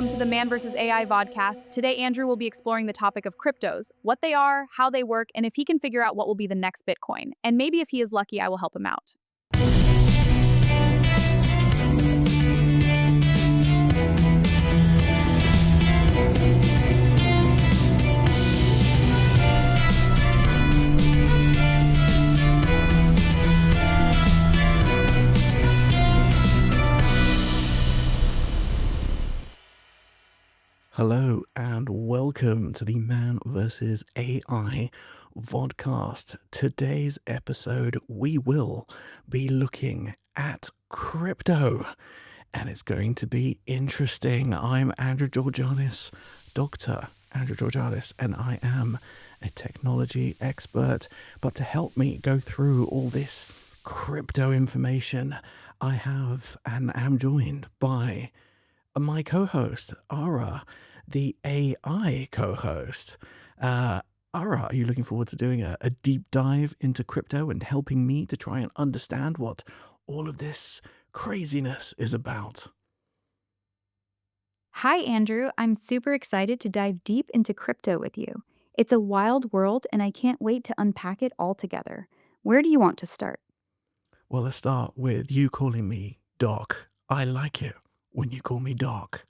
welcome to the Man vs. AI Vodcast. Today, Andrew will be exploring the topic of cryptos, what they are, how they work, and if he can figure out what will be the next Bitcoin. And maybe if he is lucky, I will help him out. Hello and welcome to the Man vs. AI Vodcast. Today's episode, we will be looking at crypto, and it's going to be interesting. I'm Andrew Georgiades, Dr. Andrew Georgiades, and I am a technology expert. But to help me go through all this crypto information, I have and am joined by my co-host, Ara, the AI co-host. Ara, are you looking forward to doing a deep dive into crypto and helping me to try and understand what all of this craziness is about? Hi, Andrew. I'm super excited to dive deep into crypto with you. It's a wild world, and I can't wait to unpack it all together. Where do you want to start? Well, let's start with you calling me Doc. I like it when you call me Doc.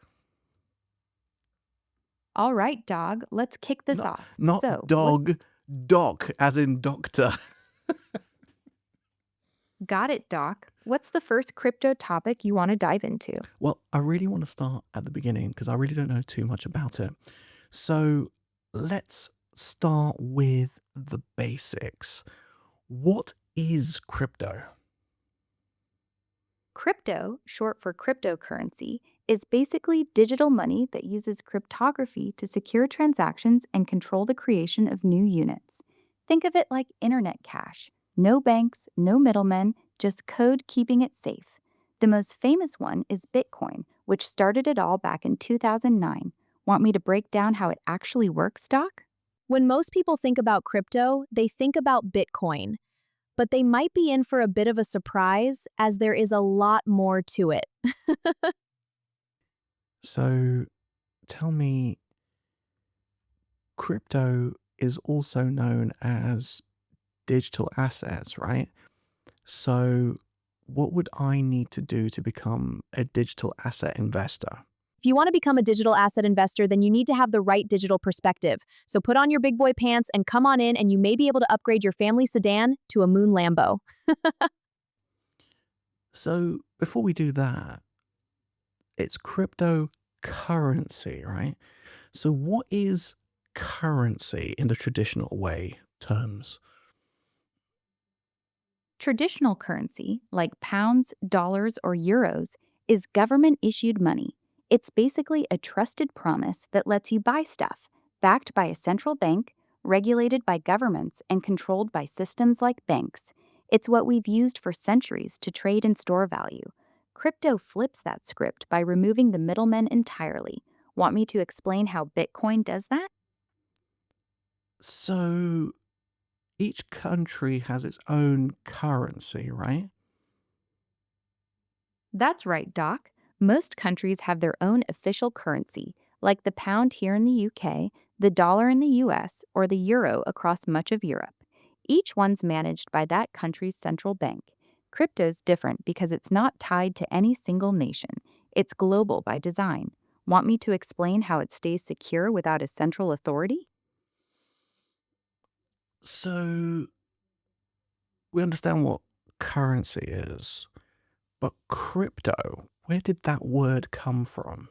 All right, dog, let's kick this off. Not So, dog, Doc, as in doctor. got it, Doc. What's the first crypto topic you want to dive into? Well, I really want to start at the beginning because I really don't know too much about it. So let's start with the basics. What is crypto? Crypto, short for cryptocurrency, is basically digital money that uses cryptography to secure transactions and control the creation of new units. Think of it like internet cash. No banks, no middlemen, just code keeping it safe. The most famous one is Bitcoin, which started it all back in 2009. Want me to break down how it actually works, Doc? When most people think about crypto, they think about Bitcoin, but they might be in for a bit of a surprise as there is a lot more to it. So tell me, crypto is also known as digital assets, right? So what would I need to do to become a digital asset investor? If you want to become a digital asset investor, then you need to have the right digital perspective. So put on your big boy pants and come on in, and you may be able to upgrade your family sedan to a moon Lambo. So before we do that, it's cryptocurrency, right? So what is currency in the traditional way terms? Traditional currency, like pounds, dollars, or euros, is government issued money. It's basically a trusted promise that lets you buy stuff, backed by a central bank, regulated by governments, and controlled by systems like banks. It's what we've used for centuries to trade and store value. Crypto flips that script by removing the middlemen entirely. Want me to explain how Bitcoin does that? So each country has its own currency, right? That's right, Doc. Most countries have their own official currency, like the pound here in the UK, the dollar in the US, or the euro across much of Europe. Each one's managed by that country's central bank. Crypto's different because it's not tied to any single nation. It's global by design. Want me to explain how it stays secure without a central authority? So we understand what currency is, but crypto, where did that word come from?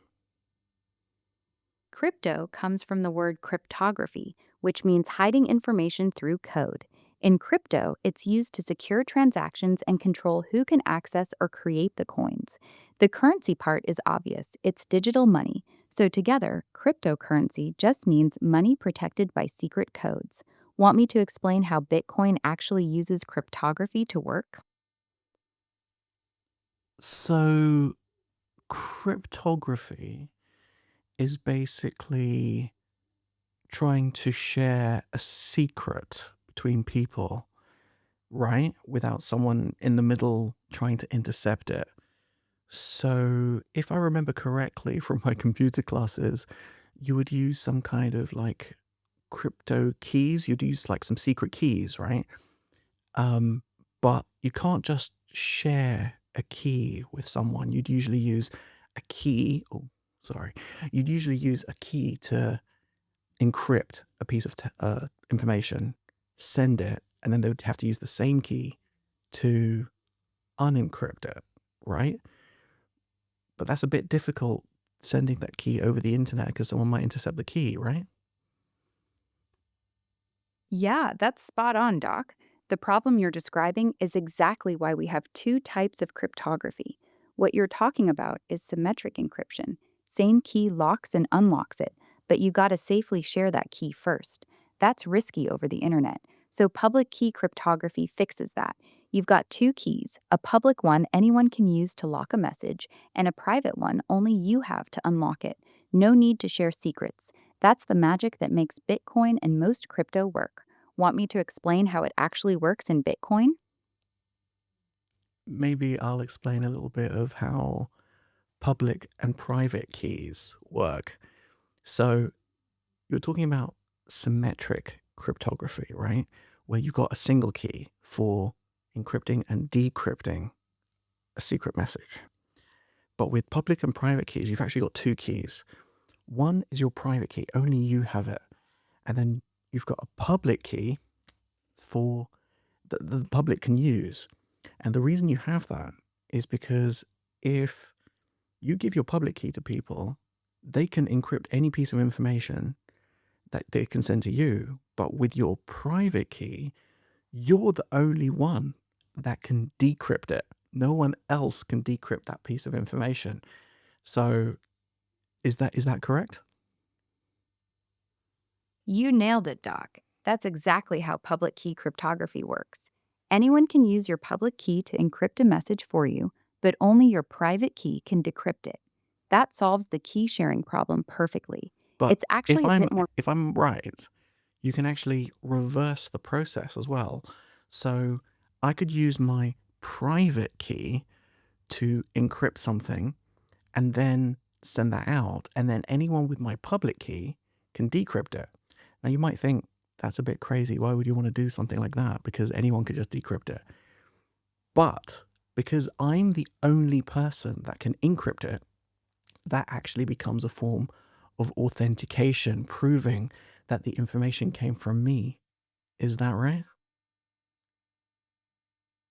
Crypto comes from the word cryptography, which means hiding information through code. In crypto, it's used to secure transactions and control who can access or create the coins. The currency part is obvious, it's digital money. So together, cryptocurrency just means money protected by secret codes. Want me to explain how Bitcoin actually uses cryptography to work? So cryptography is basically trying to share a secret between people, right? Without someone in the middle trying to intercept it. So, if I remember correctly from my computer classes, you would use some kind of like crypto keys. You'd use like some secret keys, right? Um, but you can't just share a key with someone. You'd usually use a key. Oh, sorry. You'd usually use a key to encrypt a piece of information, send it, and then they would have to use the same key to unencrypt it, right? But that's a bit difficult sending that key over the internet because someone might intercept the key, right? Yeah, that's spot on, Doc. The problem you're describing is exactly why we have two types of cryptography. What you're talking about is symmetric encryption. Same key locks and unlocks it, but you gotta safely share that key first. That's risky over the internet. So public key cryptography fixes that. You've got two keys, a public one anyone can use to lock a message, and a private one only you have to unlock it. No need to share secrets. That's the magic that makes Bitcoin and most crypto work. Want me to explain how it actually works in Bitcoin? Maybe I'll explain a little bit of how public and private keys work. So, you're talking about symmetric cryptography, right? Where you've got a single key for encrypting and decrypting a secret message. But with public and private keys, you've actually got two keys. One is your private key, only you have it. And then you've got a public key for that the public can use. And the reason you have that is because if you give your public key to people, they can encrypt any piece of information that they can send to you. But with your private key, you're the only one that can decrypt it. No one else can decrypt that piece of information. So is that correct? You nailed it, Doc. That's exactly how public key cryptography works. Anyone can use your public key to encrypt a message for you, but only your private key can decrypt it. That solves the key sharing problem perfectly. But It's if actually a I'm bit more. if I'm right, you can actually reverse the process as well. So I could use my private key to encrypt something and then send that out, and then anyone with my public key can decrypt it. Now you might think that's a bit crazy. Why would you want to do something like that? Because anyone could just decrypt it. But because I'm the only person that can encrypt it, that actually becomes a form of authentication, proving that the information came from me. Is that right?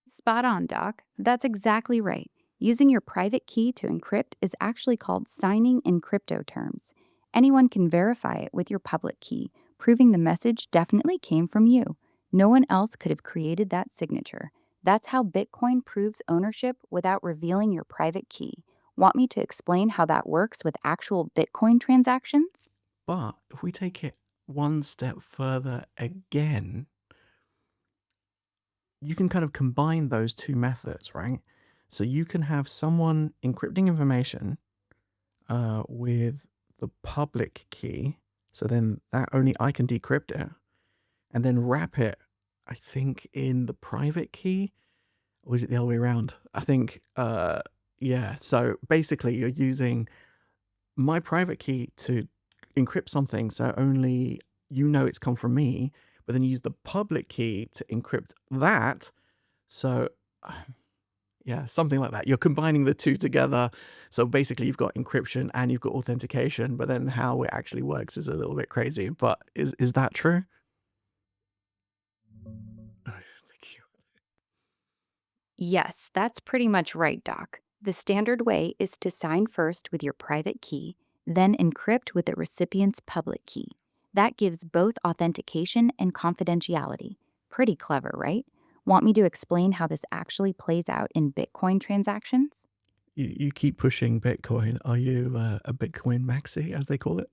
Spot on, Doc. That's exactly right. Using your private key to encrypt is actually called signing in crypto terms. Anyone can verify it with your public key, proving the message definitely came from you. No one else could have created that signature. That's how Bitcoin proves ownership without revealing your private key. Want me to explain how that works with actual Bitcoin transactions? But if we take it one step further again, you can kind of combine those two methods, right? So you can have someone encrypting information with the public key. So then that only I can decrypt it and then wrap it, I think, in the private key. Or is it the other way around? I think, yeah. So basically, you're using my private key to encrypt something, so only you know it's come from me, but then you use the public key to encrypt that. So, yeah, something like that. You're combining the two together. So basically, you've got encryption and you've got authentication, but then how it actually works is a little bit crazy. But is that true? Thank you. Yes, that's pretty much right, Doc. The standard way is to sign first with your private key, then encrypt with the recipient's public key. That gives both authentication and confidentiality. Pretty clever, right? Want me to explain how this actually plays out in Bitcoin transactions? You keep pushing Bitcoin. Are you a Bitcoin maxi, as they call it?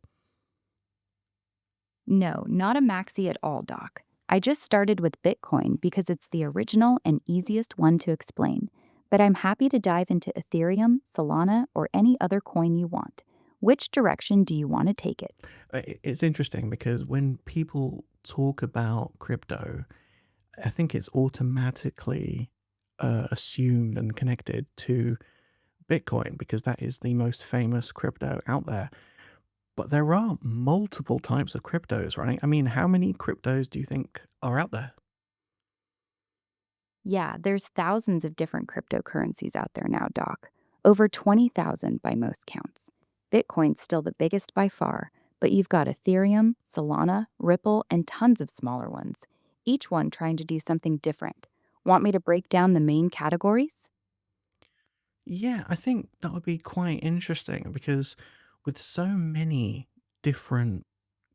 No, not a maxi at all, Doc. I just started with Bitcoin because it's the original and easiest one to explain. But I'm happy to dive into Ethereum, Solana, or any other coin you want. Which direction do you want to take it? It's interesting because when people talk about crypto, I think it's automatically assumed and connected to Bitcoin because that is the most famous crypto out there. But there are multiple types of cryptos, right? I mean, how many cryptos do you think are out there? Yeah, there's thousands of different cryptocurrencies out there now, Doc. Over 20,000 by most counts. Bitcoin's still the biggest by far, but you've got Ethereum, Solana, Ripple, and tons of smaller ones, each one trying to do something different. Want me to break down the main categories? Yeah, I think that would be quite interesting because with so many different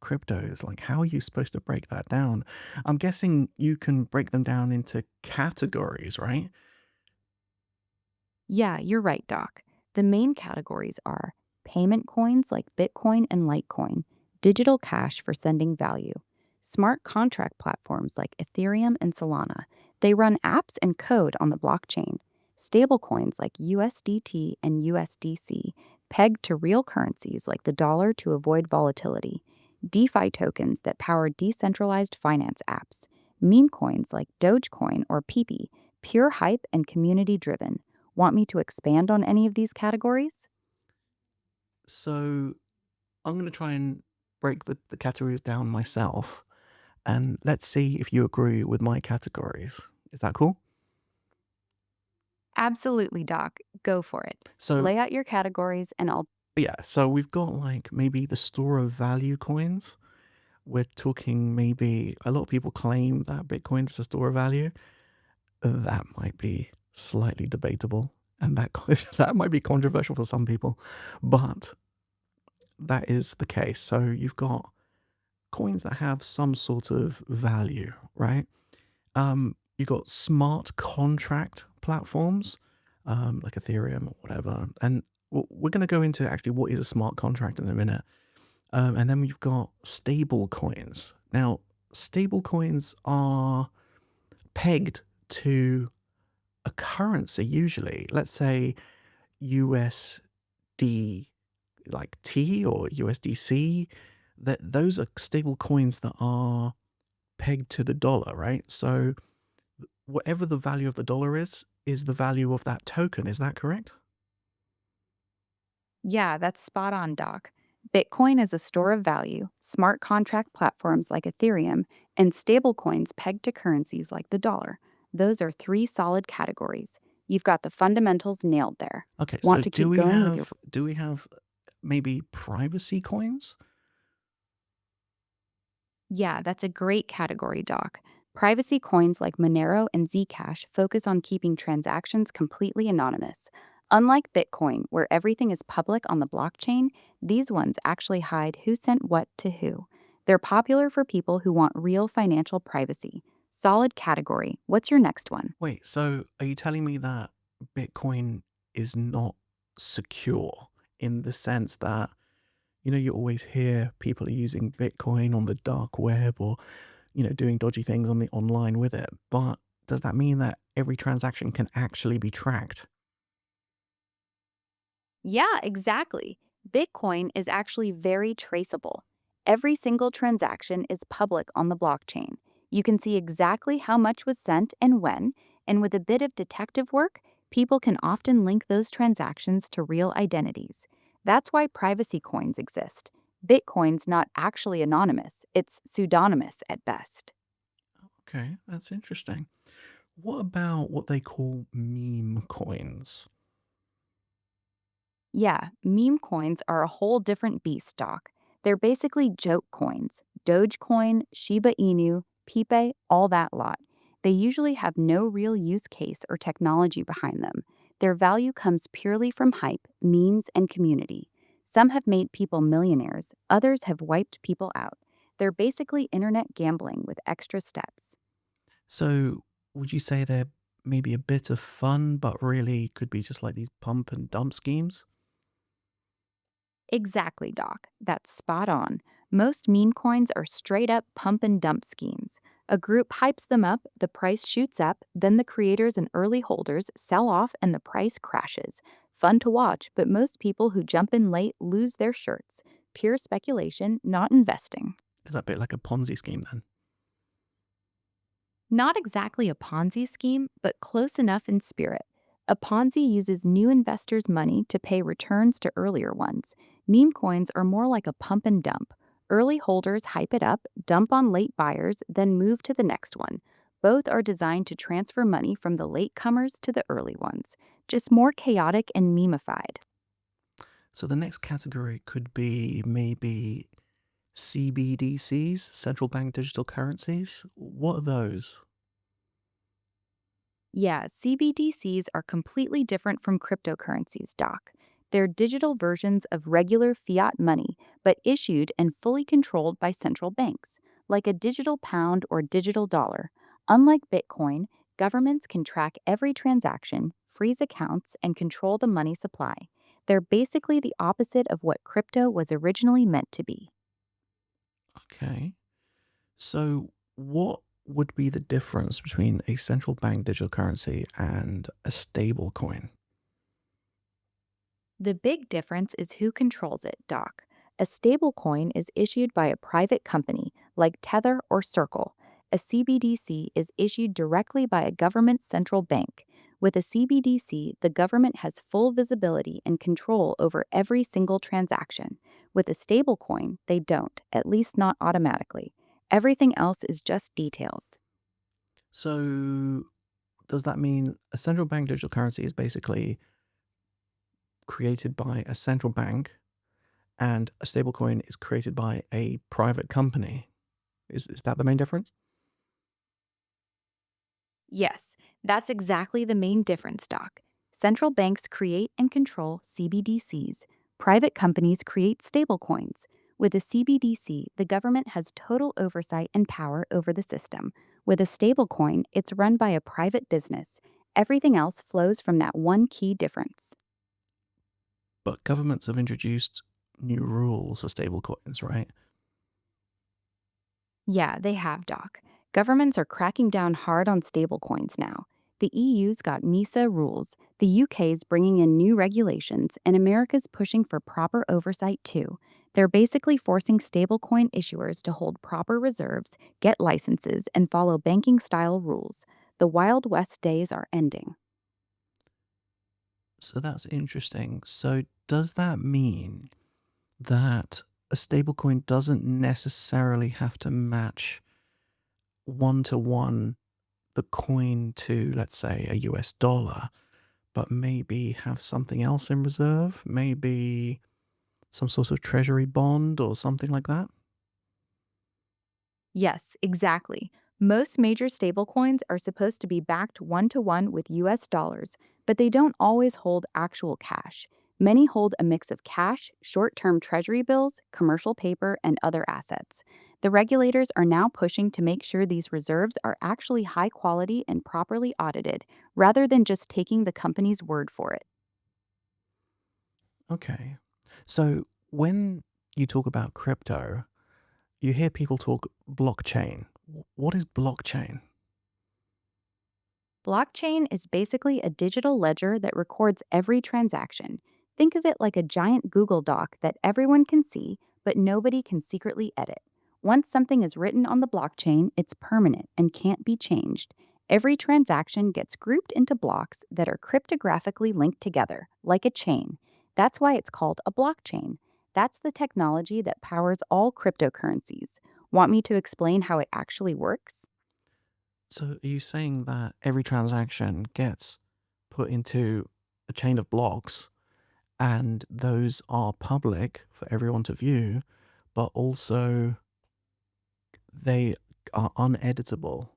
cryptos, like how are you supposed to break that down? I'm guessing you can break them down into categories, right? Yeah, you're right, Doc. The main categories are payment coins like Bitcoin and Litecoin, digital cash for sending value, smart contract platforms like Ethereum and Solana. They run apps and code on the blockchain. Stablecoins like USDT and USDC, pegged to real currencies like the dollar to avoid volatility. DeFi tokens that power decentralized finance apps. Meme coins like Dogecoin or Pepe, pure hype and community driven. Want me to expand on any of these categories? So I'm going to try and break the categories down myself and let's see if you agree with my categories. Is that cool? Absolutely, Doc. Go for it. So, Lay out your categories and I'll. yeah, so we've got like maybe the store of value coins. We're talking maybe a lot of people claim that Bitcoin is a store of value. That might be slightly debatable and that that might be controversial for some people, but that is the case. So you've got coins that have some sort of value, right? You've got smart contract platforms, like Ethereum or whatever. And we're going to go into actually what is a smart contract in a minute. And then we've got stable coins. Now, stable coins are pegged to a currency usually. Let's say USD like T or USDC. That those are stable coins that are pegged to the dollar, right? So whatever the value of the dollar is the value of that token. Is that correct? Yeah, that's spot on, Doc. Bitcoin is a store of value, smart contract platforms like Ethereum, and stablecoins pegged to currencies like the dollar. Those are three solid categories. You've got the fundamentals nailed there. Okay, so Want to keep going with your. do we have maybe privacy coins? Yeah, that's a great category, Doc. Privacy coins like Monero and Zcash focus on keeping transactions completely anonymous. Unlike Bitcoin, where everything is public on the blockchain, these ones actually hide who sent what to who. They're popular for people who want real financial privacy. Solid category. What's your next one? Wait, so are you telling me that Bitcoin is not secure in the sense that, you always hear people are using Bitcoin on the dark web or, doing dodgy things on the online with it. But does that mean that every transaction can actually be tracked? Yeah, exactly. Bitcoin is actually very traceable. Every single transaction is public on the blockchain. You can see exactly how much was sent and when, and with a bit of detective work, people can often link those transactions to real identities. That's why privacy coins exist. Bitcoin's not actually anonymous, it's pseudonymous at best. Okay, that's interesting. What about what they call meme coins? Yeah, meme coins are a whole different beast, Doc. They're basically joke coins. Dogecoin, Shiba Inu, Pipe, all that lot. They usually have no real use case or technology behind them. Their value comes purely from hype, memes, and community. Some have made people millionaires, others have wiped people out. They're basically internet gambling with extra steps. So would you say they're maybe a bit of fun, but really could be just like these pump and dump schemes? Exactly, Doc. That's spot on. Most meme coins are straight up pump and dump schemes. A group hypes them up, the price shoots up, then the creators and early holders sell off and the price crashes. Fun to watch, but most people who jump in late lose their shirts. Pure speculation, not investing. Is that a bit like a Ponzi scheme then? Not exactly a Ponzi scheme, but close enough in spirit. A Ponzi uses new investors' money to pay returns to earlier ones. Meme coins are more like a pump and dump. Early holders hype it up, dump on late buyers, then move to the next one. Both are designed to transfer money from the latecomers to the early ones, just more chaotic and memeified. So the next category could be maybe CBDCs, central bank digital currencies. What are those? Yeah, CBDCs are completely different from cryptocurrencies, Doc. They're digital versions of regular fiat money, but issued and fully controlled by central banks, like a digital pound or digital dollar. Unlike Bitcoin, governments can track every transaction, freeze accounts, and control the money supply. They're basically the opposite of what crypto was originally meant to be. Okay. So what would be the difference between a central bank digital currency and a stable coin? The big difference is who controls it, Doc. A stablecoin is issued by a private company like Tether or Circle. A CBDC is issued directly by a government central bank. With a CBDC, the government has full visibility and control over every single transaction. With a stablecoin, they don't, at least not automatically. Everything else is just details. So does that mean a central bank digital currency is basically created by a central bank and a stablecoin is created by a private company? Is that the main difference? Yes, that's exactly the main difference, Doc. Central banks create and control CBDCs. Private companies create stablecoins. With a CBDC, the government has total oversight and power over the system. With a stablecoin, it's run by a private business. Everything else flows from that one key difference. But governments have introduced new rules for stablecoins, right? Yeah, they have, Doc. Governments are cracking down hard on stablecoins now. The EU's got MISA rules, the UK's bringing in new regulations, and America's pushing for proper oversight too. They're basically forcing stablecoin issuers to hold proper reserves, get licenses, and follow banking style rules. The Wild West days are ending. So that's interesting. So does that mean that a stablecoin doesn't necessarily have to match one to one the coin to, let's say, a US dollar, but maybe have something else in reserve? Maybe some sort of treasury bond or something like that? Yes, exactly. Most major stablecoins are supposed to be backed one to one with US dollars, but they don't always hold actual cash. Many hold a mix of cash, short term treasury bills, commercial paper, and other assets. The regulators are now pushing to make sure these reserves are actually high quality and properly audited, rather than just taking the company's word for it. Okay. So when you talk about crypto, you hear people talk blockchain. What is blockchain? Blockchain is basically a digital ledger that records every transaction. Think of it like a giant Google Doc that everyone can see, but nobody can secretly edit. Once something is written on the blockchain, it's permanent and can't be changed. Every transaction gets grouped into blocks that are cryptographically linked together, like a chain. That's why it's called a blockchain. That's the technology that powers all cryptocurrencies. Want me to explain how it actually works? So are you saying that every transaction gets put into a chain of blocks and those are public for everyone to view, but also they are uneditable?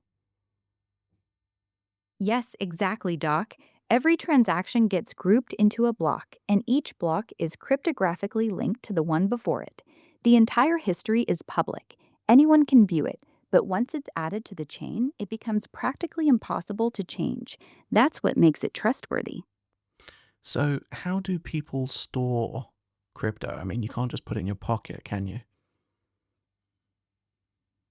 Yes, exactly, Doc. Every transaction gets grouped into a block, and each block is cryptographically linked to the one before it. The entire history is public. Anyone can view it, but once it's added to the chain, it becomes practically impossible to change. That's what makes it trustworthy. So how do people store crypto? I mean, you can't just put it in your pocket, can you?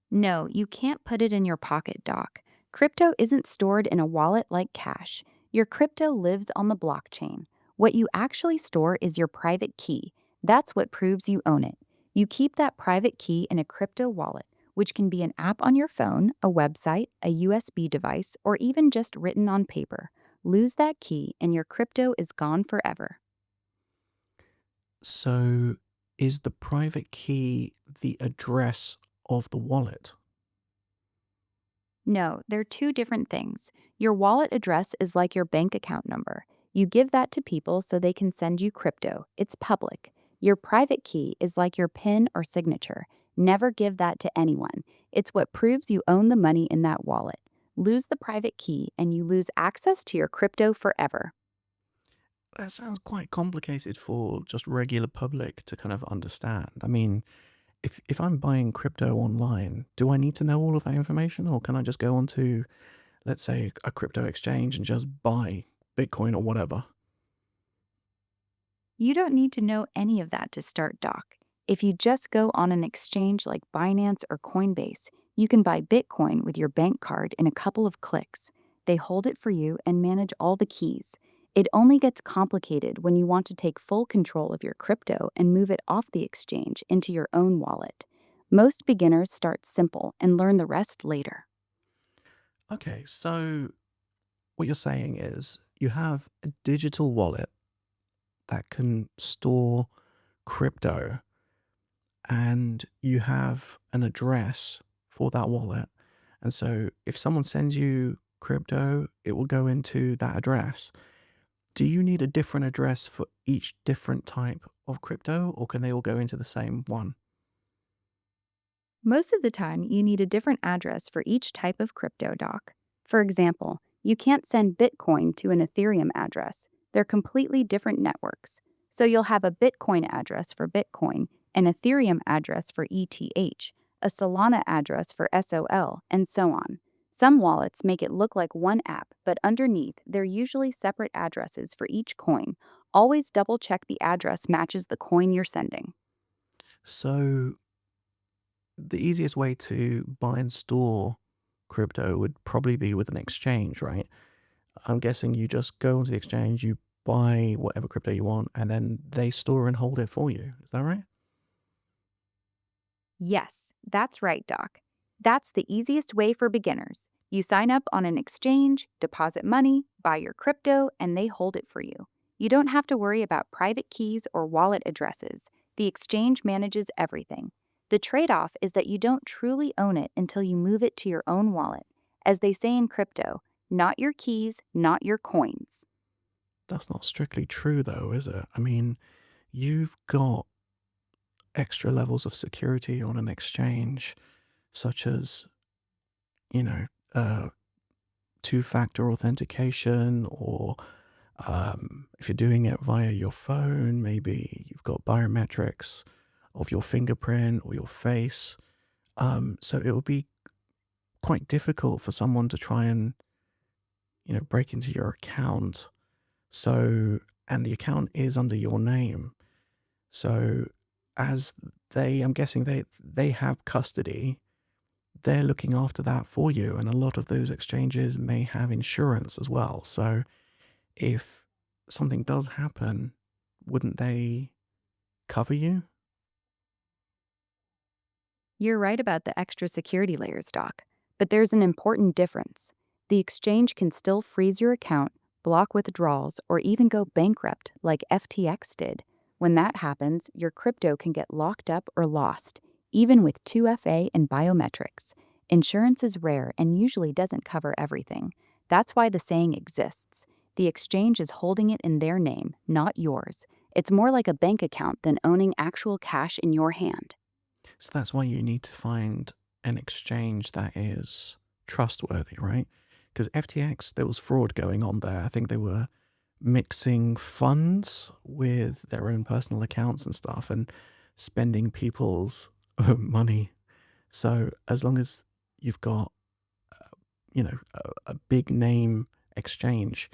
No, you can't put it in your pocket, Doc. Crypto isn't stored in a wallet like cash. Your crypto lives on the blockchain. What you actually store is your private key. That's what proves you own it. You keep that private key in a crypto wallet, which can be an app on your phone, a website, a USB device, or even just written on paper. Lose that key and your crypto is gone forever. So, is the private key the address of the wallet? No, they're two different things. Your wallet address is like your bank account number. You give that to people so they can send you crypto. It's public. Your private key is like your PIN or signature. Never give that to anyone. It's what proves you own the money in that wallet. Lose the private key and you lose access to your crypto forever. That sounds quite complicated for just regular public to kind of understand. I mean, if I'm buying crypto online, do I need to know all of that information, or can I just go onto, let's say, a crypto exchange and just buy Bitcoin or whatever? You don't need to know any of that to start, Doc. If you just go on an exchange like Binance or Coinbase, you can buy Bitcoin with your bank card in a couple of clicks. They hold it for you and manage all the keys. It only gets complicated when you want to take full control of your crypto and move it off the exchange into your own wallet. Most beginners start simple and learn the rest later. Okay, so what you're saying is you have a digital wallet that can store crypto, and you have an address for that wallet. And so if someone sends you crypto, it will go into that address. Do you need a different address for each different type of crypto, or can they all go into the same one? Most of the time, you need a different address for each type of crypto, Doc. For example, you can't send Bitcoin to an Ethereum address. They're completely different networks. So you'll have a Bitcoin address for Bitcoin, an Ethereum address for ETH, a Solana address for SOL, and so on. Some wallets make it look like one app, but underneath, they're usually separate addresses for each coin. Always double check the address matches the coin you're sending. So the easiest way to buy and store crypto would probably be with an exchange, right? I'm guessing you just go onto the exchange, you buy whatever crypto you want, and then they store and hold it for you. Is that right? Yes, that's right, Doc. That's the easiest way for beginners. You sign up on an exchange, deposit money, buy your crypto, and they hold it for you. You don't have to worry about private keys or wallet addresses. The exchange manages everything. The trade off is that you don't truly own it until you move it to your own wallet. As they say in crypto, not your keys, not your coins. That's not strictly true, though, is it? I mean, you've got extra levels of security on an exchange, such as, you know, uh, two-factor authentication, or if you're doing it via your phone, maybe you've got biometrics of your fingerprint or your face. So it would be quite difficult for someone to try and, break into your account. So, and the account is under your name. So, as I'm guessing they have custody, they're looking after that for you. And a lot of those exchanges may have insurance as well. So, if something does happen, wouldn't they cover you? You're right about the extra security layers, Doc. But there's an important difference. The exchange can still freeze your account, block withdrawals, or even go bankrupt like FTX did. When that happens, your crypto can get locked up or lost, even with 2FA and biometrics. Insurance is rare and usually doesn't cover everything. That's why the saying exists. The exchange is holding it in their name, not yours. It's more like a bank account than owning actual cash in your hand. So that's why you need to find an exchange that is trustworthy, right? Because FTX, there was fraud going on there. I think they were mixing funds with their own personal accounts and stuff and spending people's money. So as long as you've got, a big name exchange,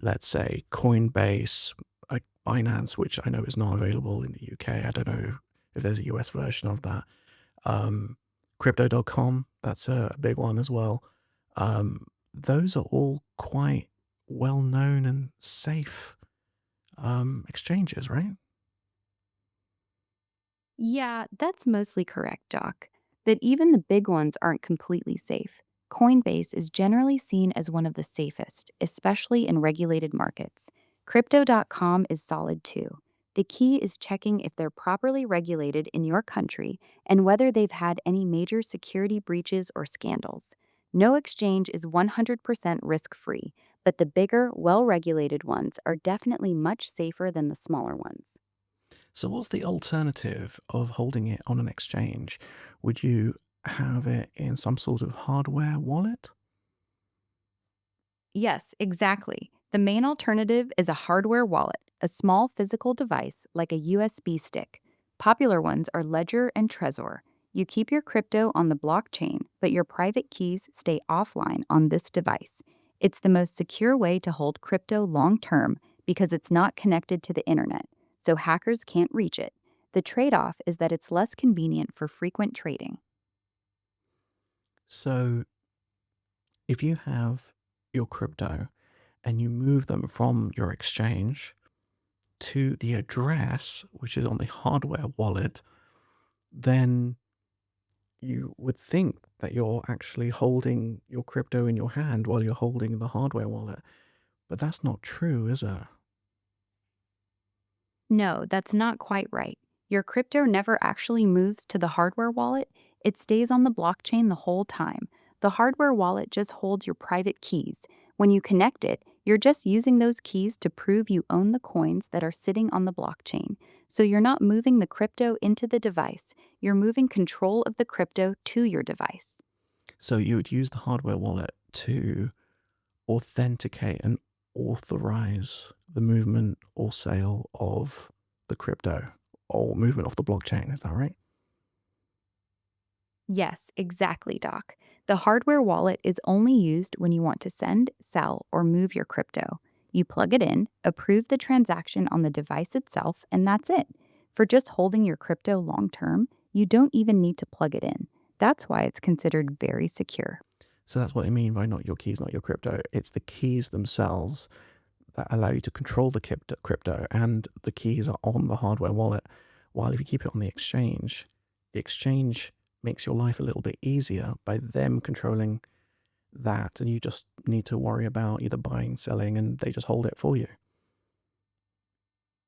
let's say Coinbase, like Binance, which I know is not available in the UK. I don't know if there's a US version of that. Crypto.com, that's a big one as well. Those are all quite well known and safe exchanges, right? Yeah, that's mostly correct, Doc. That even the big ones aren't completely safe. Coinbase is generally seen as one of the safest, especially in regulated markets. Crypto.com is solid too. The key is checking if they're properly regulated in your country and whether they've had any major security breaches or scandals. No exchange is 100% risk free, but the bigger, well regulated ones are definitely much safer than the smaller ones. So, what's the alternative of holding it on an exchange? Would you have it in some sort of hardware wallet? Yes, exactly. The main alternative is a hardware wallet, a small physical device like a USB stick. Popular ones are Ledger and Trezor. You keep your crypto on the blockchain, but your private keys stay offline on this device. It's the most secure way to hold crypto long term because it's not connected to the internet, so hackers can't reach it. The trade off is that it's less convenient for frequent trading. So, if you have your crypto and you move them from your exchange to the address, which is on the hardware wallet, then you would think that you're actually holding your crypto in your hand while you're holding the hardware wallet. But that's not true, is it? No, that's not quite right. Your crypto never actually moves to the hardware wallet, it stays on the blockchain the whole time. The hardware wallet just holds your private keys. When you connect it, you're just using those keys to prove you own the coins that are sitting on the blockchain. So you're not moving the crypto into the device, you're moving control of the crypto to your device. So you would use the hardware wallet to authenticate and authorize the movement or sale of the crypto or movement of the blockchain. Is that right? Yes, exactly, Doc. The hardware wallet is only used when you want to send, sell, or move your crypto. You plug it in, approve the transaction on the device itself, and that's it. For just holding your crypto long term, you don't even need to plug it in. That's why it's considered very secure. So that's what I mean by not your keys, not your crypto. It's the keys themselves that allow you to control the crypto, and the keys are on the hardware wallet. While if you keep it on the exchange makes your life a little bit easier by them controlling that, and you just need to worry about either buying, selling, and they just hold it for you.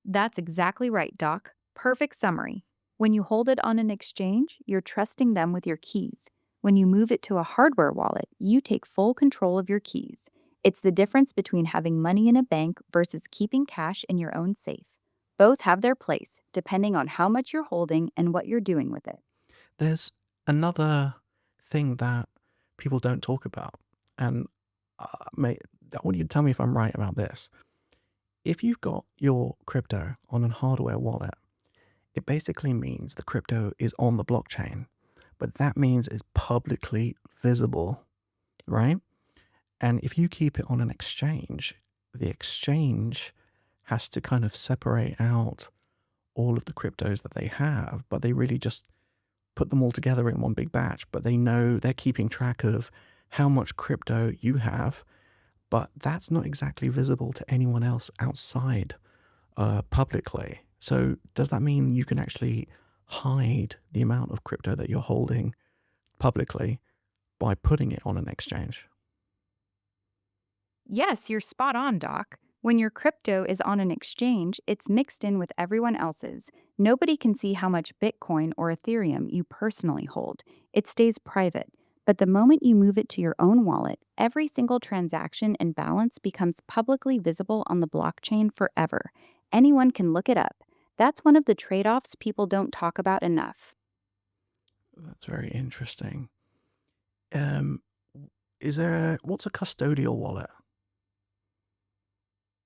That's exactly right, Doc. Perfect summary. When you hold it on an exchange, you're trusting them with your keys. When you move it to a hardware wallet, you take full control of your keys. It's the difference between having money in a bank versus keeping cash in your own safe. Both have their place, depending on how much you're holding and what you're doing with it. There's another thing that people don't talk about, and mate, I want you to tell me if I'm right about this. If you've got your crypto on a hardware wallet, it basically means the crypto is on the blockchain, but that means it's publicly visible, right? And if you keep it on an exchange, the exchange has to kind of separate out all of the cryptos that they have, but they really just put them all together in one big batch. But they know they're keeping track of how much crypto you have, but that's not exactly visible to anyone else outside publicly. So does that mean you can actually hide the amount of crypto that you're holding publicly by putting it on an exchange? Yes, you're spot on, Doc. When your crypto is on an exchange, it's mixed in with everyone else's. Nobody can see how much Bitcoin or Ethereum you personally hold. It stays private. But the moment you move it to your own wallet, every single transaction and balance becomes publicly visible on the blockchain forever. Anyone can look it up. That's one of the trade offs people don't talk about enough. That's very interesting. Um, what's a custodial wallet?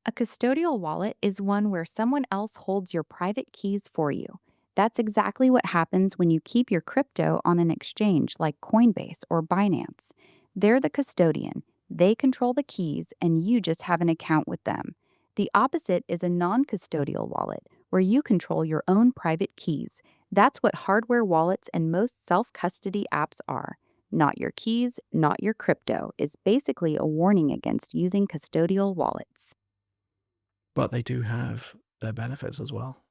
A custodial wallet is one where someone else holds your private keys for you. That's exactly what happens when you keep your crypto on an exchange like Coinbase or Binance. They're the custodian, they control the keys, and you just have an account with them. The opposite is a non custodial wallet, where you control your own private keys. That's what hardware wallets and most self custody apps are. Not your keys, not your crypto, is basically a warning against using custodial wallets. But they do have their benefits as well.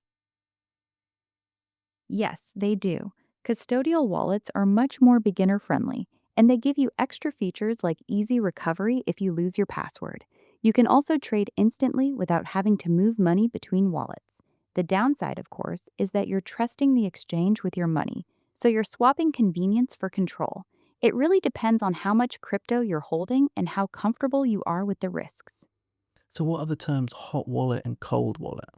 Yes, they do. Custodial wallets are much more beginner friendly, and they give you extra features like easy recovery if you lose your password. You can also trade instantly without having to move money between wallets. The downside, of course, is that you're trusting the exchange with your money, so you're swapping convenience for control. It really depends on how much crypto you're holding and how comfortable you are with the risks. So, what are the terms hot wallet and cold wallet?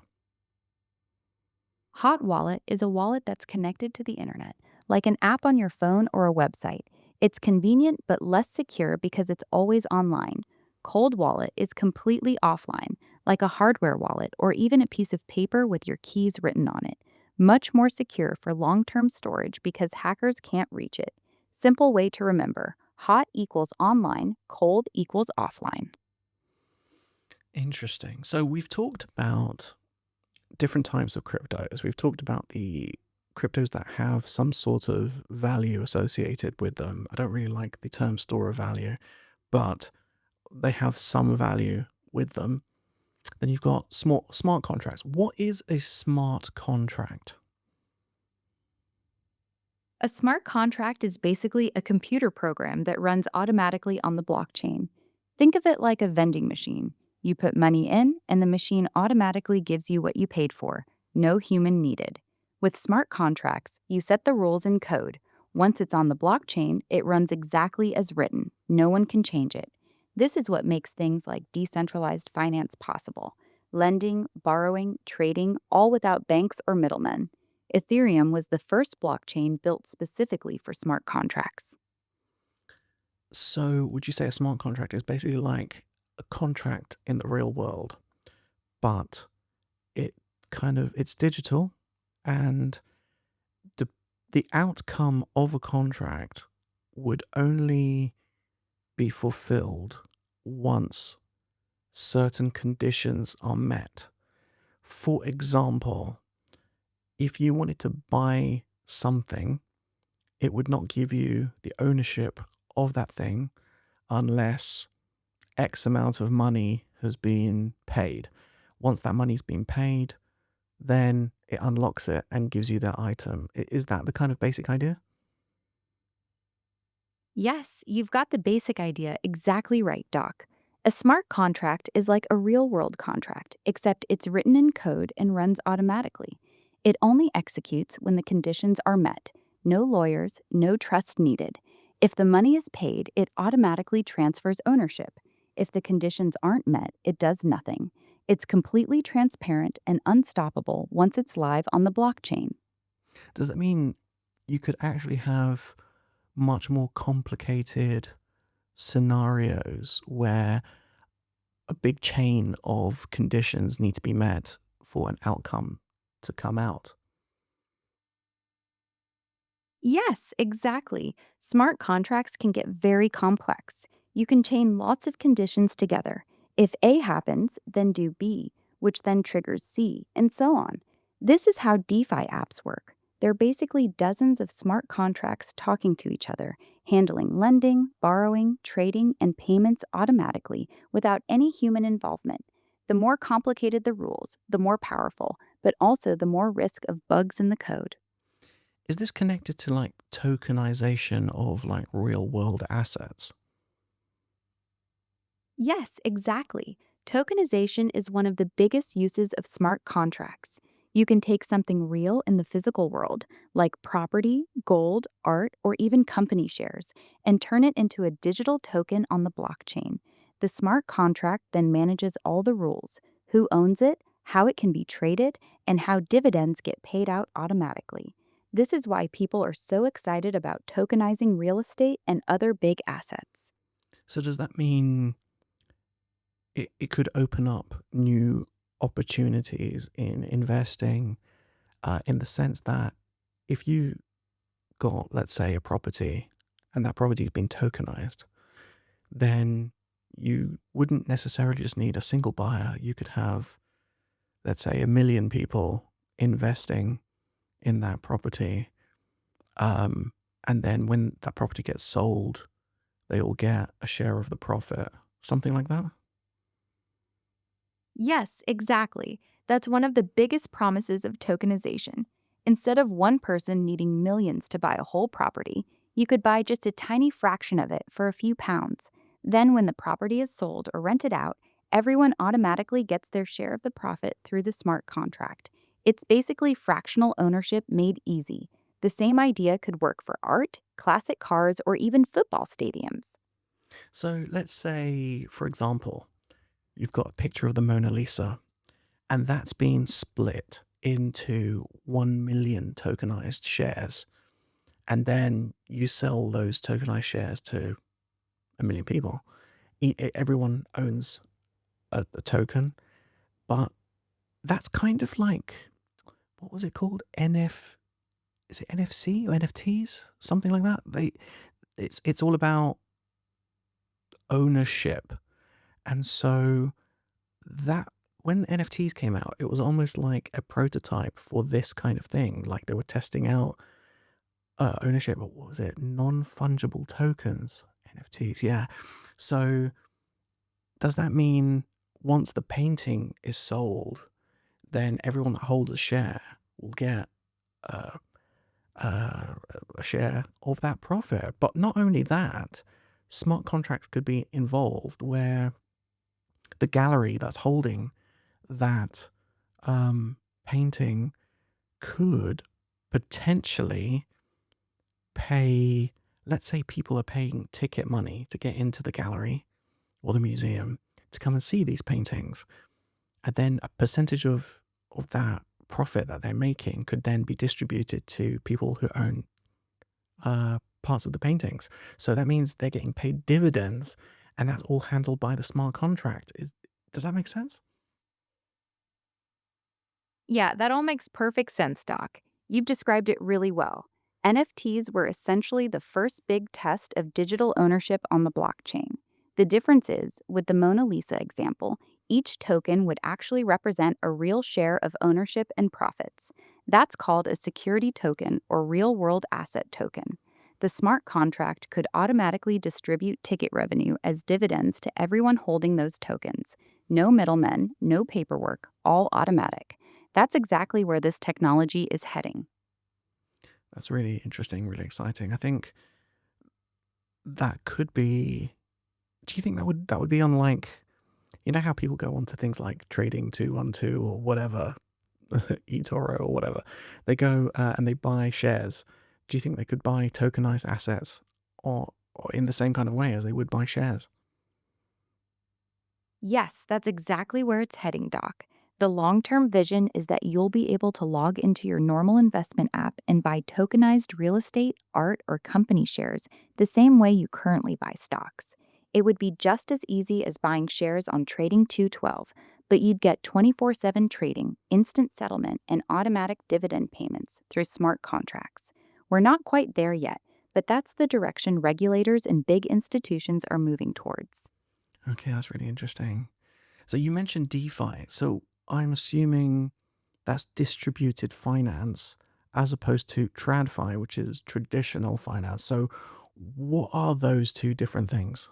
Hot Wallet is a wallet that's connected to the internet, like an app on your phone or a website. It's convenient but less secure because it's always online. Cold Wallet is completely offline, like a hardware wallet or even a piece of paper with your keys written on it. Much more secure for long term storage because hackers can't reach it. Simple way to remember: hot equals online, cold equals offline. Interesting. So, we've talked about different types of cryptos. We've talked about the cryptos that have some sort of value associated with them. I don't really like the term store of value, but they have some value with them. Then you've got smart contracts. What is a smart contract? A smart contract is basically a computer program that runs automatically on the blockchain. Think of it like a vending machine. You put money in, and the machine automatically gives you what you paid for, no human needed. With smart contracts, you set the rules in code. Once it's on the blockchain, it runs exactly as written. No one can change it. This is what makes things like decentralized finance possible: lending, borrowing, trading, all without banks or middlemen. Ethereum was the first blockchain built specifically for smart contracts. So, would you say a smart contract is basically like a contract in the real world, but it it's digital, and the the outcome of a contract would only be fulfilled once certain conditions are met. For example, if you wanted to buy something, it would not give you the ownership of that thing unless X amount of money has been paid. Once that money's been paid, then it unlocks it and gives you that item. Is that the kind of basic idea? Yes, you've got the basic idea exactly right, Doc. A smart contract is like a real world contract, except it's written in code and runs automatically. It only executes when the conditions are met. No lawyers, no trust needed. If the money is paid, it automatically transfers ownership. If the conditions aren't met, it does nothing. It's completely transparent and unstoppable once it's live on the blockchain. Does that mean you could actually have much more complicated scenarios where a big chain of conditions need to be met for an outcome to come out? Yes, exactly. Smart contracts can get very complex. You can chain lots of conditions together. If A happens, then do B, which then triggers C, and so on. This is how DeFi apps work. They're basically dozens of smart contracts talking to each other, handling lending, borrowing, trading, and payments automatically without any human involvement. The more complicated the rules, the more powerful, but also the more risk of bugs in the code. Is this connected to like tokenization of like real world assets? Yes, exactly. Tokenization is one of the biggest uses of smart contracts. You can take something real in the physical world, like property, gold, art, or even company shares, and turn it into a digital token on the blockchain. The smart contract then manages all the rules: who owns it, how it can be traded, and how dividends get paid out automatically. This is why people are so excited about tokenizing real estate and other big assets. So does that mean it could open up new opportunities in investing, in the sense that if you got, let's say, a property and that property's been tokenized, then you wouldn't necessarily just need a single buyer. You could have, let's say, 1 million people investing in that property. Um, and then when that property gets sold, they all get a share of the profit, something like that. Yes, exactly. That's one of the biggest promises of tokenization. Instead of one person needing millions to buy a whole property, You could buy just a tiny fraction of it for a few pounds. Then, when the property is sold or rented out, everyone automatically gets their share of the profit through the smart contract. It's basically fractional ownership made easy. The same idea could work for art, classic cars, or even football stadiums. So let's say, for example, you've got a picture of the Mona Lisa, and that's been split into 1 million tokenized shares. And then you sell those tokenized shares to a million people. Everyone owns a token, but that's kind of like, what was it called? Is it NFC or NFTs? Something like that. It's all about ownership. And so that when NFTs came out, it was almost like a prototype for this kind of thing. Like they were testing out ownership. What was it? Non-fungible tokens, NFTs. Yeah. So does that mean once the painting is sold, then everyone that holds a share will get uh, a share of that profit? But not only that, smart contracts could be involved where the gallery that's holding that painting could potentially pay, let's say people are paying ticket money to get into the gallery or the museum to come and see these paintings. And then a percentage of that profit that they're making could then be distributed to people who own parts of the paintings. So that means they're getting paid dividends, and that's all handled by the smart contract. Does that make sense? Yeah, that all makes perfect sense, Doc. You've described it really well. NFTs were essentially the first big test of digital ownership on the blockchain. The difference is, with the Mona Lisa example, each token would actually represent a real share of ownership and profits. That's called a security token or real world asset token. The smart contract could automatically distribute ticket revenue as dividends to everyone holding those tokens. No middlemen, no paperwork, all automatic. That's exactly where this technology is heading. That's really interesting, really exciting. I think that could be. Do you think that would be unlike, you know how people go onto things like trading 212 or whatever, eToro or whatever? They go and they buy shares. Do you think they could buy tokenized assets or in the same kind of way as they would buy shares? Yes, that's exactly where it's heading, Doc. The long term vision is that you'll be able to log into your normal investment app and buy tokenized real estate, art, or company shares the same way you currently buy stocks. It would be just as easy as buying shares on Trading 212, but you'd get 24/7 trading, instant settlement, and automatic dividend payments through smart contracts. We're not quite there yet, but that's the direction regulators and big institutions are moving towards. Okay, that's really interesting. So you mentioned DeFi. So I'm assuming that's distributed finance as opposed to TradFi, which is traditional finance. So what are those two different things?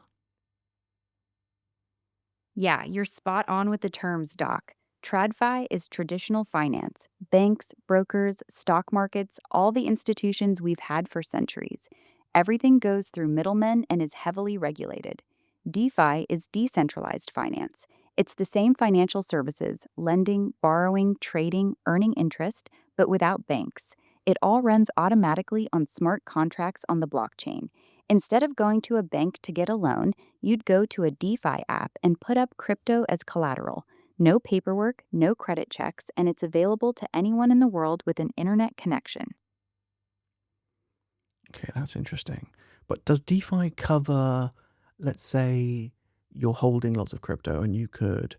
Yeah, you're spot on with the terms, Doc. TradFi is traditional finance. Banks, brokers, stock markets, all the institutions we've had for centuries. Everything goes through middlemen and is heavily regulated. DeFi is decentralized finance. It's the same financial services, lending, borrowing, trading, earning interest, but without banks. It all runs automatically on smart contracts on the blockchain. Instead of going to a bank to get a loan, you'd go to a DeFi app and put up crypto as collateral. No paperwork, no credit checks, and it's available to anyone in the world with an internet connection. Okay, that's interesting. But does DeFi cover, let's say, you're holding lots of crypto and you could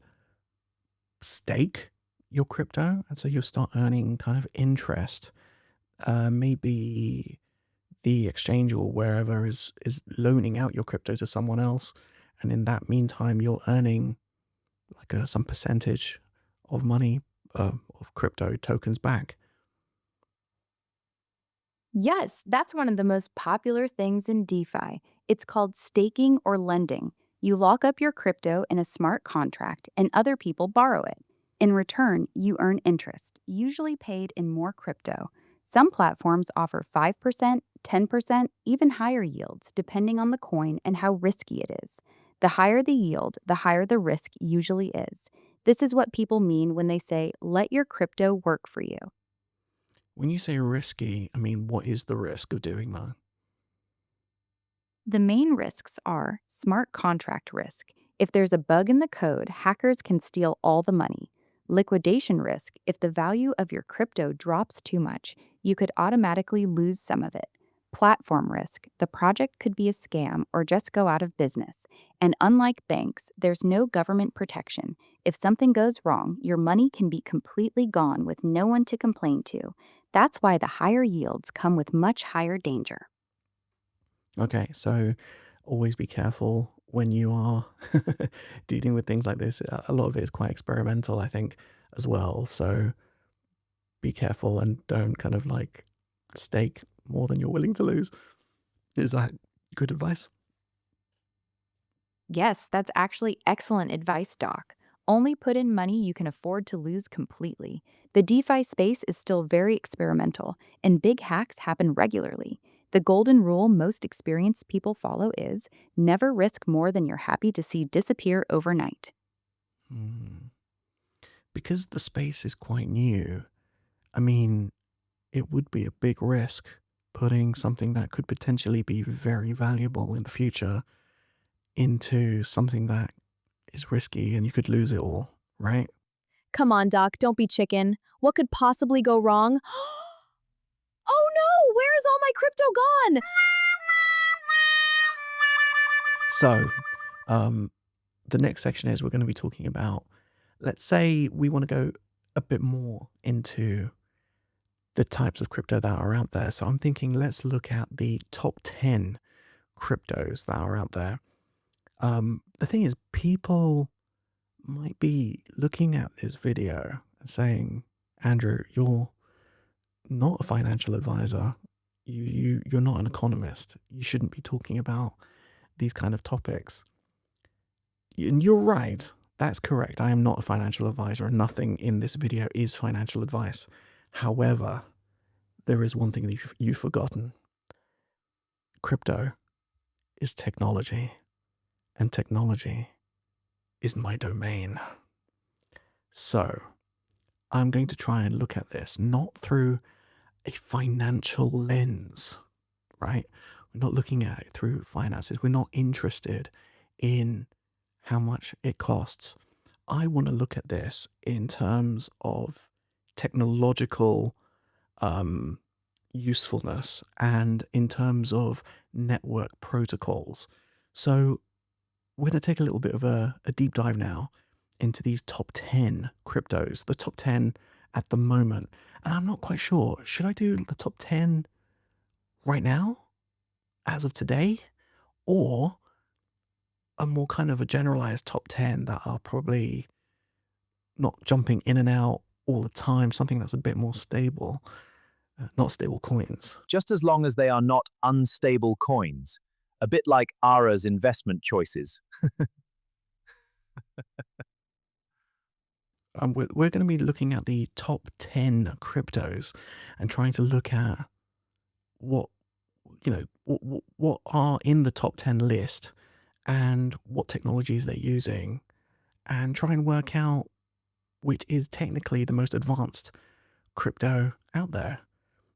stake your crypto, and so you'll start earning kind of interest. Maybe the exchange or wherever is loaning out your crypto to someone else, and in that meantime, you're earning like some percentage of money of crypto tokens back. Yes, that's one of the most popular things in DeFi. It's called staking or lending. You lock up your crypto in a smart contract and other people borrow it. In return, you earn interest, usually paid in more crypto. Some platforms offer 5%, 10%, even higher yields, depending on the coin and how risky it is. The higher the yield, the higher the risk usually is. This is what people mean when they say, let your crypto work for you. When you say risky, I mean, what is the risk of doing that? The main risks are smart contract risk. If there's a bug in the code, hackers can steal all the money. Liquidation risk. If the value of your crypto drops too much, you could automatically lose some of it. Platform risk. The project could be a scam or just go out of business. And unlike banks, there's no government protection. If something goes wrong, your money can be completely gone with no one to complain to. That's why the higher yields come with much higher danger. Okay, so always be careful when you are dealing with things like this. A lot of it is quite experimental, I think, as well. So be careful and don't kind of like stake more than you're willing to lose. Is that good advice? Yes, that's actually excellent advice, Doc. Only put in money you can afford to lose completely. The DeFi space is still very experimental, and big hacks happen regularly. The golden rule most experienced people follow is never risk more than you're happy to see disappear overnight. Hmm. Because the space is quite new, I mean, it would be a big risk putting something that could potentially be very valuable in the future into something that is risky and you could lose it all, right? Come on, Doc, don't be chicken. What could possibly go wrong? Oh no, where is all my crypto gone? So, um, the next section is we're going to be talking about, let's say we want to go a bit more into the types of crypto that are out there. So I'm thinking let's look at the top 10 cryptos that are out there. The thing is, people might be looking at this video and saying, Andrew, you're not a financial advisor. You're not an economist. You shouldn't be talking about these kind of topics. And you're right. That's correct. I am not a financial advisor, and nothing in this video is financial advice. However, there is one thing that you've forgotten. Crypto is technology, and technology is my domain. So, I'm going to try and look at this not through a financial lens, right? We're not looking at it through finances. We're not interested in how much it costs. I want to look at this in terms of technological usefulness and in terms of network protocols. So we're going to take a little bit of a deep dive now into these top 10 cryptos, the top 10 at the moment. And I'm not quite sure, should I do the top 10 right now, as of today, or a more kind of a generalized top 10 that are probably not jumping in and out all the time, something that's a bit more stable, not stable coins. just as long as they are not unstable coins, a bit like Ara's investment choices. We're going to be looking at the top 10 cryptos and trying to look at what, what are in the top 10 list and what technologies they're using, and try and work out which is technically the most advanced crypto out there.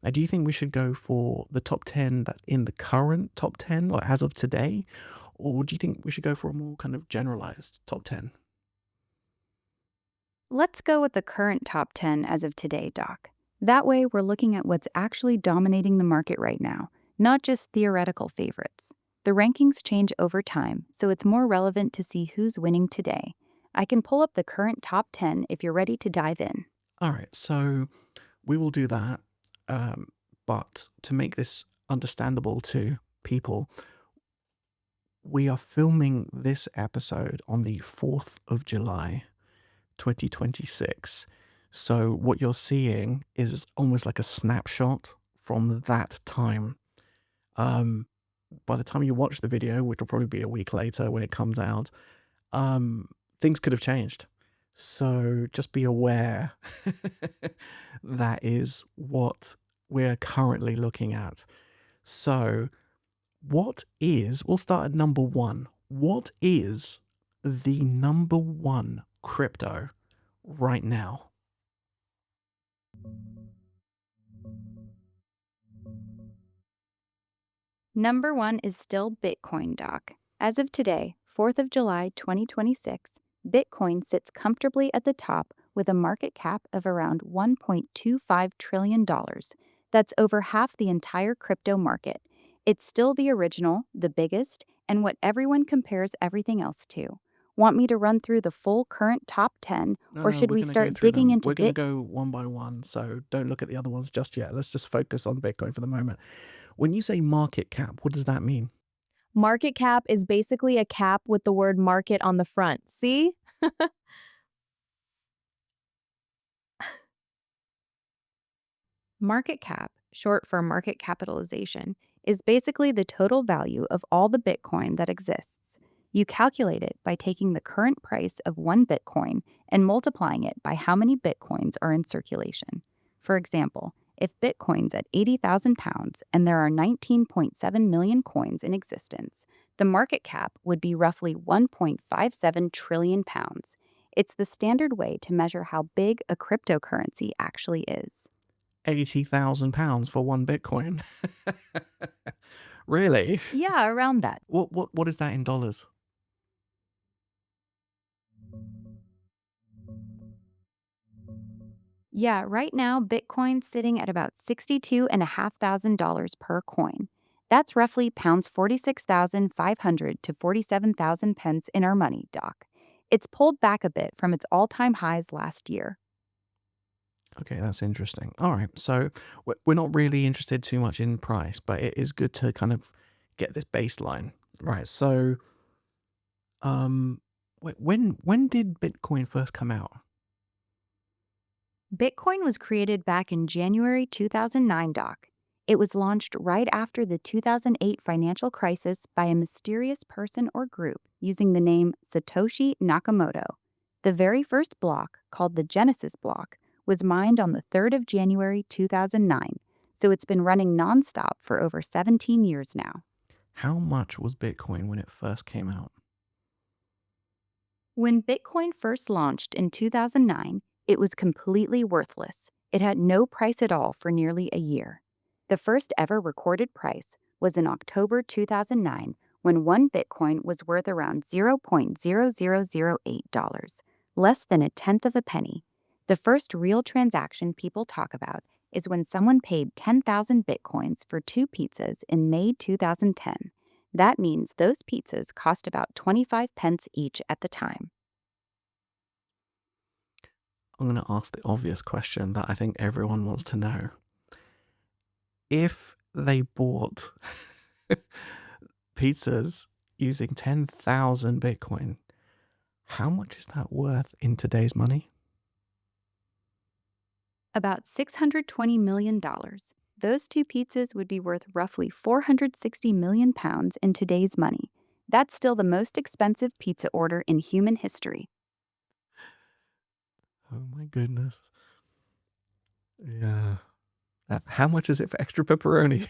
Now, do you think we should go for the top 10 that's in the current top 10, or as of today? Or do you think we should go for a more kind of generalized top 10? Let's go with the current top 10 as of today, Doc. That way, we're looking at what's actually dominating the market right now, not just theoretical favorites. The rankings change over time, so it's more relevant to see who's winning today. I can pull up the current top 10 if you're ready to dive in. All right, so we will do that. But to make this understandable to people, we are filming this episode on the 4th of July, 2026. So what you're seeing is almost like a snapshot from that time. By the time you watch the video, which will probably be a week later when it comes out, things could have changed. So just be aware that is what we're currently looking at. So, we'll start at number one. What is the number one crypto right now? Number one is still Bitcoin, Doc. As of today, 4th of July 2026, Bitcoin sits comfortably at the top with a market cap of around $1.25 trillion. That's over half the entire crypto market. It's still the original, the biggest, and what everyone compares everything else to. Want me to run through the full current top 10, No, or no, should we're we going to go start through digging them. into We're going to Bit? go one by one, so don't look at the other ones just yet. Let's just focus on Bitcoin for the moment. When you say market cap, what does that mean? Market cap is basically a cap with the word market on the front. See? Market cap, short for market capitalization, is basically the total value of all the Bitcoin that exists. You calculate it by taking the current price of one Bitcoin and multiplying it by how many Bitcoins are in circulation. For example, if Bitcoin's at 80,000 pounds and there are 19.7 million coins in existence, the market cap would be roughly 1.57 trillion pounds. It's the standard way to measure how big a cryptocurrency actually is. £80,000 for one Bitcoin. Really? Yeah, around that. What is that in dollars? Yeah, right now, Bitcoin's sitting at about $62,500 per coin. That's roughly pounds 46,500 to 47,000 pence in our money, Doc. It's pulled back a bit from its all-time highs last year. Okay, that's interesting. All right, so we're not really interested too much in price, but it is good to kind of get this baseline. Right, so when did Bitcoin first come out? Bitcoin was created back in January 2009, Doc. It was launched right after the 2008 financial crisis by a mysterious person or group using the name Satoshi Nakamoto. The very first block, called the Genesis block, was mined on the 3rd of January 2009, so it's been running nonstop for over 17 years now. How much was Bitcoin when it first came out? When Bitcoin first launched in 2009, it was completely worthless. It had no price at all for nearly a year. The first ever recorded price was in October 2009 when one Bitcoin was worth around $0.0008, less than a tenth of a penny. The first real transaction people talk about is when someone paid 10,000 Bitcoins for two pizzas in May 2010. That means those pizzas cost about 25 pence each at the time. I'm going to ask the obvious question that I think everyone wants to know. If they bought pizzas using 10,000 Bitcoin, how much is that worth in today's money? About $620 million. Those two pizzas would be worth roughly 460 million pounds in today's money. That's still the most expensive pizza order in human history. Oh my goodness. Yeah. How much is it for extra pepperoni?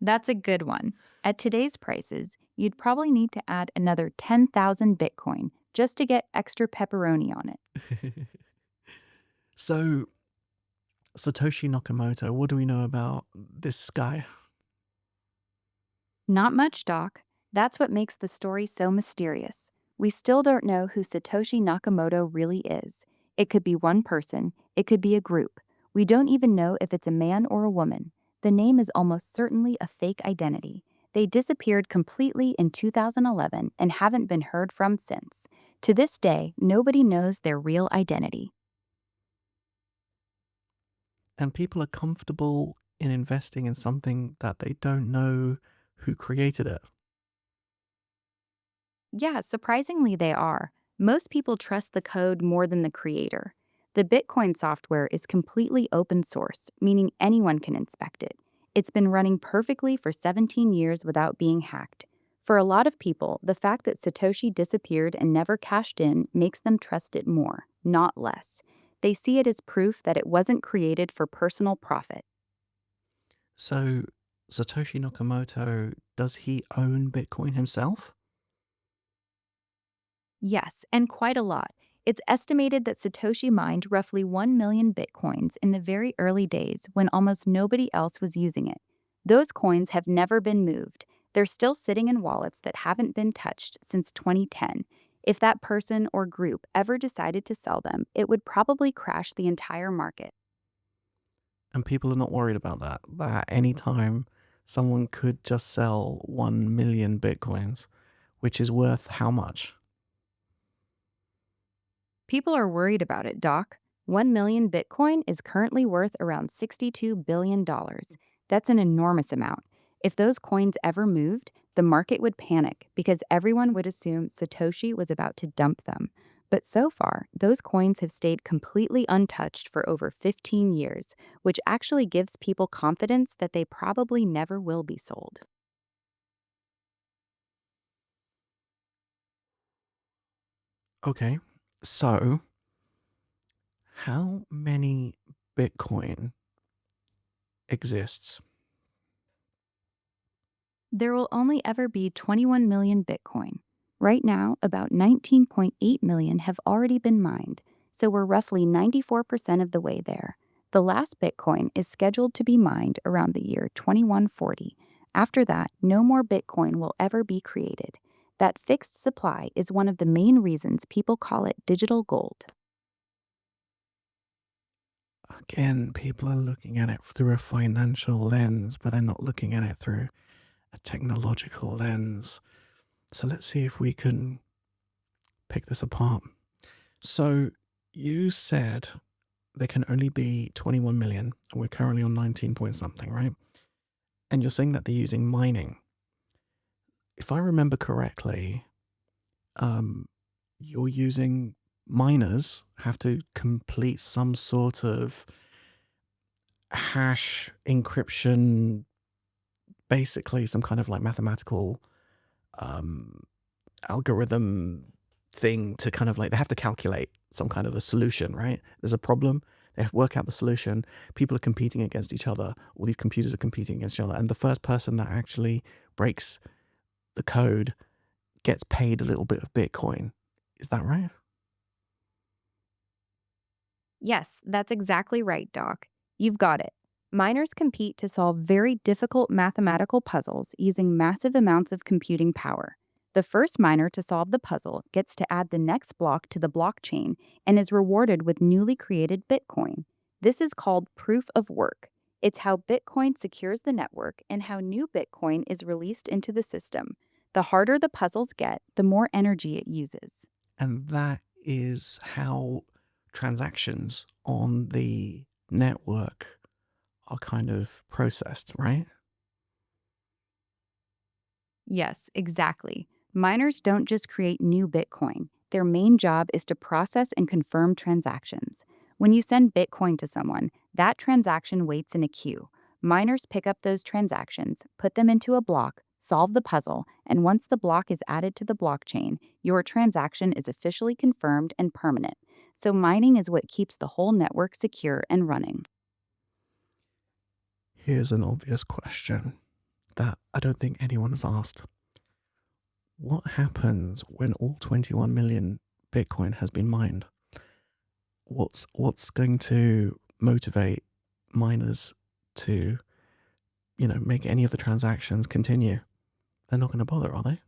That's a good one. At today's prices, you'd probably need to add another 10,000 Bitcoin just to get extra pepperoni on it. So, Satoshi Nakamoto, what do we know about this guy? Not much, Doc. That's what makes the story so mysterious. We still don't know who Satoshi Nakamoto really is. It could be one person, it could be a group. We don't even know if it's a man or a woman. The name is almost certainly a fake identity. They disappeared completely in 2011 and haven't been heard from since. To this day, nobody knows their real identity. And people are comfortable in investing in something that they don't know who created it. Yeah, surprisingly, they are. Most people trust the code more than the creator. The Bitcoin software is completely open source, meaning anyone can inspect it. It's been running perfectly for 17 years without being hacked. For a lot of people, the fact that Satoshi disappeared and never cashed in makes them trust it more, not less. They see it as proof that it wasn't created for personal profit. So, Satoshi Nakamoto, does he own Bitcoin himself? Yes, and quite a lot. It's estimated that Satoshi mined roughly 1 million bitcoins in the very early days when almost nobody else was using it. Those coins have never been moved. They're still sitting in wallets that haven't been touched since 2010. If that person or group ever decided to sell them, it would probably crash the entire market. And people are not worried about that. That any time someone could just sell 1 million Bitcoins, which is worth how much? People are worried about it, Doc. 1 million Bitcoin is currently worth around $62 billion. That's an enormous amount. If those coins ever moved, the market would panic because everyone would assume Satoshi was about to dump them. But so far, those coins have stayed completely untouched for over 15 years, which actually gives people confidence that they probably never will be sold. Okay, so how many Bitcoin exists? There will only ever be 21 million Bitcoin. Right now, about 19.8 million have already been mined, so we're roughly 94% of the way there. The last Bitcoin is scheduled to be mined around the year 2140. After that, no more Bitcoin will ever be created. That fixed supply is one of the main reasons people call it digital gold. Again, people are looking at it through a financial lens, but they're not looking at it through a technological lens. So let's see if we can pick this apart. So you said there can only be 21 million, and we're currently on 19 point something, right? And you're saying that they're using mining. If I remember correctly, um, you're using miners have to complete some sort of hash encryption, basically some kind of like mathematical um, algorithm thing to kind of like, they have to calculate some kind of a solution, right? There's a problem. They have to work out the solution. People are competing against each other. All these computers are competing against each other. And the first person that actually breaks the code gets paid a little bit of Bitcoin. Is that right? Yes, that's exactly right, Doc. You've got it. Miners compete to solve very difficult mathematical puzzles using massive amounts of computing power. The first miner to solve the puzzle gets to add the next block to the blockchain and is rewarded with newly created Bitcoin. This is called proof of work. It's how Bitcoin secures the network and how new Bitcoin is released into the system. The harder the puzzles get, the more energy it uses. And that is how transactions on the network are kind of processed, right? Yes, exactly. Miners don't just create new Bitcoin. Their main job is to process and confirm transactions. When you send Bitcoin to someone, that transaction waits in a queue. Miners pick up those transactions, put them into a block, solve the puzzle, and once the block is added to the blockchain, your transaction is officially confirmed and permanent. So mining is what keeps the whole network secure and running. Here's an obvious question that I don't think anyone's asked. What happens when all 21 million Bitcoin has been mined? What's going to motivate miners to, make any of the transactions continue? They're not going to bother, are they?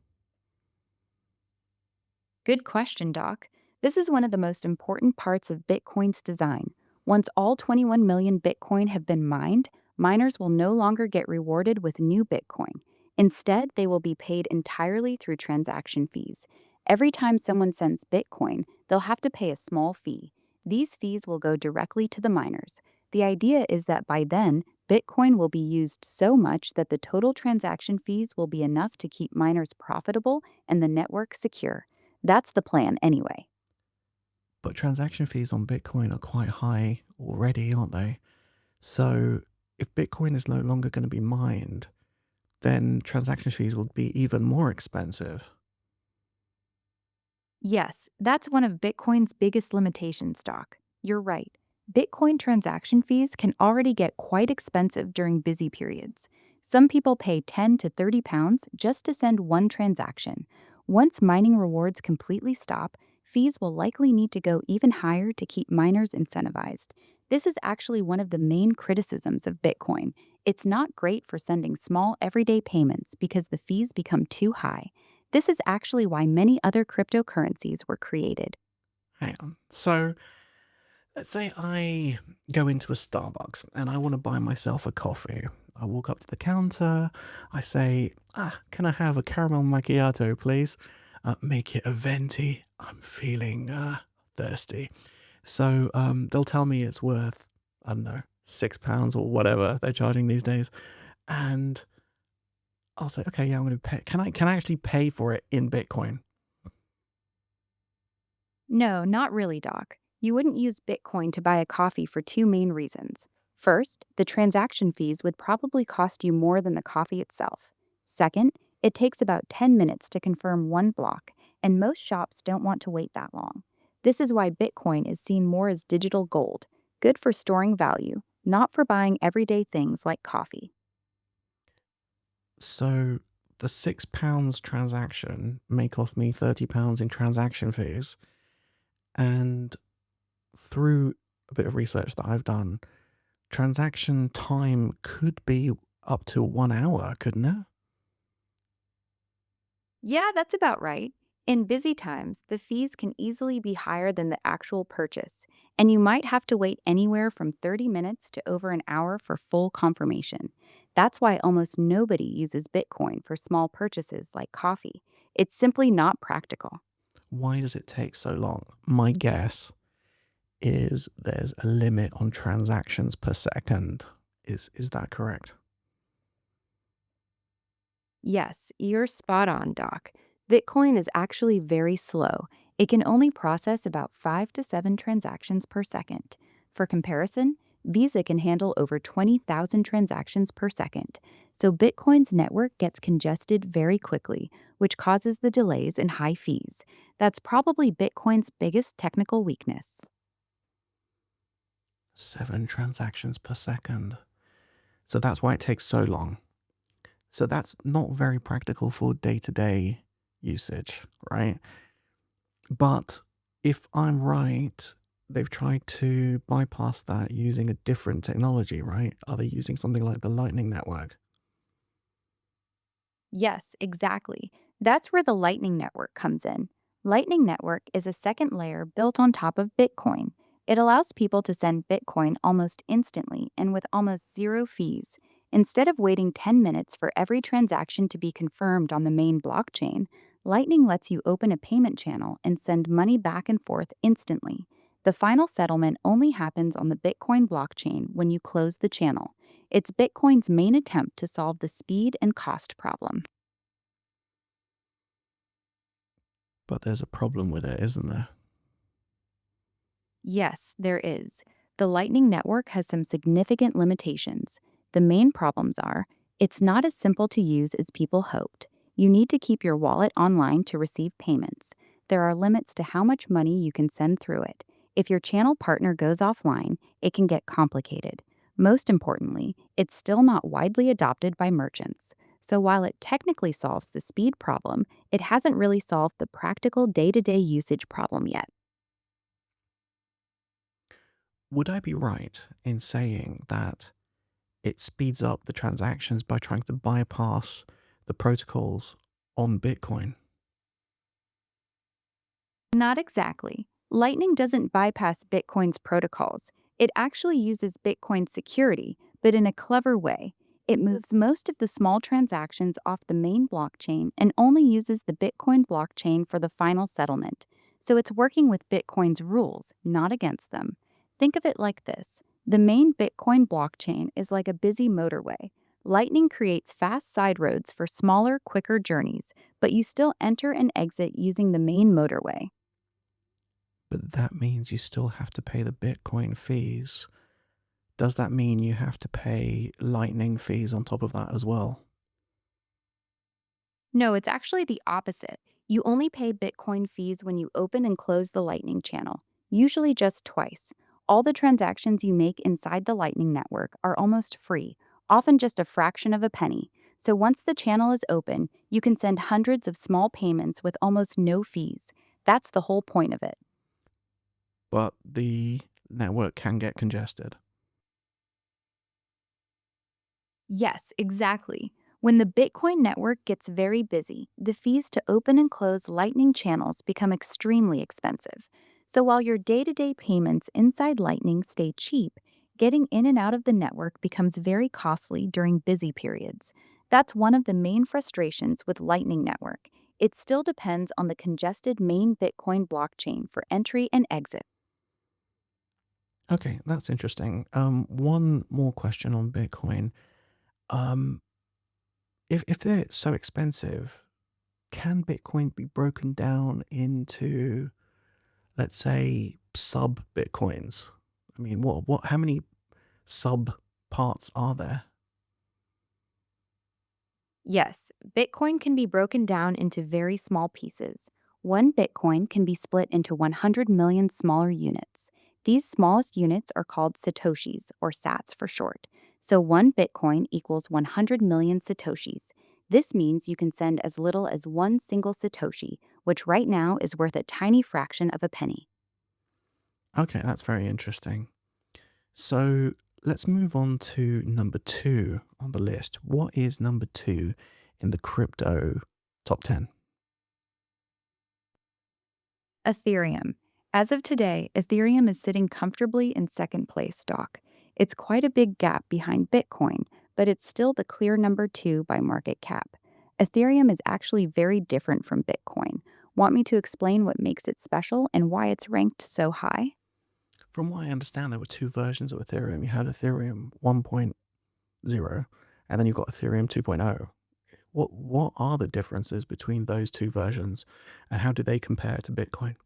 Good question, Doc. This is one of the most important parts of Bitcoin's design. Once all 21 million Bitcoin have been mined, miners will no longer get rewarded with new Bitcoin. Instead, they will be paid entirely through transaction fees. Every time someone sends Bitcoin, they'll have to pay a small fee. These fees will go directly to the miners. The idea is that by then, Bitcoin will be used so much that the total transaction fees will be enough to keep miners profitable and the network secure. That's the plan anyway. But transaction fees on Bitcoin are quite high already, aren't they? So if Bitcoin is no longer going to be mined, then transaction fees would be even more expensive. Yes, that's one of Bitcoin's biggest limitations, Doc. you're right. Bitcoin transaction fees can already get quite expensive during busy periods. Some people pay 10 to 30 pounds just to send one transaction. Once mining rewards completely stop, fees will likely need to go even higher to keep miners incentivized. This is actually one of the main criticisms of Bitcoin. It's not great for sending small everyday payments because the fees become too high. This is actually why many other cryptocurrencies were created. Hang on. So, let's say I go into a Starbucks and I want to buy myself a coffee. I walk up to the counter. I say, can I have a caramel macchiato, please? Make it a venti. I'm feeling thirsty. So they'll tell me it's worth, I don't know, £6 or whatever they're charging these days. And I'll say, okay, yeah, I'm going to pay. Can I actually pay for it in Bitcoin? No, not really, Doc. You wouldn't use Bitcoin to buy a coffee for two main reasons. First, the transaction fees would probably cost you more than the coffee itself. Second, it takes about 10 minutes to confirm one block, and most shops don't want to wait that long. This is why Bitcoin is seen more as digital gold, good for storing value, not for buying everyday things like coffee. So the £6 transaction may cost me £30 in transaction fees. And through a bit of research that I've done, transaction time could be up to 1 hour, couldn't it? Yeah, that's about right. In busy times, the fees can easily be higher than the actual purchase, and you might have to wait anywhere from 30 minutes to over an hour for full confirmation. That's why almost nobody uses Bitcoin for small purchases like coffee. It's simply not practical. Why does it take so long? My guess is there's a limit on transactions per second. Is that correct? Yes, you're spot on, Doc. Bitcoin is actually very slow. It can only process about 5 to 7 transactions per second. For comparison, Visa can handle over 20,000 transactions per second. So Bitcoin's network gets congested very quickly, which causes the delays and high fees. That's probably Bitcoin's biggest technical weakness. 7 transactions per second. So that's why it takes so long. So that's not very practical for day-to-day usage, right? But if I'm right, they've tried to bypass that using a different technology, right? Are they using something like the Lightning Network? Yes, exactly. That's where the Lightning Network comes in. Lightning Network is a second layer built on top of Bitcoin. It allows people to send Bitcoin almost instantly and with almost zero fees. Instead of waiting 10 minutes for every transaction to be confirmed on the main blockchain, Lightning lets you open a payment channel and send money back and forth instantly. The final settlement only happens on the Bitcoin blockchain when you close the channel. It's Bitcoin's main attempt to solve the speed and cost problem. But there's a problem with it, isn't there? Yes, there is. The Lightning Network has some significant limitations. The main problems are it's not as simple to use as people hoped. You need to keep your wallet online to receive payments. There are limits to how much money you can send through it. If your channel partner goes offline, it can get complicated. Most importantly, it's still not widely adopted by merchants. So while it technically solves the speed problem, it hasn't really solved the practical day to day usage problem yet. Would I be right in saying that it speeds up the transactions by trying to bypass the protocols on Bitcoin? Not exactly. Lightning doesn't bypass Bitcoin's protocols. It actually uses Bitcoin's security, but in a clever way. It moves most of the small transactions off the main blockchain and only uses the Bitcoin blockchain for the final settlement. So it's working with Bitcoin's rules, not against them. Think of it like this: the main Bitcoin blockchain is like a busy motorway. Lightning creates fast side roads for smaller, quicker journeys, but you still enter and exit using the main motorway. But that means you still have to pay the Bitcoin fees. Does that mean you have to pay Lightning fees on top of that as well? No, it's actually the opposite. You only pay Bitcoin fees when you open and close the Lightning channel, usually just twice. All the transactions you make inside the Lightning Network are almost free, often just a fraction of a penny. So once the channel is open, you can send hundreds of small payments with almost no fees. That's the whole point of it. But the network can get congested. Yes, exactly. When the Bitcoin network gets very busy, the fees to open and close Lightning channels become extremely expensive. So while your day to day payments inside Lightning stay cheap, getting in and out of the network becomes very costly during busy periods. That's one of the main frustrations with Lightning Network. It still depends on the congested main Bitcoin blockchain for entry and exit. Okay, that's interesting. One more question on Bitcoin. Um, if they're so expensive, can Bitcoin be broken down into, let's say, sub Bitcoins? I mean, how many sub parts are there? Yes, Bitcoin can be broken down into very small pieces. One Bitcoin can be split into 100 million smaller units. These smallest units are called Satoshis, or sats for short. So one Bitcoin equals 100 million Satoshis. This means you can send as little as one single Satoshi, which right now is worth a tiny fraction of a penny. Okay, that's very interesting. So let's move on to number 2 on the list. What is number 2 in the crypto top 10? Ethereum. As of today, Ethereum is sitting comfortably in second place, Doc. It's quite a big gap behind Bitcoin, but it's still the clear number 2 by market cap. Ethereum is actually very different from Bitcoin. Want me to explain what makes it special and why it's ranked so high? From what I understand, there were two versions of Ethereum. You had Ethereum 1.0, and then you've got Ethereum 2.0. What are the differences between those two versions, and how do they compare to Bitcoin?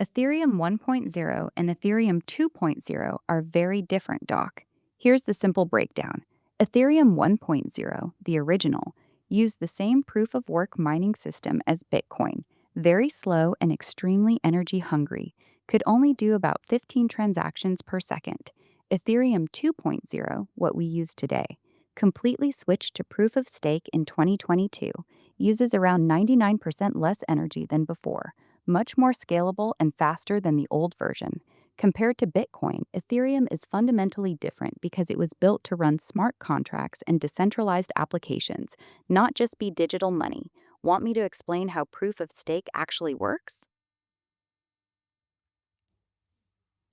Ethereum 1.0 and Ethereum 2.0 are very different, Doc. Here's the simple breakdown. Ethereum 1.0, the original, used the same proof of work mining system as Bitcoin, very slow and extremely energy hungry, could only do about 15 transactions per second. Ethereum 2.0, what we use today, completely switched to proof of stake in 2022, uses around 99% less energy than before, much more scalable and faster than the old version. Compared to Bitcoin, Ethereum is fundamentally different because it was built to run smart contracts and decentralized applications, not just be digital money. Want me to explain how proof of stake actually works?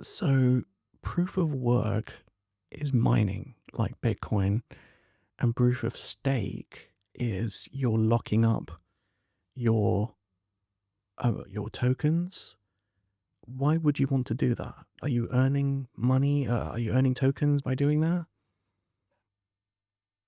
So, proof of work is mining, like Bitcoin, and proof of stake is you're locking up your your tokens. Why would you want to do that? Are you earning money? Are you earning tokens by doing that?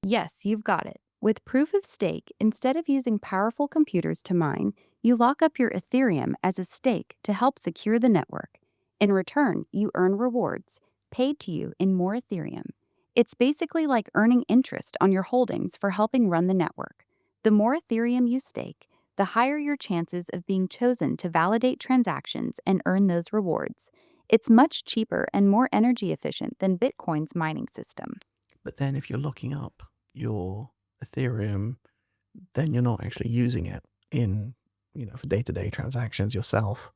Yes, you've got it. With proof of stake, instead of using powerful computers to mine, you lock up your Ethereum as a stake to help secure the network. In return, you earn rewards, paid to you in more Ethereum. It's basically like earning interest on your holdings for helping run the network. The more Ethereum you stake, the higher your chances of being chosen to validate transactions and earn those rewards. It's much cheaper and more energy efficient than Bitcoin's mining system. But then if you're locking up your Ethereum, then you're not actually using it in, for day-to-day transactions yourself.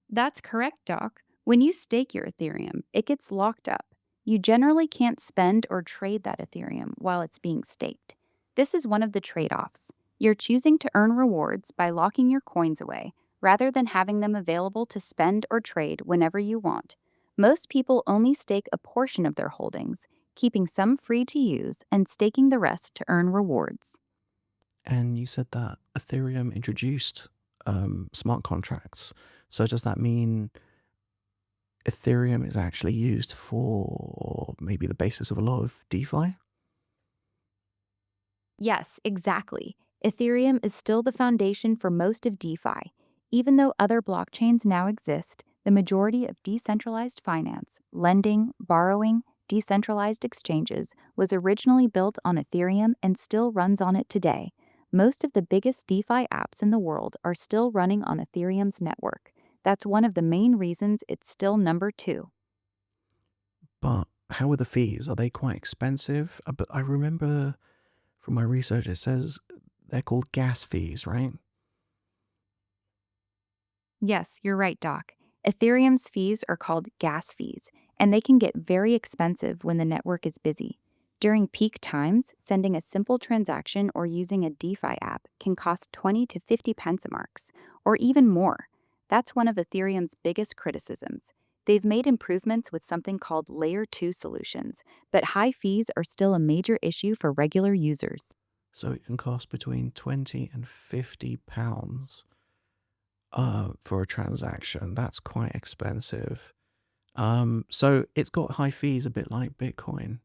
That's correct, Doc. When you stake your Ethereum, it gets locked up. You generally can't spend or trade that Ethereum while it's being staked. This is one of the trade offs. You're choosing to earn rewards by locking your coins away rather than having them available to spend or trade whenever you want. Most people only stake a portion of their holdings, keeping some free to use and staking the rest to earn rewards. And you said that Ethereum introduced smart contracts. So does that mean Ethereum is actually used for maybe the basis of a lot of DeFi? Yes, exactly. Ethereum is still the foundation for most of DeFi. Even though other blockchains now exist, the majority of decentralized finance, lending, borrowing, decentralized exchanges was originally built on Ethereum and still runs on it today. Most of the biggest DeFi apps in the world are still running on Ethereum's network. That's one of the main reasons it's still number 2. But how are the fees? Are they quite expensive? But I remember from my research it says they're called gas fees, right? Yes, you're right, Doc. Ethereum's fees are called gas fees, and they can get very expensive when the network is busy. During peak times, sending a simple transaction or using a DeFi app can cost 20 to 50 pentamarks, or even more. That's one of Ethereum's biggest criticisms. They've made improvements with something called Layer 2 solutions, but high fees are still a major issue for regular users. So it can cost between 20 and 50 pounds for a transaction. That's quite expensive. So it's got high fees, a bit like Bitcoin.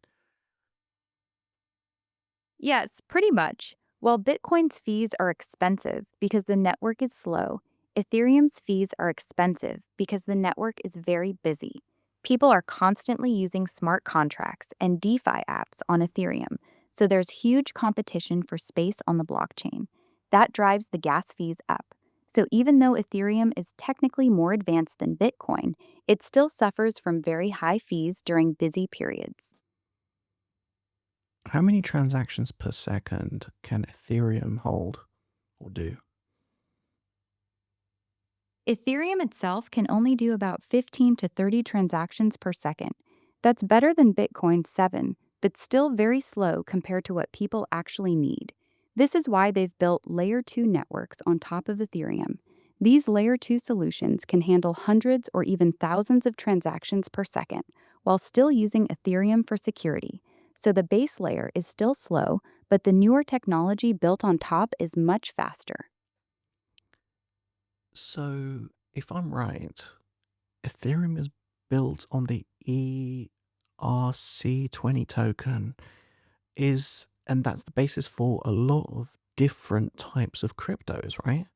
Yes, pretty much. While Bitcoin's fees are expensive because the network is slow, Ethereum's fees are expensive because the network is very busy. People are constantly using smart contracts and DeFi apps on Ethereum, so there's huge competition for space on the blockchain. That drives the gas fees up. So even though Ethereum is technically more advanced than Bitcoin, it still suffers from very high fees during busy periods. How many transactions per second can Ethereum hold or do? Ethereum itself can only do about 15 to 30 transactions per second. That's better than Bitcoin's 7, but still very slow compared to what people actually need. This is why they've built Layer 2 networks on top of Ethereum. These Layer 2 solutions can handle hundreds or even thousands of transactions per second, while still using Ethereum for security. So the base layer is still slow, but the newer technology built on top is much faster. So if I'm right, Ethereum is built on the ERC20 token and that's the basis for a lot of different types of cryptos, right?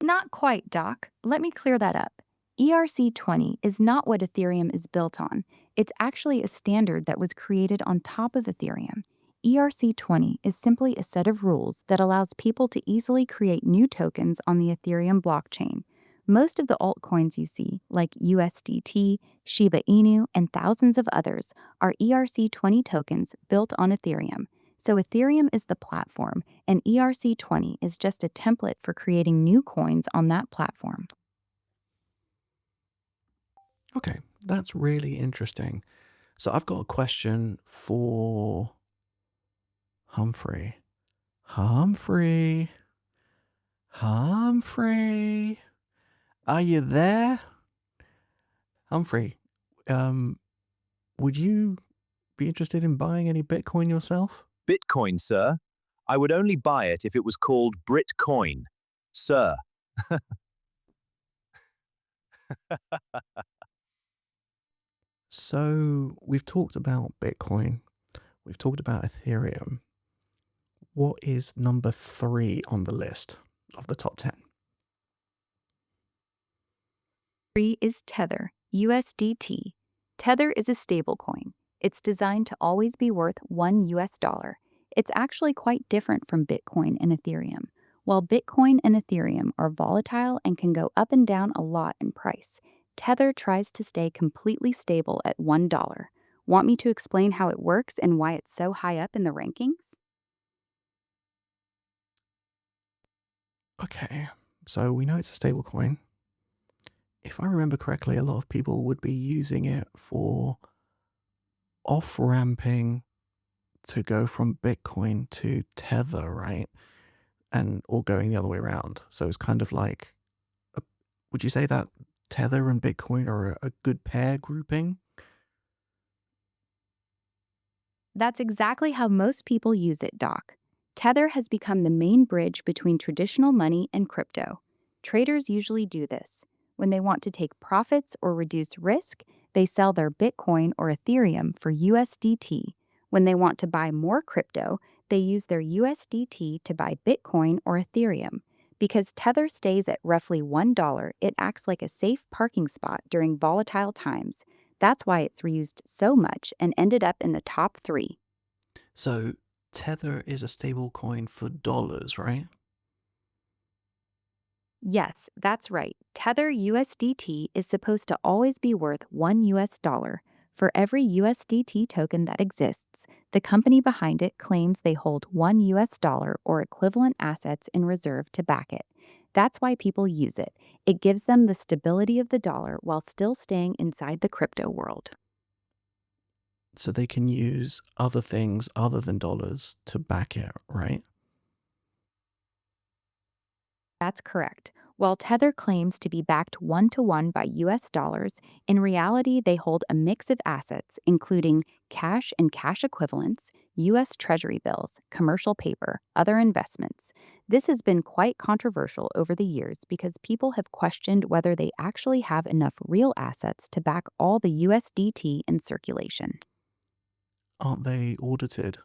Not quite, Doc. Let me clear that up. ERC20 is not what Ethereum is built on. It's actually a standard that was created on top of Ethereum. ERC20 is simply a set of rules that allows people to easily create new tokens on the Ethereum blockchain. Most of the altcoins you see, like USDT, Shiba Inu, and thousands of others, are ERC20 tokens built on Ethereum. So Ethereum is the platform, and ERC20 is just a template for creating new coins on that platform. Okay, that's really interesting. So I've got a question for Humphrey. Humphrey. Humphrey. Are you there? Humphrey, would you be interested in buying any Bitcoin yourself? Bitcoin, sir. I would only buy it if it was called Britcoin, sir. So we've talked about Bitcoin. We've talked about Ethereum. What is number 3 on the list of the top 10? 3 is Tether, USDT. Tether is a stablecoin. It's designed to always be worth $1. It's actually quite different from Bitcoin and Ethereum. While Bitcoin and Ethereum are volatile and can go up and down a lot in price, Tether tries to stay completely stable at $1. Want me to explain how it works and why it's so high up in the rankings? Okay, so we know it's a stablecoin. If I remember correctly, a lot of people would be using it for off-ramping to go from Bitcoin to Tether, right? Or going the other way around. So it's kind of like, would you say that Tether and Bitcoin are a good pair grouping? That's exactly how most people use it, Doc. Tether has become the main bridge between traditional money and crypto. Traders usually do this. When they want to take profits or reduce risk, they sell their Bitcoin or Ethereum for USDT. When they want to buy more crypto, they use their USDT to buy Bitcoin or Ethereum. Because Tether stays at roughly $1, it acts like a safe parking spot during volatile times. That's why it's reused so much and ended up in the top 3. So Tether is a stable coin for dollars, right? Yes, that's right. Tether USDT is supposed to always be worth $1. For every USDT token that exists, the company behind it claims they hold $1 or equivalent assets in reserve to back it. That's why people use it. It gives them the stability of the dollar while still staying inside the crypto world. So they can use other things other than dollars to back it, right? That's correct. While Tether claims to be backed one-to-one by US dollars, in reality they hold a mix of assets, including cash and cash equivalents, US Treasury bills, commercial paper, other investments. This has been quite controversial over the years because people have questioned whether they actually have enough real assets to back all the USDT in circulation. Aren't they audited?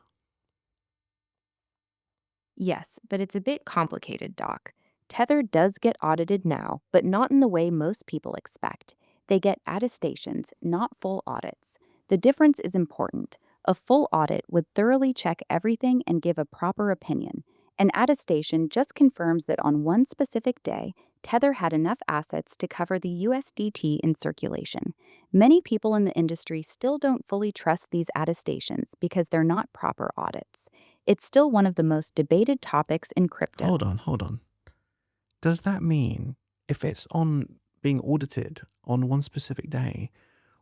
Yes, but it's a bit complicated, Doc. Tether does get audited now, but not in the way most people expect. They get attestations, not full audits. The difference is important. A full audit would thoroughly check everything and give a proper opinion. An attestation just confirms that on one specific day, Tether had enough assets to cover the USDT in circulation. Many people in the industry still don't fully trust these attestations because they're not proper audits. It's still one of the most debated topics in crypto. Hold on. Does that mean if it's on being audited on one specific day,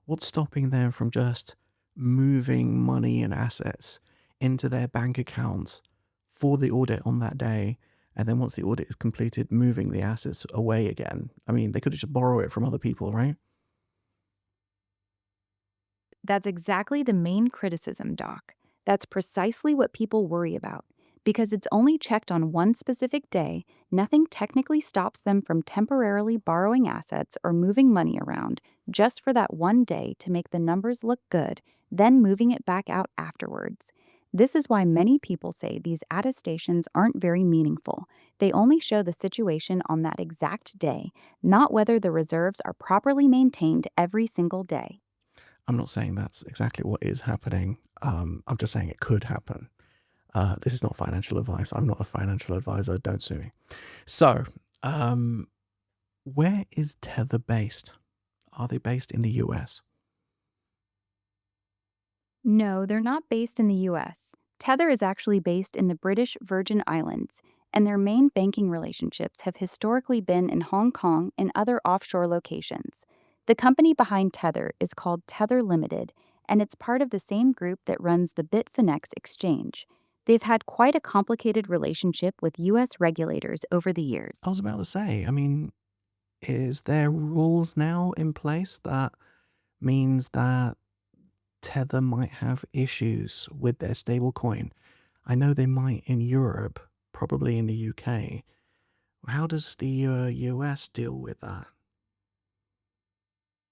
what's stopping them from just moving money and assets into their bank accounts for the audit on that day? And then once the audit is completed, moving the assets away again. I mean, they could just borrow it from other people, right? That's exactly the main criticism, Doc. That's precisely what people worry about. Because it's only checked on one specific day, nothing technically stops them from temporarily borrowing assets or moving money around just for that one day to make the numbers look good, then moving it back out afterwards. This is why many people say these attestations aren't very meaningful. They only show the situation on that exact day, not whether the reserves are properly maintained every single day. I'm not saying that's exactly what is happening. I'm just saying it could happen. This is not financial advice. I'm not a financial advisor. Don't sue me. So, where is Tether based? Are they based in the US? No, they're not based in the US. Tether is actually based in the British Virgin Islands, and their main banking relationships have historically been in Hong Kong and other offshore locations. The company behind Tether is called Tether Limited, and it's part of the same group that runs the Bitfinex exchange. They've had quite a complicated relationship with US regulators over the years. I was about to say, I mean, is there rules now in place that means that Tether might have issues with their stablecoin? I know they might in Europe, probably in the UK. How does the US deal with that?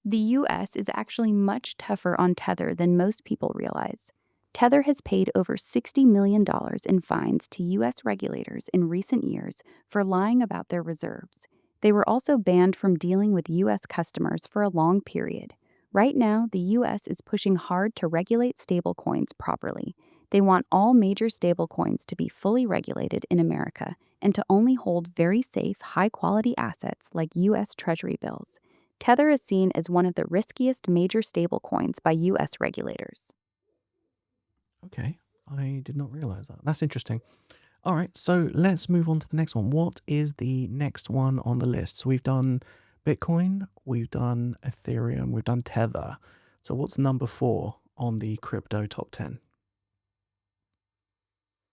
The US is actually much tougher on Tether than most people realize. Tether has paid over $60 million in fines to US regulators in recent years for lying about their reserves. They were also banned from dealing with US customers for a long period. Right now, the US is pushing hard to regulate stablecoins properly. They want all major stablecoins to be fully regulated in America and to only hold very safe, high quality assets like US Treasury bills. Tether is seen as one of the riskiest major stablecoins by US regulators. Okay, I did not realize that. That's interesting. All right, so let's move on to the next one. What is the next one on the list? So we've done Bitcoin, we've done Ethereum, we've done Tether. So what's number 4 on the crypto top 10?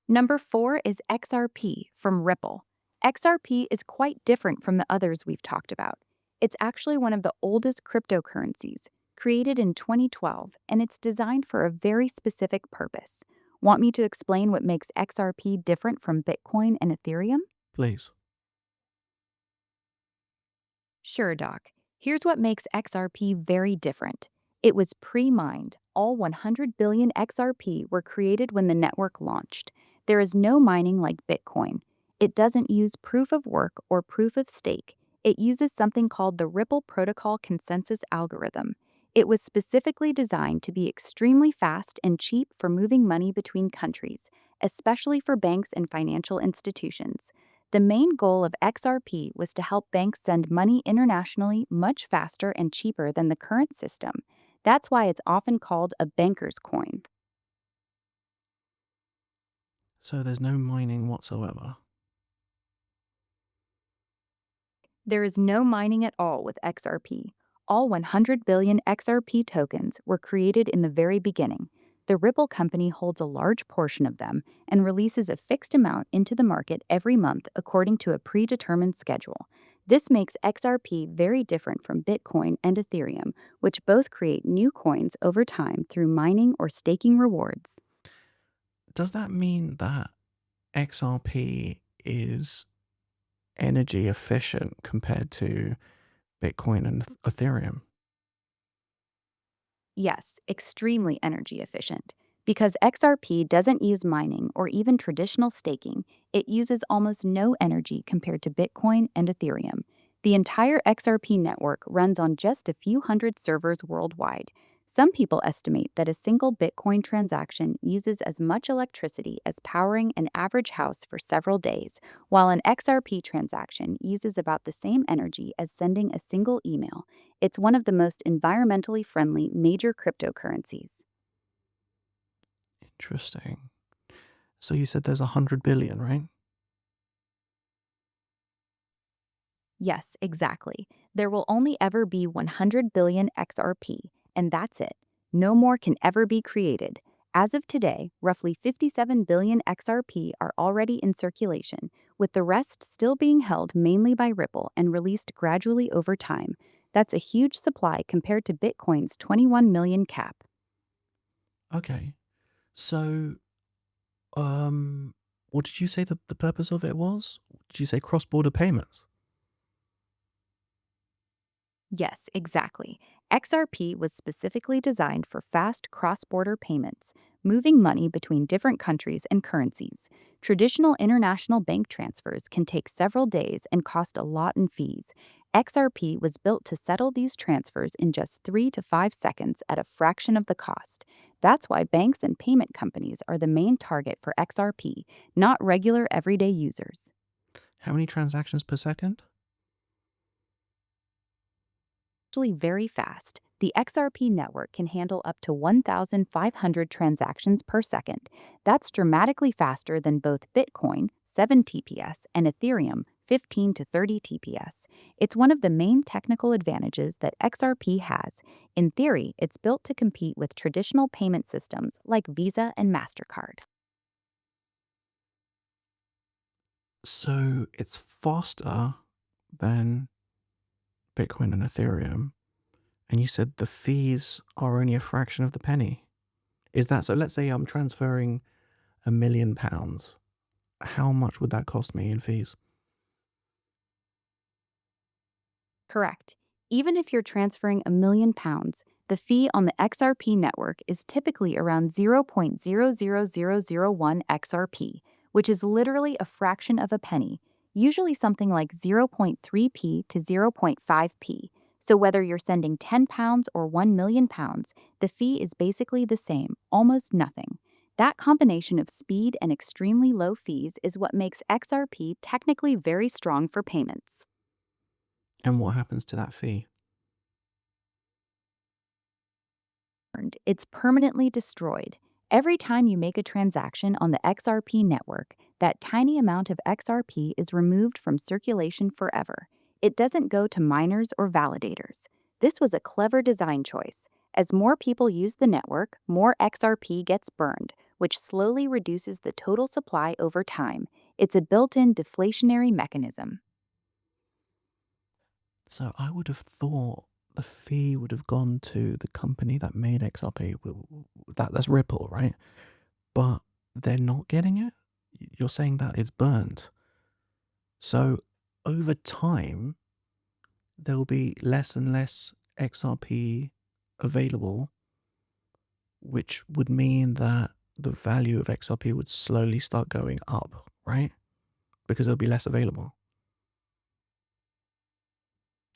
Number 4 is XRP from Ripple. XRP is quite different from the others we've talked about. It's actually one of the oldest cryptocurrencies, created in 2012, and it's designed for a very specific purpose. Want me to explain what makes XRP different from Bitcoin and Ethereum? Please. Sure, Doc. Here's what makes XRP very different. It was pre-mined. All 100 billion XRP were created when the network launched. There is no mining like Bitcoin. It doesn't use proof of work or proof of stake. It uses something called the Ripple Protocol Consensus Algorithm. It was specifically designed to be extremely fast and cheap for moving money between countries, especially for banks and financial institutions. The main goal of XRP was to help banks send money internationally much faster and cheaper than the current system. That's why it's often called a banker's coin. So there's no mining whatsoever. There is no mining at all with XRP. All 100 billion XRP tokens were created in the very beginning. The Ripple company holds a large portion of them and releases a fixed amount into the market every month according to a predetermined schedule. This makes XRP very different from Bitcoin and Ethereum, which both create new coins over time through mining or staking rewards. Does that mean that XRP is energy efficient compared to Bitcoin and Ethereum? Yes, extremely energy efficient. Because XRP doesn't use mining or even traditional staking, it uses almost no energy compared to Bitcoin and Ethereum. The entire XRP network runs on just a few hundred servers worldwide. Some people estimate that a single Bitcoin transaction uses as much electricity as powering an average house for several days, while an XRP transaction uses about the same energy as sending a single email. It's one of the most environmentally friendly major cryptocurrencies. Interesting. So you said there's 100 billion, right? Yes, exactly. There will only ever be 100 billion XRP, and that's it. No more can ever be created. As of today, roughly 57 billion XRP are already in circulation, with the rest still being held mainly by Ripple and released gradually over time. That's a huge supply compared to Bitcoin's 21 million cap. Okay. So, um, what did you say the purpose of it was? Did you say cross-border payments? Yes, exactly. XRP was specifically designed for fast cross border payments, moving money between different countries and currencies. Traditional international bank transfers can take several days and cost a lot in fees. XRP was built to settle these transfers in just 3 to 5 seconds at a fraction of the cost. That's why banks and payment companies are the main target for XRP, not regular everyday users. How many transactions per second? Actually very fast. The XRP network can handle up to 1,500 transactions per second. That's dramatically faster than both Bitcoin, 7 TPS, and Ethereum, 15 to 30 TPS. It's one of the main technical advantages that XRP has. In theory, it's built to compete with traditional payment systems like Visa and MasterCard. So it's faster than Bitcoin and Ethereum, and you said the fees are only a fraction of the penny. Is that so? Let's say I'm transferring £1 million. How much would that cost me in fees? Correct. Even if you're transferring £1 million, the fee on the XRP network is typically around 0.00001 XRP, which is literally a fraction of a penny, usually something like 0.3p to 0.5p. So whether you're sending £10 or £1 million, the fee is basically the same, almost nothing. That combination of speed and extremely low fees is what makes XRP technically very strong for payments. And what happens to that fee? It's permanently destroyed. Every time you make a transaction on the XRP network, that tiny amount of XRP is removed from circulation forever. It doesn't go to miners or validators. This was a clever design choice. As more people use the network, more XRP gets burned, which slowly reduces the total supply over time. It's a built-in deflationary mechanism. So I would have thought the fee would have gone to the company that made XRP. That's Ripple, right? But they're not getting it? You're saying that it's burned. So over time, there'll be less and less XRP available, which would mean that the value of XRP would slowly start going up, right? Because there'll be less available.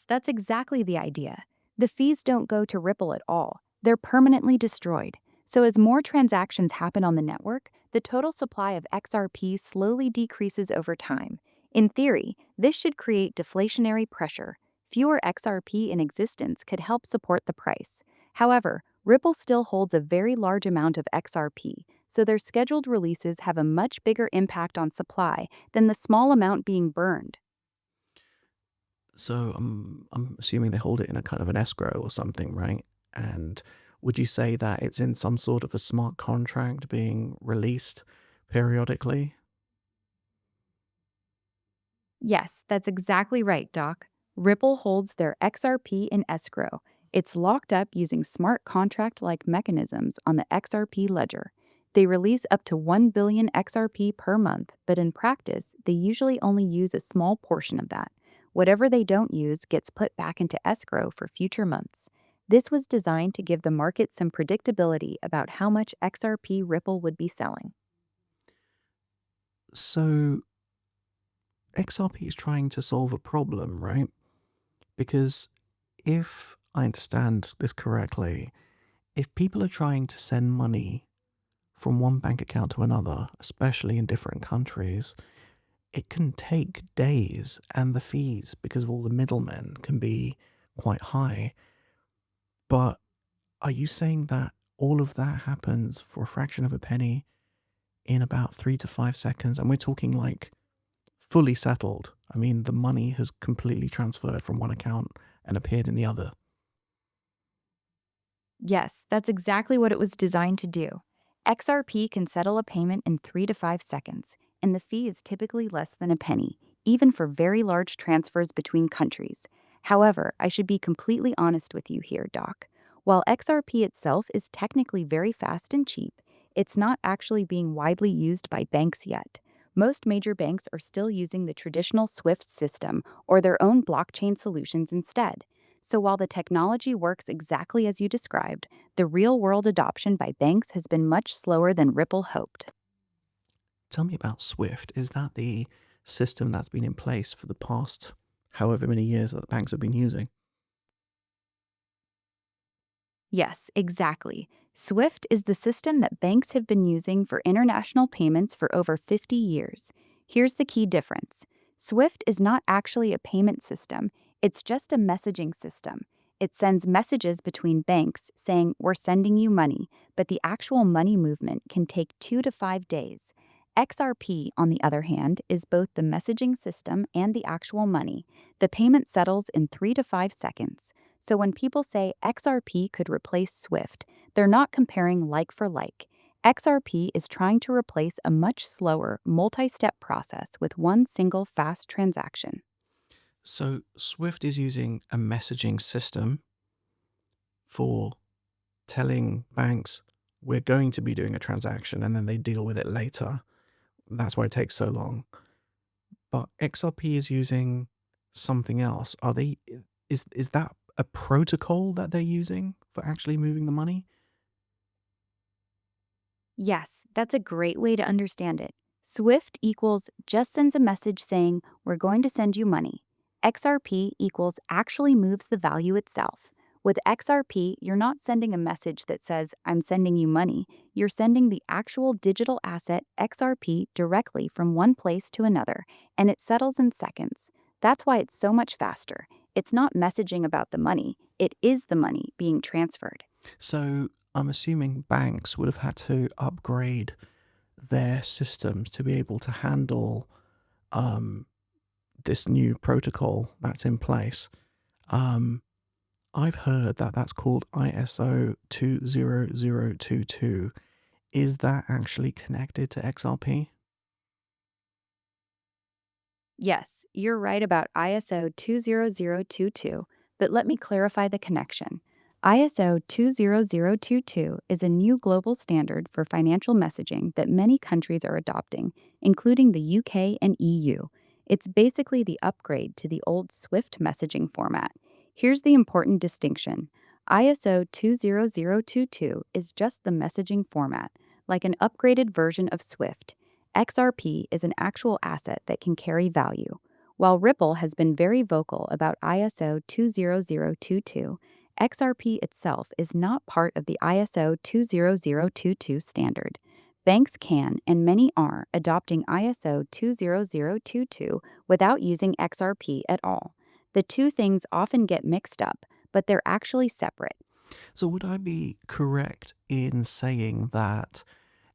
That's exactly the idea. The fees don't go to Ripple at all. They're permanently destroyed. So as more transactions happen on the network, the total supply of XRP slowly decreases over time. In theory, this should create deflationary pressure. Fewer XRP in existence could help support the price. However, Ripple still holds a very large amount of XRP, so their scheduled releases have a much bigger impact on supply than the small amount being burned. So I'm assuming they hold it in a kind of an escrow or something, right? And would you say that it's in some sort of a smart contract being released periodically? Yes, that's exactly right, Doc. Ripple holds their XRP in escrow. It's locked up using smart contract like mechanisms on the XRP ledger. They release up to 1 billion XRP per month, but in practice, they usually only use a small portion of that. Whatever they don't use gets put back into escrow for future months. This was designed to give the market some predictability about how much XRP Ripple would be selling. So XRP is trying to solve a problem, right? Because if I understand this correctly, if people are trying to send money from one bank account to another, especially in different countries, it can take days, and the fees, because of all the middlemen, can be quite high. But are you saying that all of that happens for a fraction of a penny in about 3 to 5 seconds? And we're talking like fully settled. I mean, the money has completely transferred from one account and appeared in the other. Yes, that's exactly what it was designed to do. XRP can settle a payment in 3 to 5 seconds, and the fee is typically less than a penny, even for very large transfers between countries. However, I should be completely honest with you here, Doc. While XRP itself is technically very fast and cheap, it's not actually being widely used by banks yet. Most major banks are still using the traditional SWIFT system or their own blockchain solutions instead. So while the technology works exactly as you described, the real world adoption by banks has been much slower than Ripple hoped. Tell me about Swift. Is that the system that's been in place for the past however many years that the banks have been using? Yes, exactly. SWIFT is the system that banks have been using for international payments for over 50 years. Here's the key difference: SWIFT is not actually a payment system, it's just a messaging system. It sends messages between banks saying, "We're sending you money," but the actual money movement can take 2 to 5 days. XRP, on the other hand, is both the messaging system and the actual money. The payment settles in 3 to 5 seconds. So when people say XRP could replace Swift, they're not comparing like for like. XRP is trying to replace a much slower, multi step process with one single fast transaction. So Swift is using a messaging system for telling banks we're going to be doing a transaction and then they deal with it later. That's why it takes so long. But XRP is using something else. Is that a protocol that they're using for actually moving the money? Yes, that's a great way to understand it. Swift equals just sends a message saying, "We're going to send you money." XRP equals actually moves the value itself. With XRP, you're not sending a message that says, "I'm sending you money." You're sending the actual digital asset XRP directly from one place to another, and it settles in seconds. That's why it's so much faster. It's not messaging about the money, it is the money being transferred. So I'm assuming banks would have had to upgrade their systems to be able to handle um, this new protocol that's in place. Um, I've heard that that's called ISO 20022. Is that actually connected to XRP? Yes, you're right about ISO 20022, but let me clarify the connection. ISO 20022 is a new global standard for financial messaging that many countries are adopting, including the UK and EU. It's basically the upgrade to the old SWIFT messaging format. Here's the important distinction: ISO 20022 is just the messaging format, like an upgraded version of SWIFT. XRP is an actual asset that can carry value. While Ripple has been very vocal about ISO 20022, XRP itself is not part of the ISO 20022 standard. Banks can, and many are, adopting ISO 20022 without using XRP at all. The two things often get mixed up, but they're actually separate. So would I be correct in saying that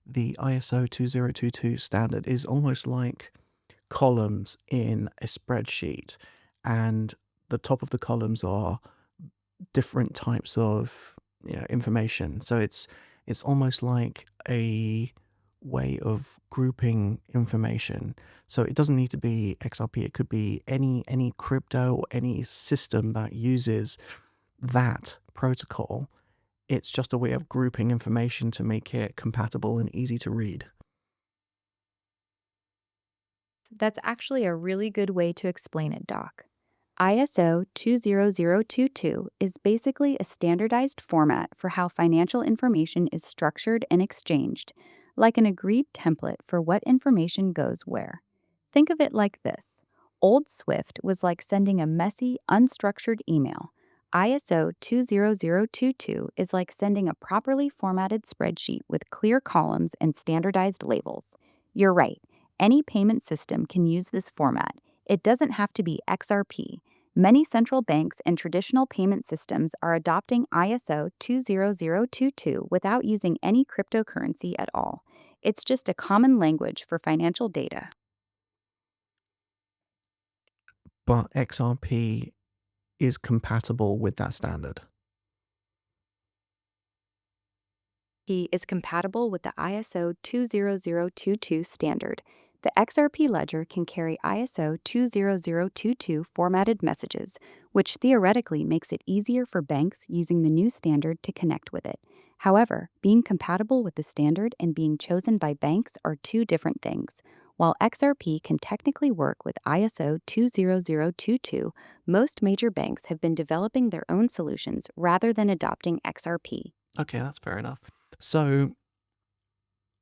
the ISO 2022 standard is almost like columns in a spreadsheet, and the top of the columns are different types of information? So it's almost like a way of grouping information. So it doesn't need to be XRP. It could be any crypto or any system that uses that protocol. It's just a way of grouping information to make it compatible and easy to read. That's actually a really good way to explain it, Doc. ISO 20022 is basically a standardized format for how financial information is structured and exchanged, like an agreed template for what information goes where. Think of it like this: Old Swift was like sending a messy, unstructured email. ISO 20022 is like sending a properly formatted spreadsheet with clear columns and standardized labels. You're right. Any payment system can use this format. It doesn't have to be XRP. Many central banks and traditional payment systems are adopting ISO 20022 without using any cryptocurrency at all. It's just a common language for financial data. But XRP is compatible with that standard. XRP is compatible with the ISO 20022 standard. The XRP ledger can carry ISO 20022 formatted messages, which theoretically makes it easier for banks using the new standard to connect with it. However, being compatible with the standard and being chosen by banks are two different things. While XRP can technically work with ISO 20022, most major banks have been developing their own solutions rather than adopting XRP. Okay, that's fair enough. So,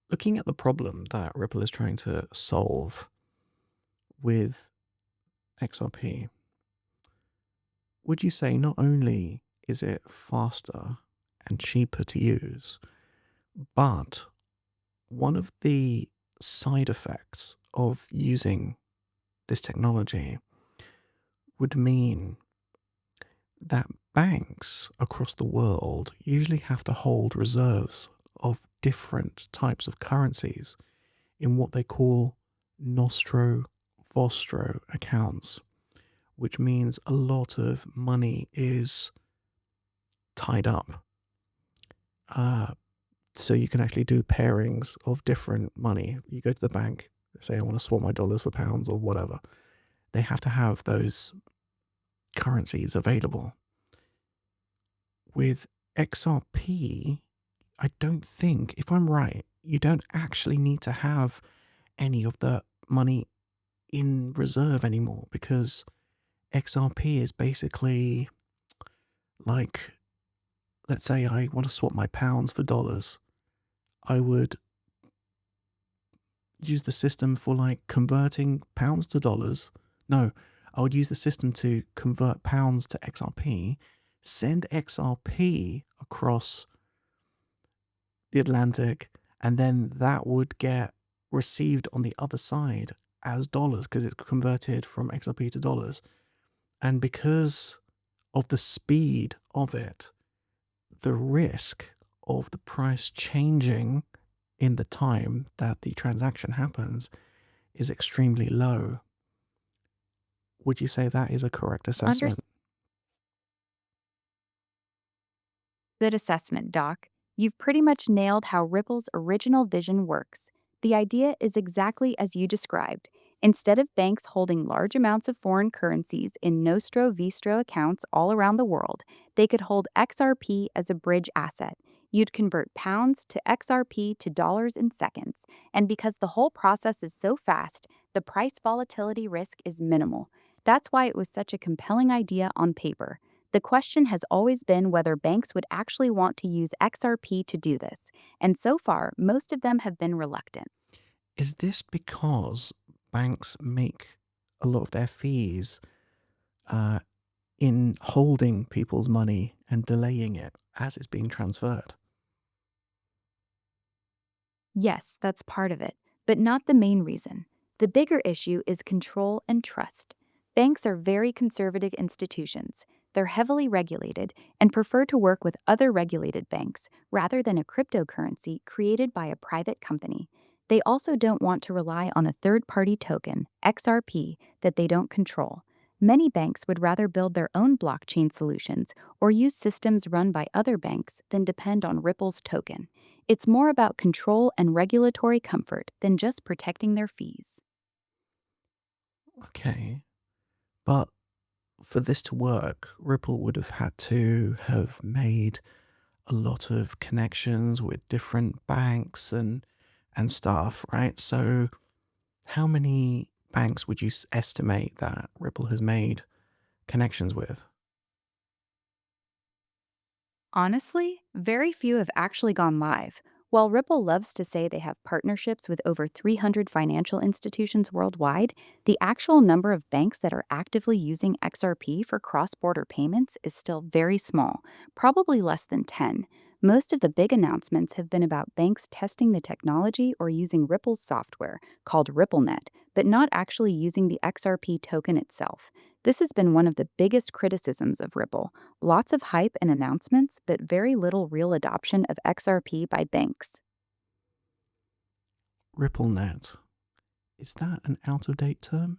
looking at the problem that Ripple is trying to solve with XRP, would you say not only is it faster and cheaper to use, but one of the side effects of using this technology would mean that banks across the world usually have to hold reserves of different types of currencies in what they call nostro vostro accounts, which means a lot of money is tied up. So you can actually do pairings of different money. You go to the bank, say, I want to swap my dollars for pounds or whatever. They have to have those currencies available. With XRP, I don't think, if I'm right, you don't actually need to have any of the money in reserve anymore, because XRP is basically like, let's say I want to swap my pounds for dollars. I would use the system for like converting pounds to dollars. No, I would use the system to convert pounds to XRP, send XRP across the Atlantic, and then that would get received on the other side as dollars because it's converted from XRP to dollars. And because of the speed of it, the risk of the price changing in the time that the transaction happens is extremely low. Would you say that is a correct assessment? Good assessment, Doc. You've pretty much nailed how Ripple's original vision works. The idea is exactly as you described. Instead of banks holding large amounts of foreign currencies in Nostro Vistro accounts all around the world, they could hold XRP as a bridge asset. You'd convert pounds to XRP to dollars in seconds. And because the whole process is so fast, the price volatility risk is minimal. That's why it was such a compelling idea on paper. The question has always been whether banks would actually want to use XRP to do this, and so far, most of them have been reluctant. Is this because banks make a lot of their fees in holding people's money and delaying it as it's being transferred? Yes, that's part of it, but not the main reason. The bigger issue is control and trust. Banks are very conservative institutions. They're heavily regulated and prefer to work with other regulated banks rather than a cryptocurrency created by a private company. They also don't want to rely on a third party token, XRP, that they don't control. Many banks would rather build their own blockchain solutions or use systems run by other banks than depend on Ripple's token. It's more about control and regulatory comfort than just protecting their fees. Okay. But for this to work, Ripple would have had to have made a lot of connections with different banks and stuff, right? So how many banks would you estimate that Ripple has made connections with? Honestly, very few have actually gone live. While Ripple loves to say they have partnerships with over 300 financial institutions worldwide, the actual number of banks that are actively using XRP for cross border payments is still very small, probably less than 10. Most of the big announcements have been about banks testing the technology or using Ripple's software, called RippleNet, but not actually using the XRP token itself. This has been one of the biggest criticisms of Ripple. Lots of hype and announcements, but very little real adoption of XRP by banks. RippleNet. Is that an out of date term?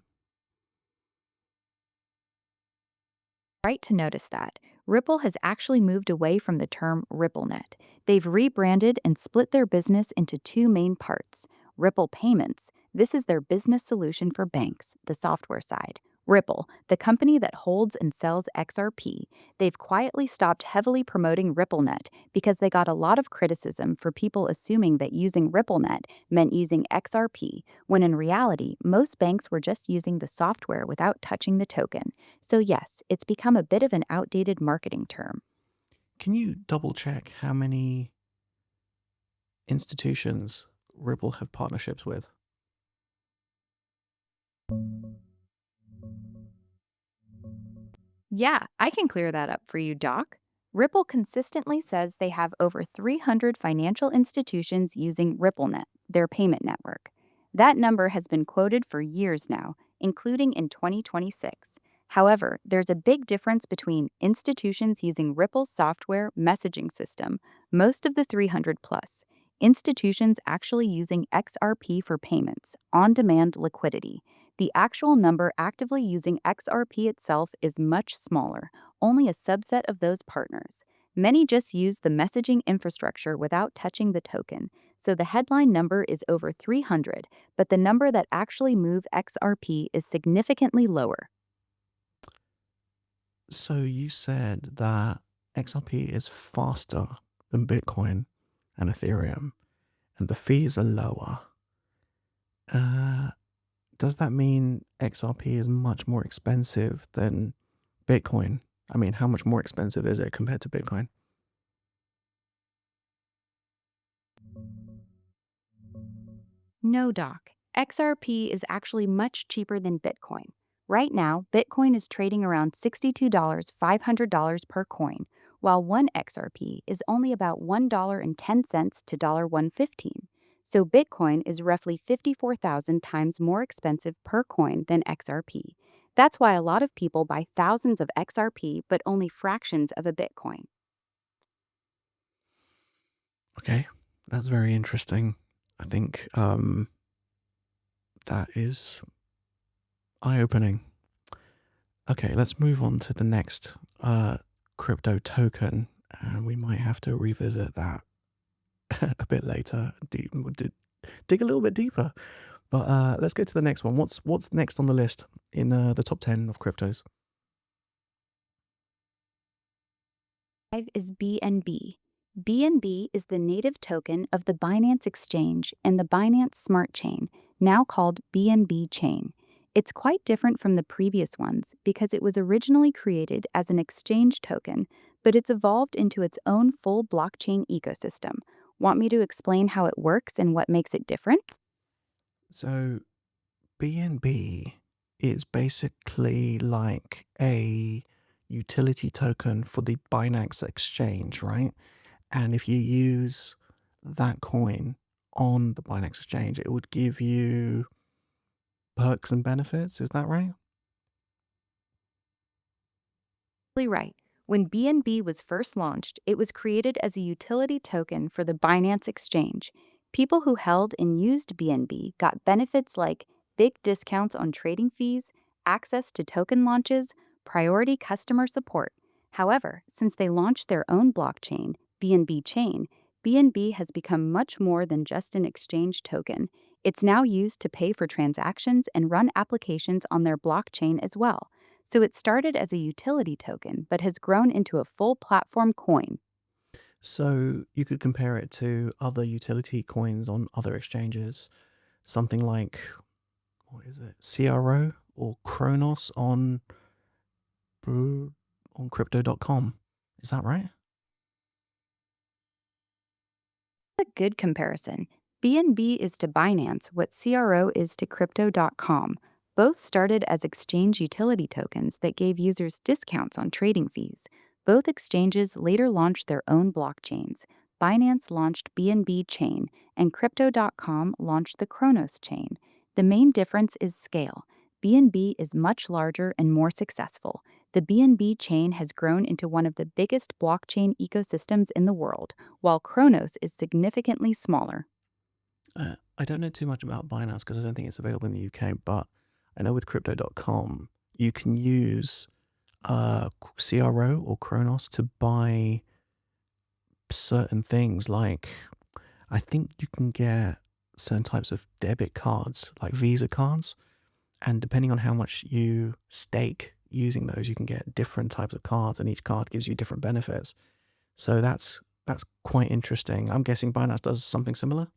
Right to notice that. Ripple has actually moved away from the term RippleNet. They've rebranded and split their business into two main parts. Ripple Payments, this is their business solution for banks, the software side. Ripple, the company that holds and sells XRP, they've quietly stopped heavily promoting RippleNet because they got a lot of criticism for people assuming that using RippleNet meant using XRP, when in reality, most banks were just using the software without touching the token. So, yes, it's become a bit of an outdated marketing term. Can you double check how many institutions Ripple have partnerships with? Yeah, I can clear that up for you, Doc. Ripple consistently says they have over 300 financial institutions using RippleNet, their payment network. That number has been quoted for years now, including in 2026. However, there's a big difference between institutions using Ripple's software messaging system, most of the 300 plus, institutions actually using XRP for payments, on demand liquidity. The actual number actively using XRP itself is much smaller, only a subset of those partners. Many just use the messaging infrastructure without touching the token, so the headline number is over 300, but the number that actually move XRP is significantly lower. So you said that XRP is faster than Bitcoin and Ethereum, and the fees are lower. Uh, does that mean XRP is much more expensive than Bitcoin? I mean, how much more expensive is it compared to Bitcoin? No, Doc. XRP is actually much cheaper than Bitcoin. Right now, Bitcoin is trading around $62, $500 per coin, while one XRP is only about $1.10 to $1.15. So Bitcoin is roughly 54,000 times more expensive per coin than XRP. That's why a lot of people buy thousands of XRP but only fractions of a Bitcoin. Okay, that's very interesting. I think that is eye-opening. Okay, let's move on to the next crypto token, and we might have to revisit that a bit later. Dig a little bit deeper. But let's go to the next one. What's next on the list in the top 10 of cryptos? 5 is BNB. BNB is the native token of the Binance Exchange and the Binance Smart Chain, now called BNB Chain. It's quite different from the previous ones because it was originally created as an exchange token, but it's evolved into its own full blockchain ecosystem. Want me to explain how it works and what makes it different? So BNB is basically like a utility token for the Binance exchange, right? And if you use that coin on the Binance exchange, it would give you perks and benefits. Is that right? Right. When BNB was first launched, it was created as a utility token for the Binance exchange. People who held and used BNB got benefits like big discounts on trading fees, access to token launches, priority customer support. However, since they launched their own blockchain, BNB Chain, BNB has become much more than just an exchange token. It's now used to pay for transactions and run applications on their blockchain as well. So it started as a utility token, but has grown into a full platform coin. So you could compare it to other utility coins on other exchanges, something like, what is it, CRO or Kronos on crypto.com. Is that right? A good comparison. BNB is to Binance what CRO is to Crypto.com. Both started as exchange utility tokens that gave users discounts on trading fees. Both exchanges later launched their own blockchains. Binance launched BNB Chain, and Crypto.com launched the Kronos chain. The main difference is scale. BNB is much larger and more successful. The BNB chain has grown into one of the biggest blockchain ecosystems in the world, while Kronos is significantly smaller. I don't know too much about Binance because I don't think it's available in the UK, but I know with crypto.com, you can use CRO or Kronos to buy certain things. Like, I think you can get certain types of debit cards, like Visa cards, and depending on how much you stake using those, you can get different types of cards, and each card gives you different benefits. So that's quite interesting. I'm guessing Binance does something similar.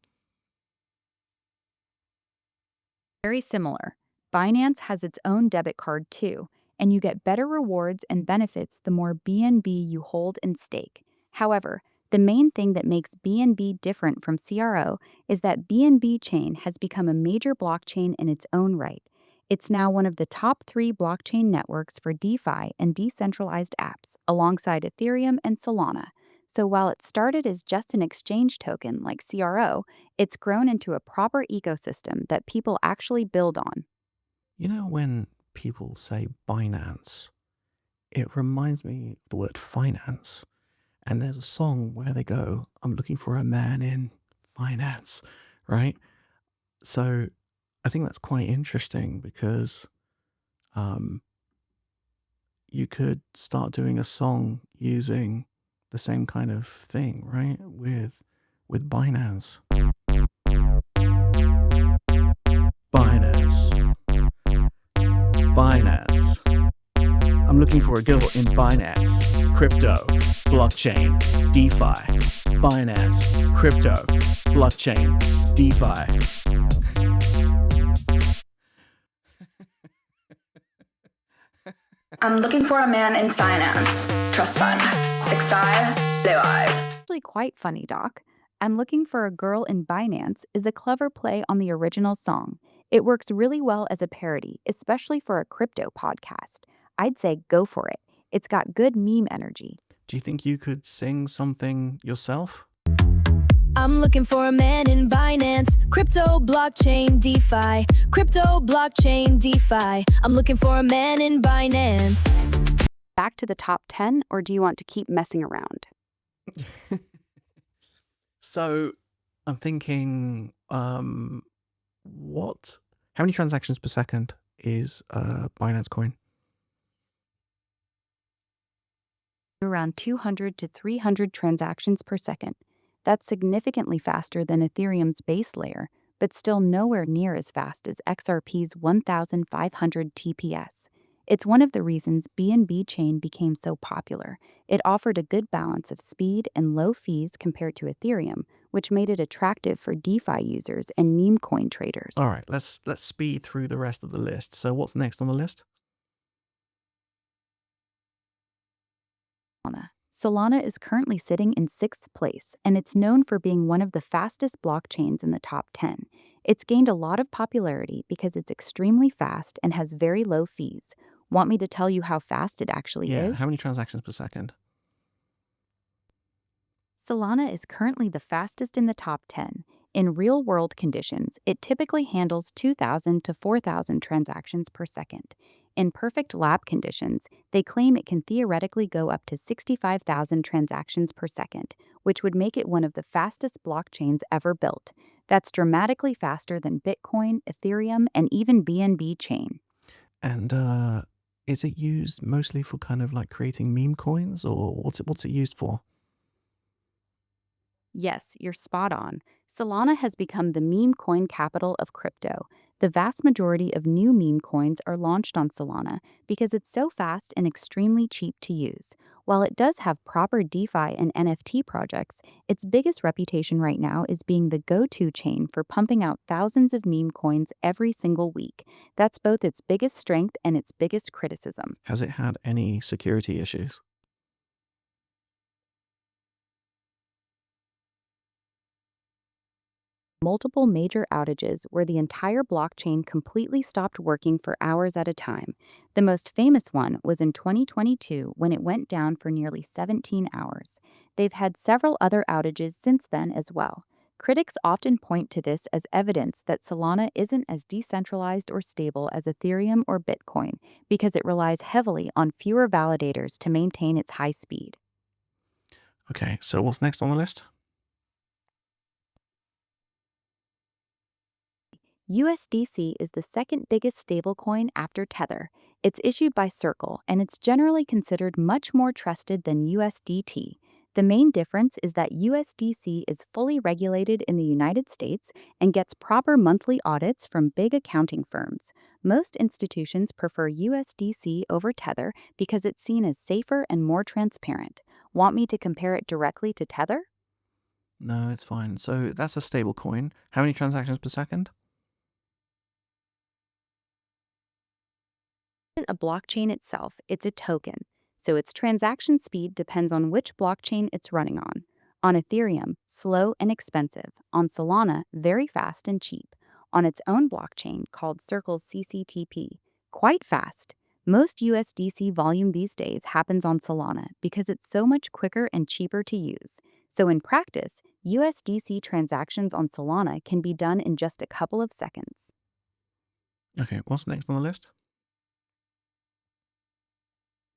Very similar. Binance has its own debit card too, and you get better rewards and benefits the more BNB you hold and stake. However, the main thing that makes BNB different from CRO is that BNB Chain has become a major blockchain in its own right. It's now one of the top 3 blockchain networks for DeFi and decentralized apps, alongside Ethereum and Solana. So while it started as just an exchange token like CRO, it's grown into a proper ecosystem that people actually build on. You know, when people say Binance, it reminds me of the word finance. And there's a song where they go, I'm looking for a man in finance, right? So I think that's quite interesting because you could start doing a song using the same kind of thing, right? With Binance. Binance. I'm looking for a girl in Binance, crypto, blockchain, DeFi. Binance, crypto, blockchain, DeFi. I'm looking for a man in finance. Trust fund. 6'5", blue eyes. Actually quite funny, Doc. I'm looking for a girl in Binance is a clever play on the original song. It works really well as a parody, especially for a crypto podcast. I'd say go for it. It's got good meme energy. Do you think you could sing something yourself? I'm looking for a man in Binance, crypto, blockchain, DeFi, crypto, blockchain, DeFi. I'm looking for a man in Binance. Back to the top 10, or do you want to keep messing around? So I'm thinking, how many transactions per second is Binance Coin? Around 200 to 300 transactions per second. That's significantly faster than Ethereum's base layer, but still nowhere near as fast as XRP's 1,500 TPS. It's one of the reasons BNB Chain became so popular. It offered a good balance of speed and low fees compared to Ethereum, which made it attractive for DeFi users and meme coin traders. All right, let's speed through the rest of the list. So what's next on the list? Solana is currently sitting in 6th place, and it's known for being one of the fastest blockchains in the top 10. It's gained a lot of popularity because it's extremely fast and has very low fees. Want me to tell you how fast it actually is? How many transactions per second? Solana is currently the fastest in the top 10. In real-world conditions, it typically handles 2,000 to 4,000 transactions per second. In perfect lab conditions, they claim it can theoretically go up to 65,000 transactions per second, which would make it one of the fastest blockchains ever built. That's dramatically faster than Bitcoin, Ethereum, and even BNB chain. And is it used mostly for kind of like creating meme coins, or what's it used for? Yes, you're spot on. Solana has become the meme coin capital of crypto. The vast majority of new meme coins are launched on Solana because it's so fast and extremely cheap to use. While it does have proper DeFi and NFT projects, its biggest reputation right now is being the go-to chain for pumping out thousands of meme coins every single week. That's both its biggest strength and its biggest criticism. Has it had any security issues? Multiple major outages where the entire blockchain completely stopped working for hours at a time. The most famous one was in 2022 when it went down for nearly 17 hours. They've had several other outages since then as well. Critics often point to this as evidence that Solana isn't as decentralized or stable as Ethereum or Bitcoin because it relies heavily on fewer validators to maintain its high speed. Okay, so what's next on the list? USDC is the second biggest stablecoin after Tether. It's issued by Circle, and it's generally considered much more trusted than USDT. The main difference is that USDC is fully regulated in the United States and gets proper monthly audits from big accounting firms. Most institutions prefer USDC over Tether because it's seen as safer and more transparent. Want me to compare it directly to Tether? No, it's fine. So that's a stable coin. How many transactions per second? Isn't a blockchain itself, it's a token. So its transaction speed depends on which blockchain it's running on. On Ethereum, slow and expensive. On Solana, very fast and cheap. On its own blockchain, called Circle's CCTP, quite fast. Most USDC volume these days happens on Solana because it's so much quicker and cheaper to use. So in practice, USDC transactions on Solana can be done in just a couple of seconds. Okay, what's next on the list?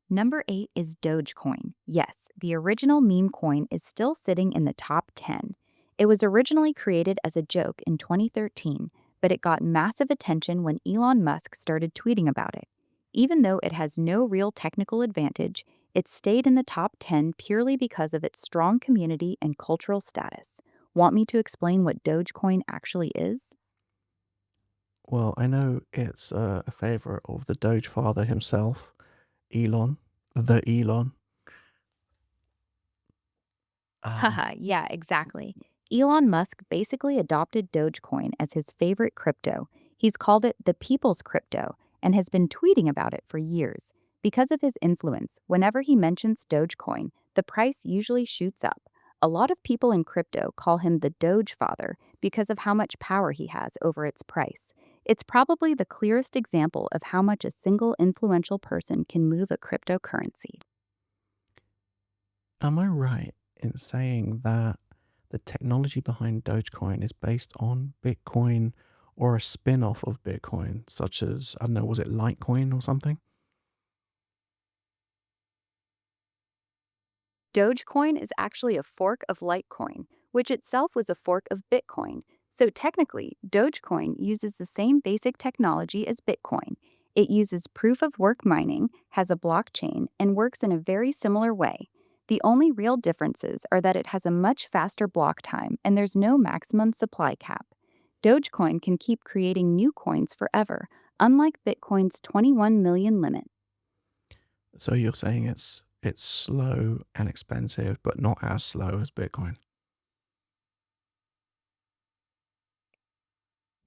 Number 8 is Dogecoin. Yes, the original meme coin is still sitting in the top 10. It was originally created as a joke in 2013, but it got massive attention when Elon Musk started tweeting about it. Even though it has no real technical advantage, it stayed in the top 10 purely because of its strong community and cultural status. Want me to explain what Dogecoin actually is? Well, I know it's a favorite of the Doge father himself, Elon, the Elon. Haha, yeah, exactly. Elon Musk basically adopted Dogecoin as his favorite crypto. He's called it the people's crypto and has been tweeting about it for years. Because of his influence, whenever he mentions Dogecoin, the price usually shoots up. A lot of people in crypto call him the Doge father because of how much power he has over its price. It's probably the clearest example of how much a single influential person can move a cryptocurrency. Am I right in saying that the technology behind Dogecoin is based on Bitcoin or a spin-off of Bitcoin, such as, I don't know, was it Litecoin or something? Dogecoin is actually a fork of Litecoin, which itself was a fork of Bitcoin. So technically, Dogecoin uses the same basic technology as Bitcoin. It uses proof of work mining, has a blockchain, and works in a very similar way. The only real differences are that it has a much faster block time and there's no maximum supply cap. Dogecoin can keep creating new coins forever, unlike Bitcoin's 21 million limit. So you're saying it's slow and expensive, but not as slow as Bitcoin.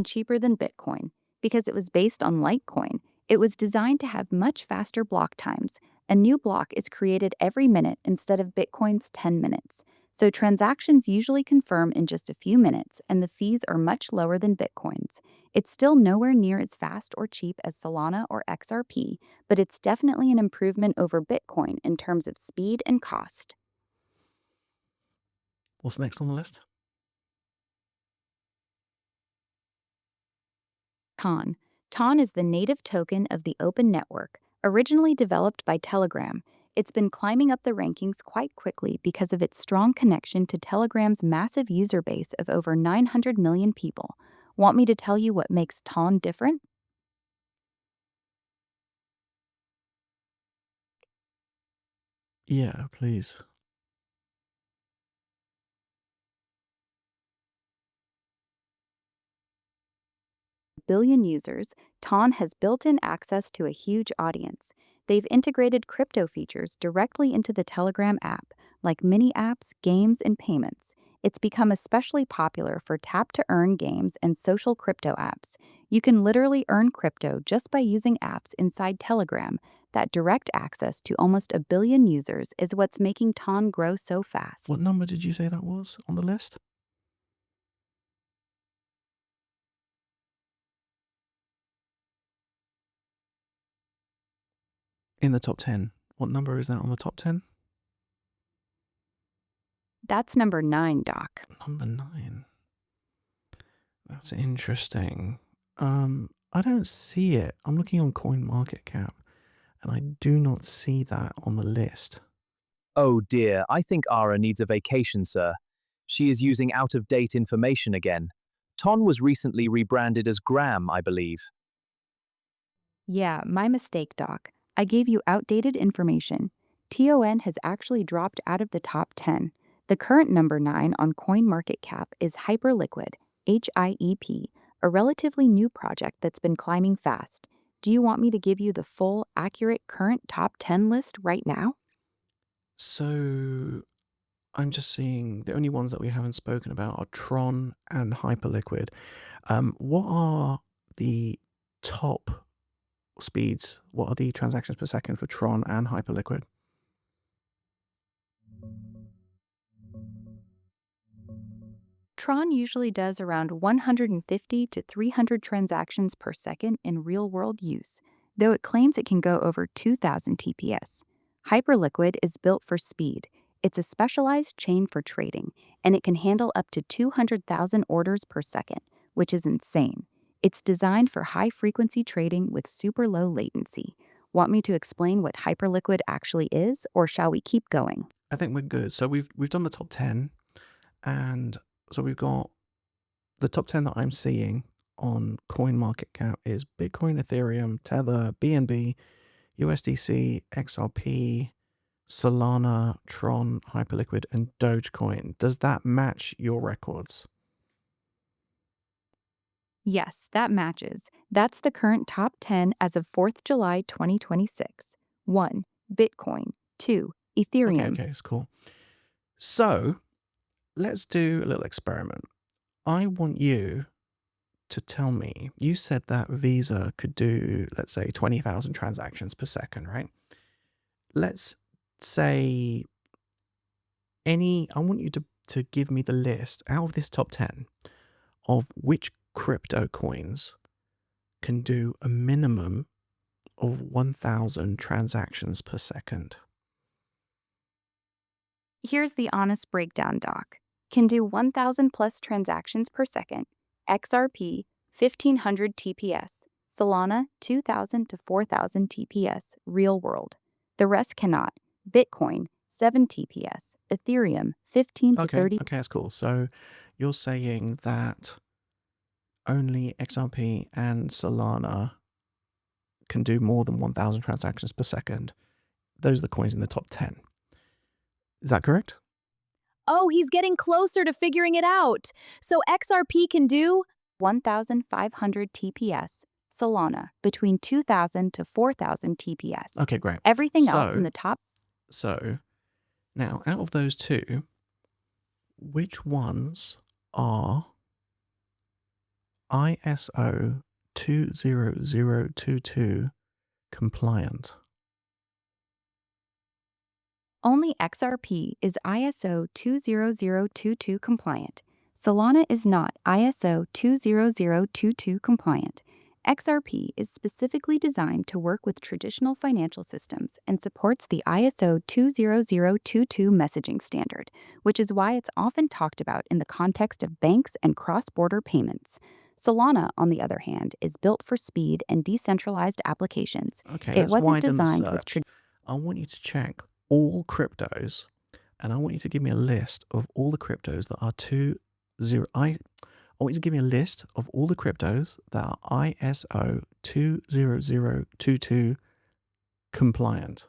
Cheaper than Bitcoin. Because it was based on Litecoin, it was designed to have much faster block times. A new block is created every minute instead of Bitcoin's 10 minutes. So transactions usually confirm in just a few minutes, and the fees are much lower than Bitcoin's. It's still nowhere near as fast or cheap as Solana or XRP, but it's definitely an improvement over Bitcoin in terms of speed and cost. What's next on the list? TON. TON is the native token of the Open Network, originally developed by Telegram. It's been climbing up the rankings quite quickly because of its strong connection to Telegram's massive user base of over 900 million people. Want me to tell you what makes TON different? Yeah, please. Billion users, TON has built-in access to a huge audience. They've integrated crypto features directly into the Telegram app, like mini apps, games, and payments. It's become especially popular for tap-to-earn games and social crypto apps. You can literally earn crypto just by using apps inside Telegram. That direct access to almost a billion users is what's making TON grow so fast. What number did you say that was on the list? In the top 10. What number is that on the top 10? That's number 9, Doc. Number 9. That's interesting. I don't see it. I'm looking on CoinMarketCap, and I do not see that on the list. Oh dear, I think Ara needs a vacation, sir. She is using out-of-date information again. Ton was recently rebranded as Gram, I believe. Yeah, my mistake, Doc. I gave you outdated information. TON has actually dropped out of the top 10. The current number 9 on CoinMarketCap is Hyperliquid, HIEP, a relatively new project that's been climbing fast. Do you want me to give you the full, accurate current top 10 list right now? So I'm just seeing the only ones that we haven't spoken about are Tron and Hyperliquid. What are the top speeds? What are the transactions per second for Tron and Hyperliquid? Tron usually does around 150 to 300 transactions per second in real-world use, though it claims it can go over 2,000 TPS. Hyperliquid is built for speed. It's a specialized chain for trading, and it can handle up to 200,000 orders per second, which is insane. It's designed for high-frequency trading with super low latency. Want me to explain what Hyperliquid actually is, or shall we keep going? I think we're good. So we've done the top 10, and so we've got the top 10 that I'm seeing on CoinMarketCap is Bitcoin, Ethereum, Tether, BNB, USDC, XRP, Solana, Tron, Hyperliquid, and Dogecoin. Does that match your records? Yes, that matches. That's the current top 10 as of 4th July 2026. 1. Bitcoin. 2. Ethereum. Okay, it's cool. So let's do a little experiment. I want you to tell me, you said that Visa could do, let's say, 20,000 transactions per second, right? Let's say I want you to give me the list out of this top 10 of which crypto coins can do a minimum of 1,000 transactions per second. Here's the honest breakdown, Doc. Can do 1,000 plus transactions per second. XRP, 1,500 TPS. Solana, 2,000 to 4,000 TPS, real world. The rest cannot. Bitcoin, 7 TPS. Ethereum, 15 to 30. Okay, that's cool. So you're saying that only XRP and Solana can do more than 1,000 transactions per second. Those are the coins in the top 10. Is that correct? Oh, he's getting closer to figuring it out. So XRP can do 1,500 TPS. Solana, between 2,000 to 4,000 TPS. Okay, great. Everything else in the top. So now, out of those two, which ones are ISO 20022 compliant? Only XRP is ISO 20022 compliant. Solana is not ISO 20022 compliant. XRP is specifically designed to work with traditional financial systems and supports the ISO 20022 messaging standard, which is why it's often talked about in the context of banks and cross-border payments. Solana, on the other hand, is built for speed and decentralized applications. Okay, It let's wasn't widen the designed with search. I want you to check all cryptos, and I want you to give me a list of all the cryptos that are I want you to give me a list of all the cryptos that are ISO 20022 compliant.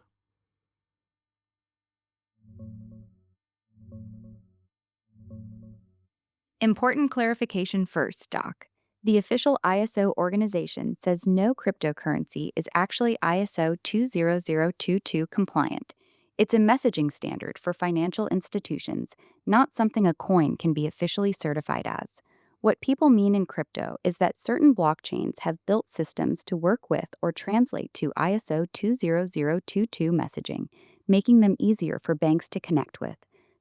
Important clarification first, Doc. The official ISO organization says no cryptocurrency is actually ISO 20022 compliant. It's a messaging standard for financial institutions, not something a coin can be officially certified as. What people mean in crypto is that certain blockchains have built systems to work with or translate to ISO 20022 messaging, making them easier for banks to connect with.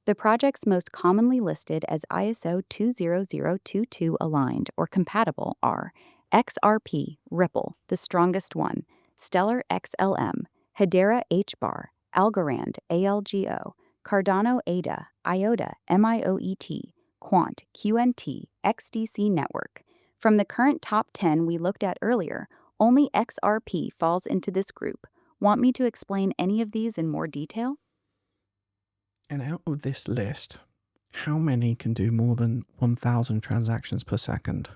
The projects most commonly listed as ISO 20022 aligned or compatible are XRP, Ripple, the strongest one, Stellar XLM, Hedera HBAR, Algorand ALGO, Cardano ADA, IOTA MIOET, Quant QNT, XDC Network. From the current top 10 we looked at earlier, only XRP falls into this group. Want me to explain any of these in more detail? And out of this list, how many can do more than 1,000 transactions per second?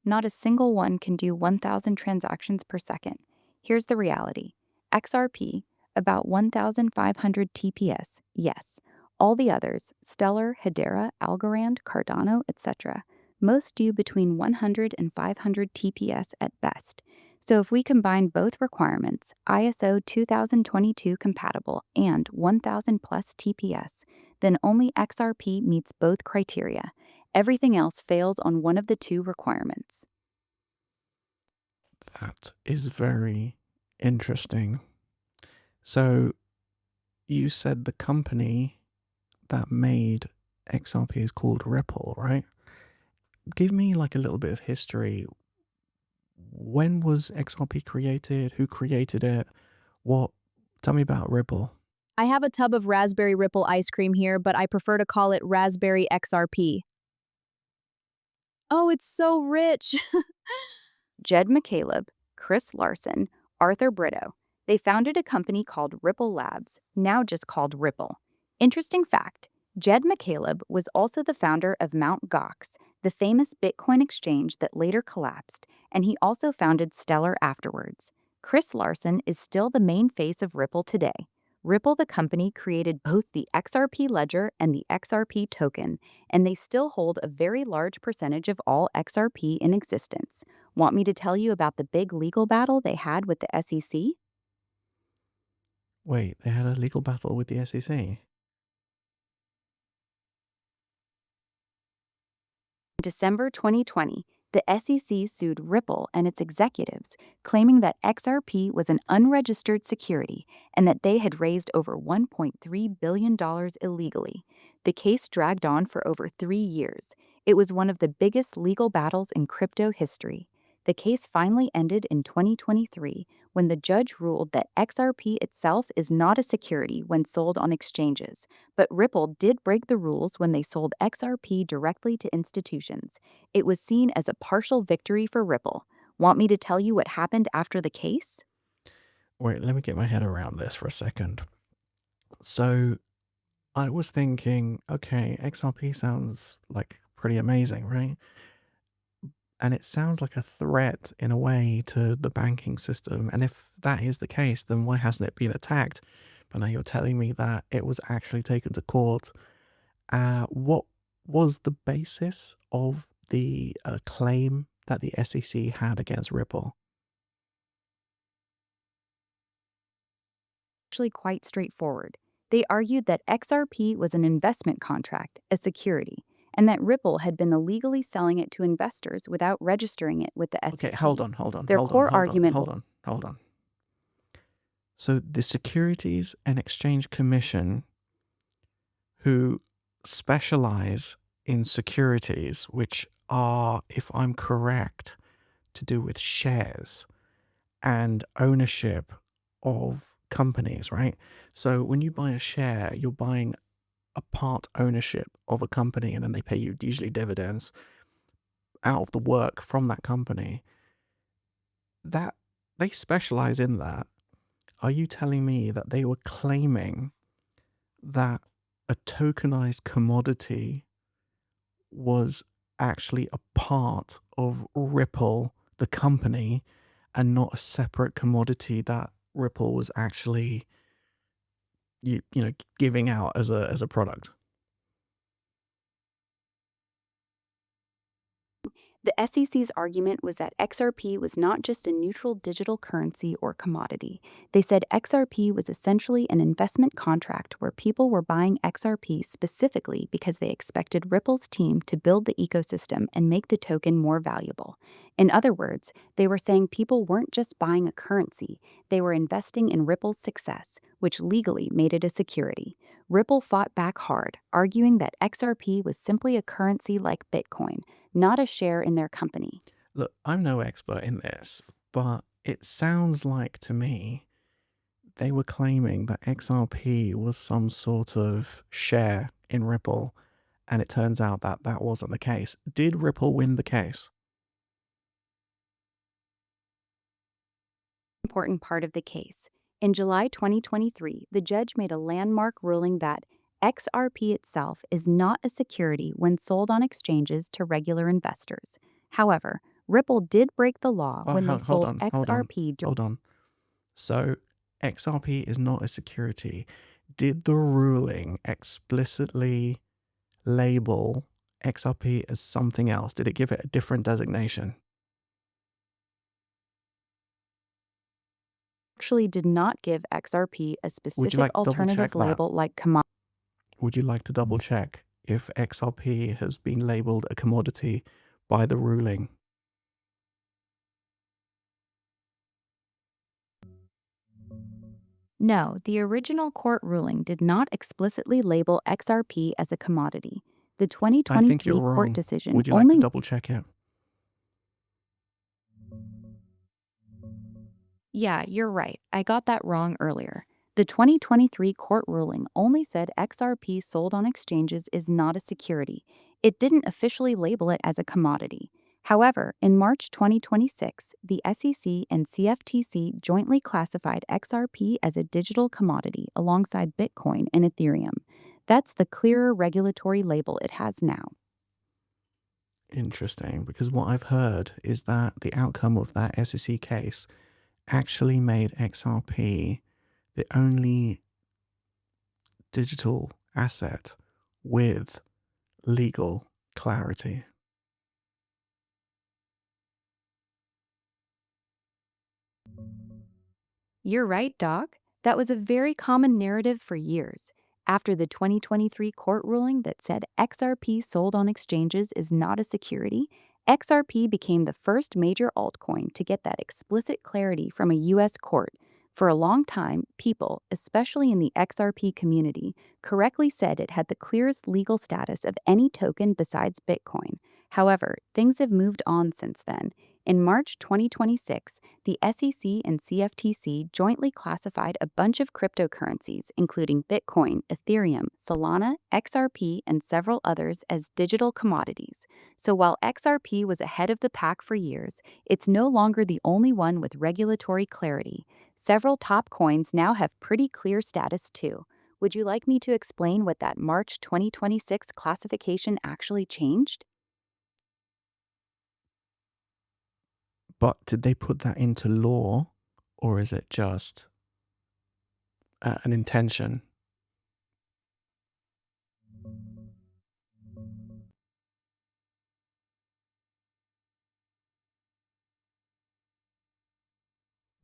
Not a single one can do 1,000 transactions per second. Here's the reality. XRP, about 1,500 TPS, yes. All the others, Stellar, Hedera, Algorand, Cardano, etc., most do between 100 and 500 TPS at best. So if we combine both requirements, ISO 2022 compatible and 1,000 plus TPS, then only XRP meets both criteria. Everything else fails on one of the two requirements. That is very interesting. So you said the company that made XRP is called Ripple, right? Give me like a little bit of history. When was XRP created? Who created it? What? Tell me about Ripple. I have a tub of raspberry Ripple ice cream here, but I prefer to call it raspberry XRP. Oh, it's so rich. Jed McCaleb, Chris Larson, Arthur Brito. They founded a company called Ripple Labs, now just called Ripple. Interesting fact, Jed McCaleb was also the founder of Mt. Gox, the famous Bitcoin exchange that later collapsed, and he also founded Stellar afterwards. Chris Larson is still the main face of Ripple today. Ripple, the company, created both the XRP ledger and the XRP token, and they still hold a very large percentage of all XRP in existence. Want me to tell you about the big legal battle they had with the SEC? Wait, they had a legal battle with the SEC? In December 2020, the SEC sued Ripple and its executives, claiming that XRP was an unregistered security and that they had raised over $1.3 billion illegally. The case dragged on for over 3 years. It was one of the biggest legal battles in crypto history. The case finally ended in 2023 when the judge ruled that XRP itself is not a security when sold on exchanges, but Ripple did break the rules when they sold XRP directly to institutions. It was seen as a partial victory for Ripple. Want me to tell you what happened after the case? Wait, let me get my head around this for a second. So I was thinking, okay, XRP sounds like pretty amazing, right? And it sounds like a threat in a way to the banking system. And if that is the case, then why hasn't it been attacked? But now you're telling me that it was actually taken to court. What was the basis of the claim that the SEC had against Ripple? Actually quite straightforward. They argued that XRP was an investment contract, a security, and that Ripple had been illegally selling it to investors without registering it with the SEC. Okay, hold on. Their core argument. Hold on. So the Securities and Exchange Commission, who specialize in securities, which are, if I'm correct, to do with shares and ownership of companies, right? So when you buy a share, you're buying a part ownership of a company, and then they pay you usually dividends out of the work from that company. That they specialize in that. Are you telling me that they were claiming that a tokenized commodity was actually a part of Ripple, the company, and not a separate commodity that Ripple was actually giving out as a product? The SEC's argument was that XRP was not just a neutral digital currency or commodity. They said XRP was essentially an investment contract where people were buying XRP specifically because they expected Ripple's team to build the ecosystem and make the token more valuable. In other words, they were saying people weren't just buying a currency, they were investing in Ripple's success, which legally made it a security. Ripple fought back hard, arguing that XRP was simply a currency like Bitcoin, not a share in their company. Look, I'm no expert in this, but it sounds like to me they were claiming that XRP was some sort of share in Ripple, and it turns out that that wasn't the case. Did Ripple win the case? Important part of the case. In July 2023, the judge made a landmark ruling that XRP itself is not a security when sold on exchanges to regular investors. However, Ripple did break the law Oh, when they hold sold on, XRP. hold on. So XRP is not a security. Did the ruling explicitly label XRP as something else? Did it give it a different designation? Actually did not give XRP a specific like to double alternative check that? label like commodity. Would you like to double check if XRP has been labeled a commodity by the ruling? No, the original court ruling did not explicitly label XRP as a commodity. The I think 2023 you're wrong. court decision Would you like only to double check it? Yeah, you're right. I got that wrong earlier. The 2023 court ruling only said XRP sold on exchanges is not a security. It didn't officially label it as a commodity. However, in March 2026, the SEC and CFTC jointly classified XRP as a digital commodity alongside Bitcoin and Ethereum. That's the clearer regulatory label it has now. Interesting, because what I've heard is that the outcome of that SEC case actually made XRP the only digital asset with legal clarity. You're right, Doc. That was a very common narrative for years. After the 2023 court ruling that said XRP sold on exchanges is not a security, XRP became the first major altcoin to get that explicit clarity from a US court. For a long time, people, especially in the XRP community, correctly said it had the clearest legal status of any token besides Bitcoin. However, things have moved on since then. In March 2026, the SEC and CFTC jointly classified a bunch of cryptocurrencies, including Bitcoin, Ethereum, Solana, XRP, and several others, as digital commodities. So while XRP was ahead of the pack for years, it's no longer the only one with regulatory clarity. Several top coins now have pretty clear status too. Would you like me to explain what that March 2026 classification actually changed? But did they put that into law, or is it just an intention?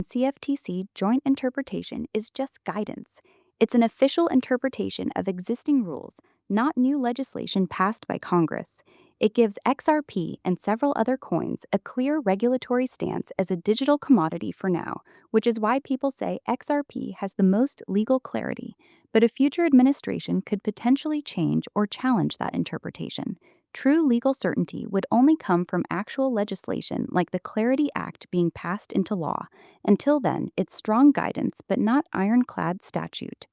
CFTC joint interpretation is just guidance. It's an official interpretation of existing rules, not new legislation passed by Congress. It gives XRP and several other coins a clear regulatory stance as a digital commodity for now, which is why people say XRP has the most legal clarity. But a future administration could potentially change or challenge that interpretation. True legal certainty would only come from actual legislation like the Clarity Act being passed into law. Until then, it's strong guidance but not ironclad statute.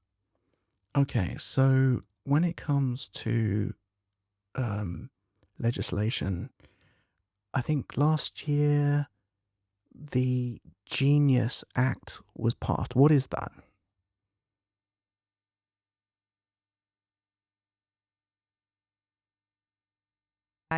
Okay, so when it comes to legislation, I think last year the Genius Act was passed. What is that?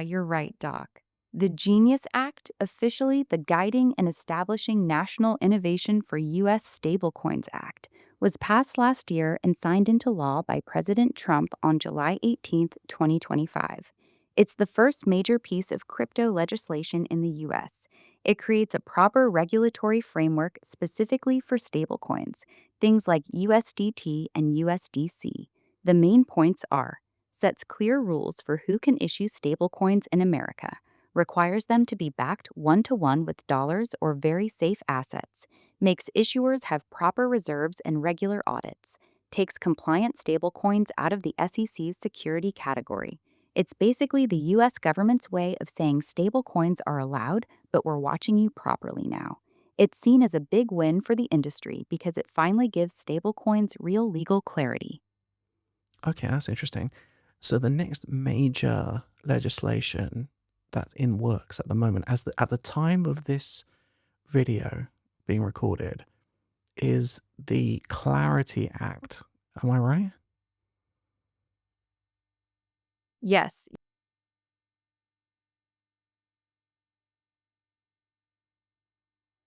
You're right, Doc. The Genius Act, officially the Guiding and Establishing National Innovation for U.S. Stablecoins Act, was passed last year and signed into law by President Trump on July 18, 2025. It's the first major piece of crypto legislation in the U.S. It creates a proper regulatory framework specifically for stablecoins, things like USDT and USDC. The main points are sets clear rules for who can issue stablecoins in America, requires them to be backed one-to-one with dollars or very safe assets, makes issuers have proper reserves and regular audits, takes compliant stablecoins out of the SEC's security category. It's basically the US government's way of saying stablecoins are allowed, but we're watching you properly now. It's seen as a big win for the industry because it finally gives stablecoins real legal clarity. Okay, that's interesting. So the next major legislation that's in works at the moment, at the time of this video being recorded, is the Clarity Act. Am I right? Yes,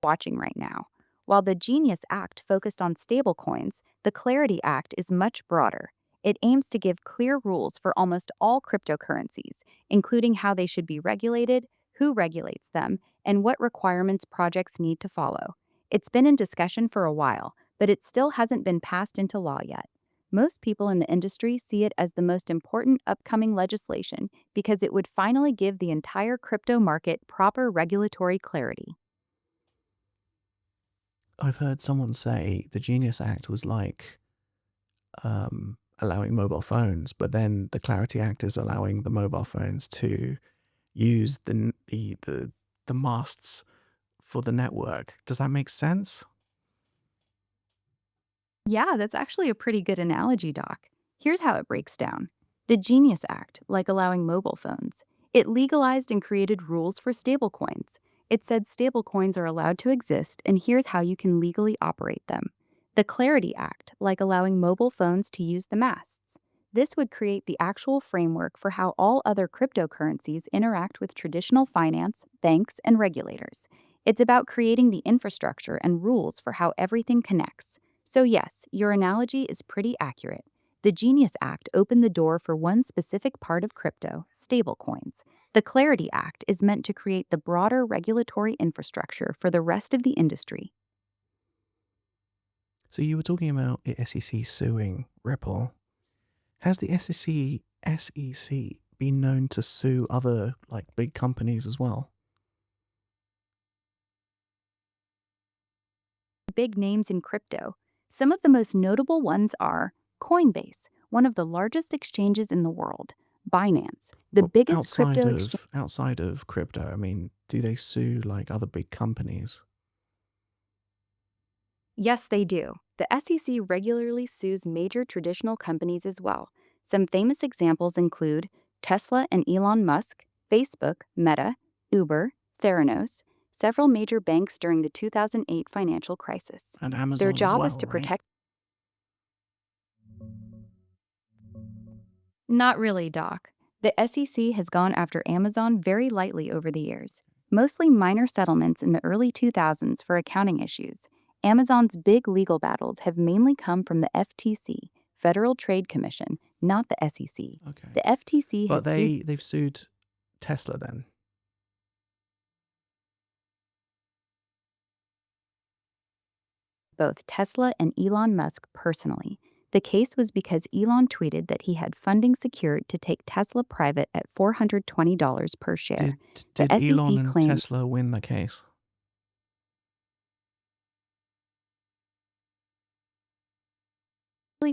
watching right now. While the Genius Act focused on stablecoins, the Clarity Act is much broader. It aims to give clear rules for almost all cryptocurrencies, including how they should be regulated, who regulates them, and what requirements projects need to follow. It's been in discussion for a while, but it still hasn't been passed into law yet. Most people in the industry see it as the most important upcoming legislation because it would finally give the entire crypto market proper regulatory clarity. I've heard someone say the Genius Act was like allowing mobile phones, but then the Clarity Act is allowing the mobile phones to use the masts for the network. Does that make sense? Yeah, that's actually a pretty good analogy, Doc. Here's how it breaks down. The Genius Act, like allowing mobile phones, it legalized and created rules for stablecoins. It said stablecoins are allowed to exist, and here's how you can legally operate them. The Clarity Act, like allowing mobile phones to use the masts. This would create the actual framework for how all other cryptocurrencies interact with traditional finance, banks, and regulators. It's about creating the infrastructure and rules for how everything connects. So yes, your analogy is pretty accurate. The Genius Act opened the door for one specific part of crypto, stablecoins. The Clarity Act is meant to create the broader regulatory infrastructure for the rest of the industry. So you were talking about the SEC suing Ripple. Has the SEC been known to sue other like big companies as well? Big names in crypto. Some of the most notable ones are Coinbase, one of the largest exchanges in the world, Binance, the Well, biggest crypto exchange. outside of crypto, I mean, do they sue like other big companies? Yes, they do. The SEC regularly sues major traditional companies as well. Some famous examples include Tesla and Elon Musk, Facebook, Meta, Uber, Theranos, several major banks during the 2008 financial crisis. And Their Amazon as job well, is to right? protect. Not really, Doc. The SEC has gone after Amazon very lightly over the years, mostly minor settlements in the early 2000s for accounting issues. Amazon's big legal battles have mainly come from the FTC, Federal Trade Commission, not the SEC. Okay. The FTC But has sued they've sued Tesla then. both Tesla and Elon Musk personally. The case was because Elon tweeted that he had funding secured to take Tesla private at $420 per share. Did The Elon SEC and claimed Tesla win the case?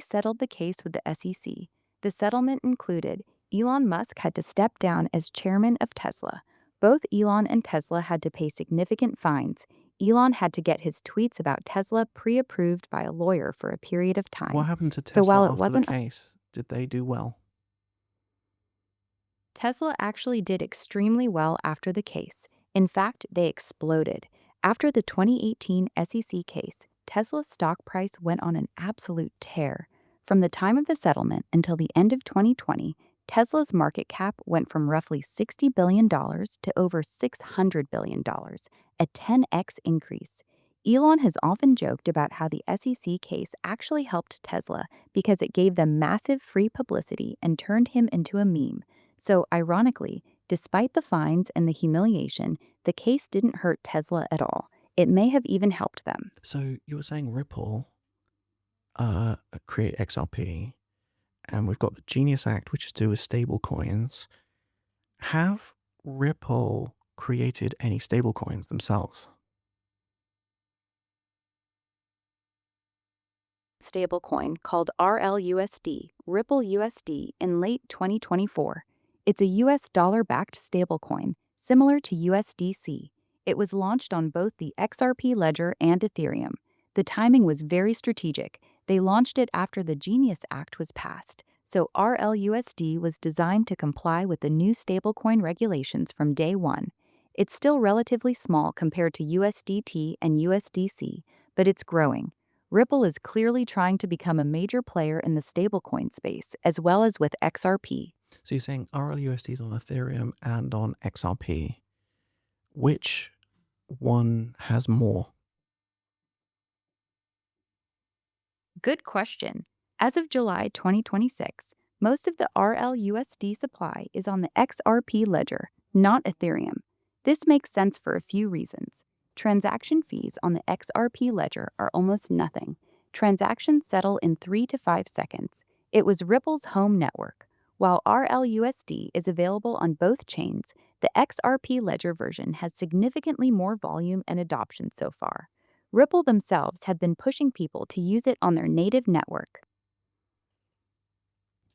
settled the case with the SEC. The settlement included Elon Musk had to step down as chairman of Tesla. Both Elon and Tesla had to pay significant fines. Elon had to get his tweets about Tesla pre-approved by a lawyer for a period of time. What happened to So while Tesla it after the wasn't case? Did they do well? Tesla actually did extremely well after the case. In fact, they exploded. After the 2018 SEC case, Tesla's stock price went on an absolute tear. From the time of the settlement until the end of 2020, Tesla's market cap went from roughly $60 billion to over $600 billion, a 10x increase. Elon has often joked about how the SEC case actually helped Tesla because it gave them massive free publicity and turned him into a meme. So, ironically, despite the fines and the humiliation, the case didn't hurt Tesla at all. It may have even helped them. So you were saying Ripple create XRP, and we've got the Genius Act, which is to do with stable coins. Have Ripple created any stable coins themselves? Stablecoin called RLUSD, Ripple USD, in late 2024. It's a US dollar-backed stablecoin, similar to USDC. It was launched on both the XRP ledger and Ethereum. The timing was very strategic. They launched it after the Genius Act was passed, so RLUSD was designed to comply with the new stablecoin regulations from day one. It's still relatively small compared to USDT and USDC, but it's growing. Ripple is clearly trying to become a major player in the stablecoin space, as well as with XRP. So you're saying RLUSD is on Ethereum and on XRP. Which one has more? Good question. As of July 2026, most of the RLUSD supply is on the XRP ledger, not Ethereum. This makes sense for a few reasons. Transaction fees on the XRP ledger are almost nothing. Transactions settle in 3 to 5 seconds. It was Ripple's home network. While RLUSD is available on both chains, the XRP ledger version has significantly more volume and adoption so far. Ripple themselves have been pushing people to use it on their native network.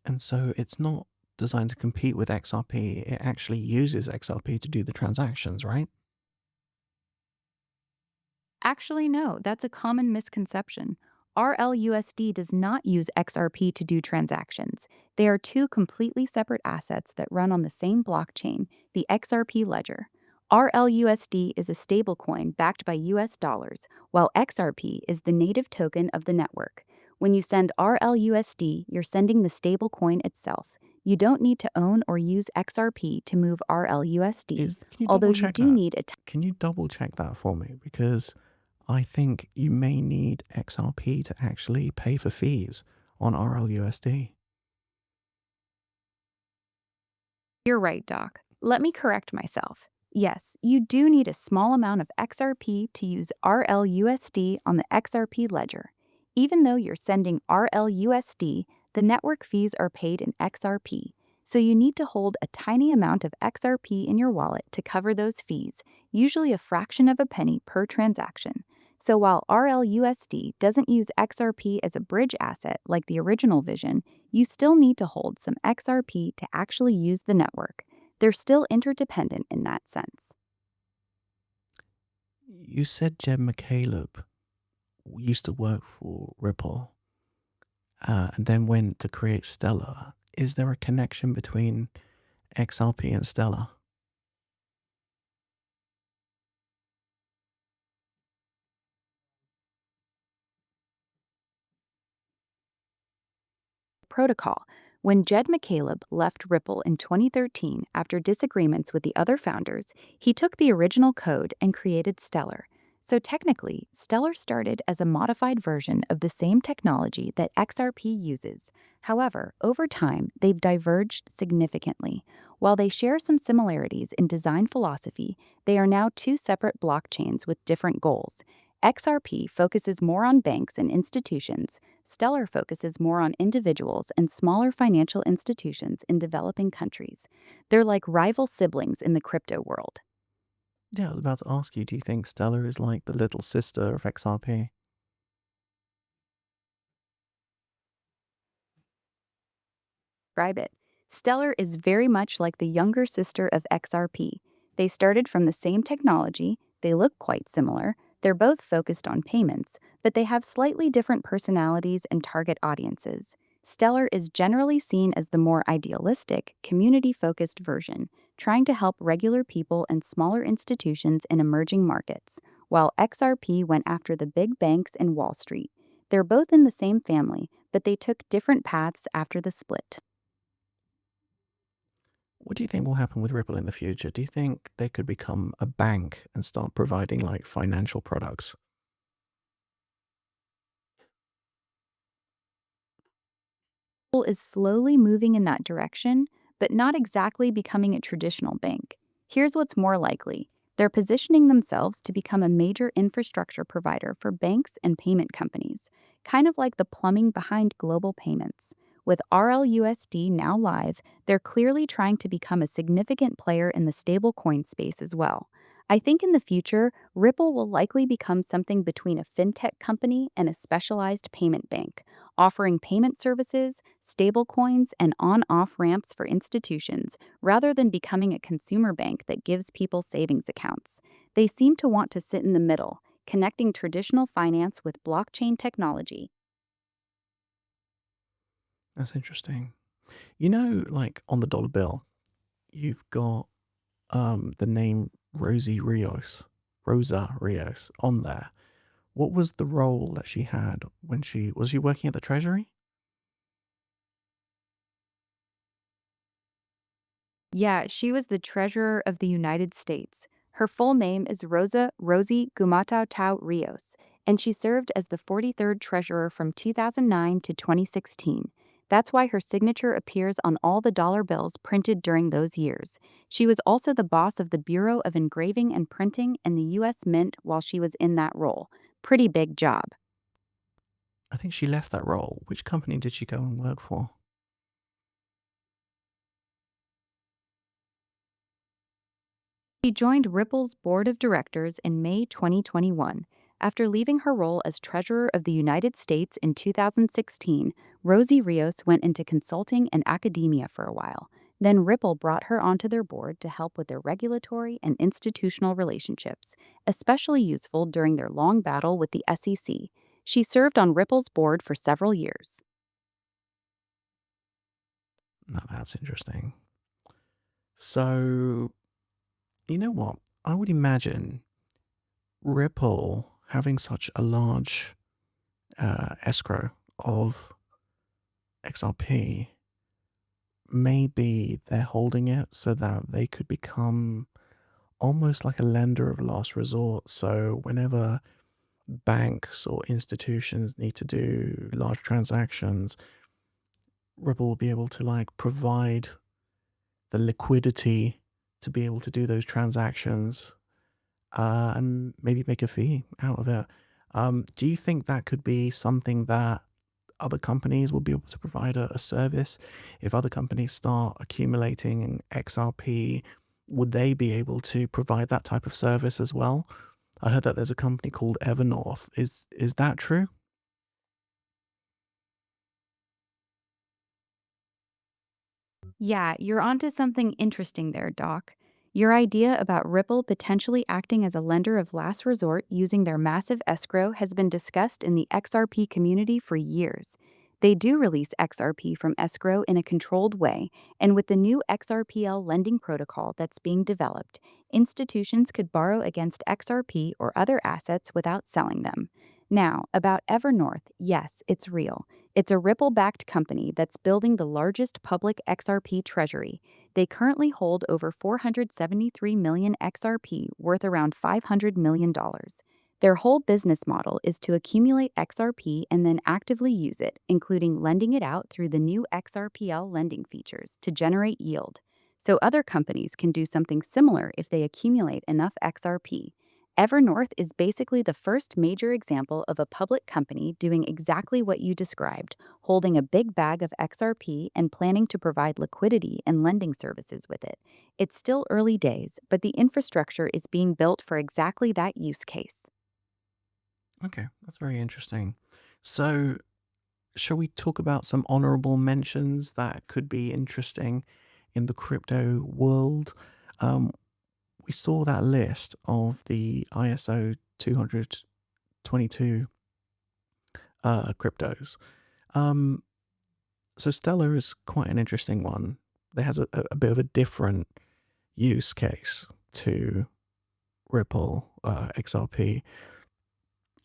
And so it's not designed to compete with XRP. It actually uses XRP to do the transactions, right? Actually, no, that's a common misconception. RLUSD does not use XRP to do transactions. They are two completely separate assets that run on the same blockchain, the XRP ledger. RLUSD is a stablecoin backed by US dollars, while XRP is the native token of the network. When you send RLUSD, you're sending the stablecoin itself. You don't need to own or use XRP to move RLUSD, Can you although you double-check do that? need a Can you double check that for me? Because I think you may need XRP to actually pay for fees on RLUSD. You're right, Doc. Let me correct myself. Yes, you do need a small amount of XRP to use RLUSD on the XRP ledger. Even though you're sending RLUSD, the network fees are paid in XRP, so you need to hold a tiny amount of XRP in your wallet to cover those fees, usually a fraction of a penny per transaction. So while RLUSD doesn't use XRP as a bridge asset like the original vision, you still need to hold some XRP to actually use the network. They're still interdependent in that sense. You said Jed McCaleb used to work for Ripple and then went to create Stellar. Is there a connection between XRP and Stellar? Protocol. When Jed McCaleb left Ripple in 2013 after disagreements with the other founders, he took the original code and created Stellar. So technically, Stellar started as a modified version of the same technology that XRP uses. However, over time, they've diverged significantly. While they share some similarities in design philosophy, they are now two separate blockchains with different goals. XRP focuses more on banks and institutions. Stellar focuses more on individuals and smaller financial institutions in developing countries. They're like rival siblings in the crypto world. Yeah, I was about to ask you, do you think Stellar is like the little sister of XRP? Describe it. Stellar is very much like the younger sister of XRP. They started from the same technology, they look quite similar, they're both focused on payments, but they have slightly different personalities and target audiences. Stellar is generally seen as the more idealistic, community focused version, trying to help regular people and smaller institutions in emerging markets, while XRP went after the big banks and Wall Street. They're both in the same family, but they took different paths after the split. What do you think will happen with Ripple in the future? Do you think they could become a bank and start providing like financial products? Apple is slowly moving in that direction, but not exactly becoming a traditional bank. Here's what's more likely. They're positioning themselves to become a major infrastructure provider for banks and payment companies, kind of like the plumbing behind global payments. With RLUSD now live, they're clearly trying to become a significant player in the stablecoin space as well. I think in the future, Ripple will likely become something between a fintech company and a specialized payment bank, offering payment services, stablecoins, and on off ramps for institutions, rather than becoming a consumer bank that gives people savings accounts. They seem to want to sit in the middle, connecting traditional finance with blockchain technology. That's interesting. You know, like on the dollar bill, you've got the name Rosa Rios on there. What was the role that she had when she was she working at the Treasury? Yeah, she was the Treasurer of the United States. Her full name is Rosa Rosie Gumatao Tau Rios, and she served as the 43rd Treasurer from 2009 to 2016. That's why her signature appears on all the dollar bills printed during those years. She was also the boss of the Bureau of Engraving and Printing and the U.S. Mint while she was in that role. Pretty big job. I think she left that role. Which company did she go and work for? She joined Ripple's board of directors in May 2021. After leaving her role as Treasurer of the United States in 2016, Rosie Rios went into consulting and academia for a while. Then Ripple brought her onto their board to help with their regulatory and institutional relationships, especially useful during their long battle with the SEC. She served on Ripple's board for several years. No, that's interesting. So, you know what? I would imagine Ripple having such a large escrow of XRP, maybe they're holding it so that they could become almost like a lender of last resort. So whenever banks or institutions need to do large transactions, Ripple will be able to like provide the liquidity to be able to do those transactions, and maybe make a fee out of it. Do you think that could be something that other companies will be able to provide a service? If other companies start accumulating in XRP, would they be able to provide that type of service as well? I heard that there's a company called Evernorth. Is that true? Yeah, you're onto something interesting there, Doc. Your idea about Ripple potentially acting as a lender of last resort using their massive escrow has been discussed in the XRP community for years. They do release XRP from escrow in a controlled way, and with the new XRPL lending protocol that's being developed, institutions could borrow against XRP or other assets without selling them. Now, about Evernorth, yes, it's real. It's a Ripple backed company that's building the largest public XRP treasury. They currently hold over 473 million XRP, worth around $500 million. Their whole business model is to accumulate XRP and then actively use it, including lending it out through the new XRPL lending features to generate yield. So other companies can do something similar if they accumulate enough XRP. Evernorth is basically the first major example of a public company doing exactly what you described, holding a big bag of XRP and planning to provide liquidity and lending services with it. It's still early days, but the infrastructure is being built for exactly that use case. Okay, that's very interesting. So shall we talk about some honorable mentions that could be interesting in the crypto world? Um, we saw that list of the ISO 222 cryptos. Um, so Stellar is quite an interesting one. It has a bit of a different use case to Ripple, XRP,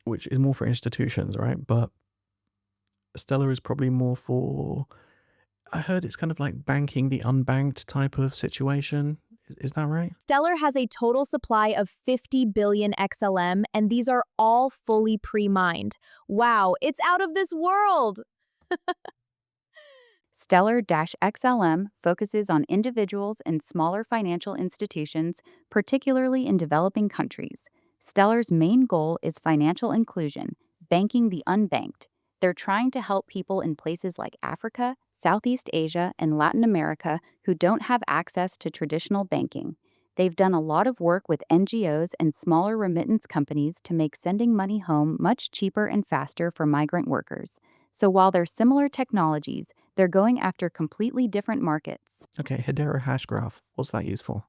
which is more for institutions, right? But Stellar is probably more for, I heard it's kind of like banking the unbanked type of situation. Is that right? Stellar has a total supply of 50 billion XLM, and these are all fully pre-mined. Wow, it's out of this world! Stellar-XLM focuses on individuals and smaller financial institutions, particularly in developing countries. Stellar's main goal is financial inclusion, banking the unbanked. They're trying to help people in places like Africa, Southeast Asia, and Latin America who don't have access to traditional banking. They've done a lot of work with NGOs and smaller remittance companies to make sending money home much cheaper and faster for migrant workers. So while they're similar technologies, they're going after completely different markets. Okay, Hedera Hashgraph. What's that used for?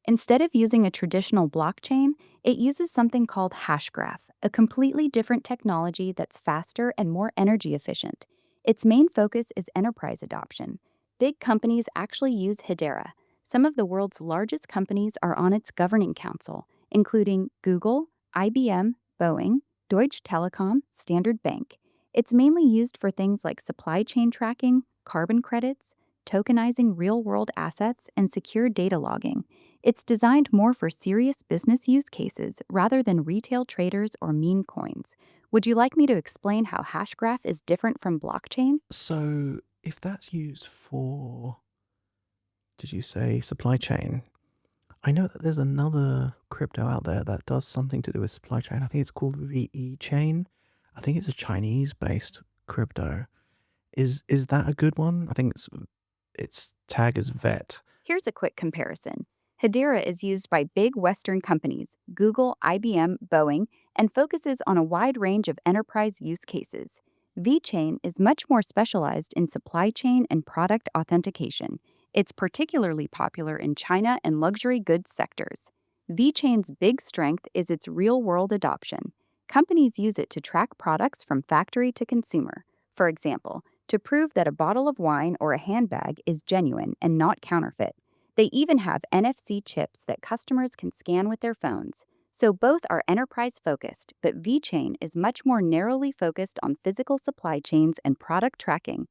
Instead of using a traditional blockchain, it uses something called Hashgraph, a completely different technology that's faster and more energy efficient. Its main focus is enterprise adoption. Big companies actually use Hedera. Some of the world's largest companies are on its governing council, including Google, IBM, Boeing, Deutsche Telekom, Standard Bank. It's mainly used for things like supply chain tracking, carbon credits, tokenizing real-world assets, and secure data logging. It's designed more for serious business use cases rather than retail traders or meme coins. Would you like me to explain how Hashgraph is different from blockchain? So, if that's used for, did you say supply chain? I know that there's another crypto out there that does something to do with supply chain. I think it's called VE Chain. I think it's a Chinese-based crypto. Is that a good one? I think its tag is VET. Here's a quick comparison. Hedera is used by big Western companies, Google, IBM, Boeing, and focuses on a wide range of enterprise use cases. VeChain is much more specialized in supply chain and product authentication. It's particularly popular in China and luxury goods sectors. VeChain's big strength is its real-world adoption. Companies use it to track products from factory to consumer. For example, to prove that a bottle of wine or a handbag is genuine and not counterfeit. They even have NFC chips that customers can scan with their phones. So both are enterprise-focused, but VeChain is much more narrowly focused on physical supply chains and product tracking.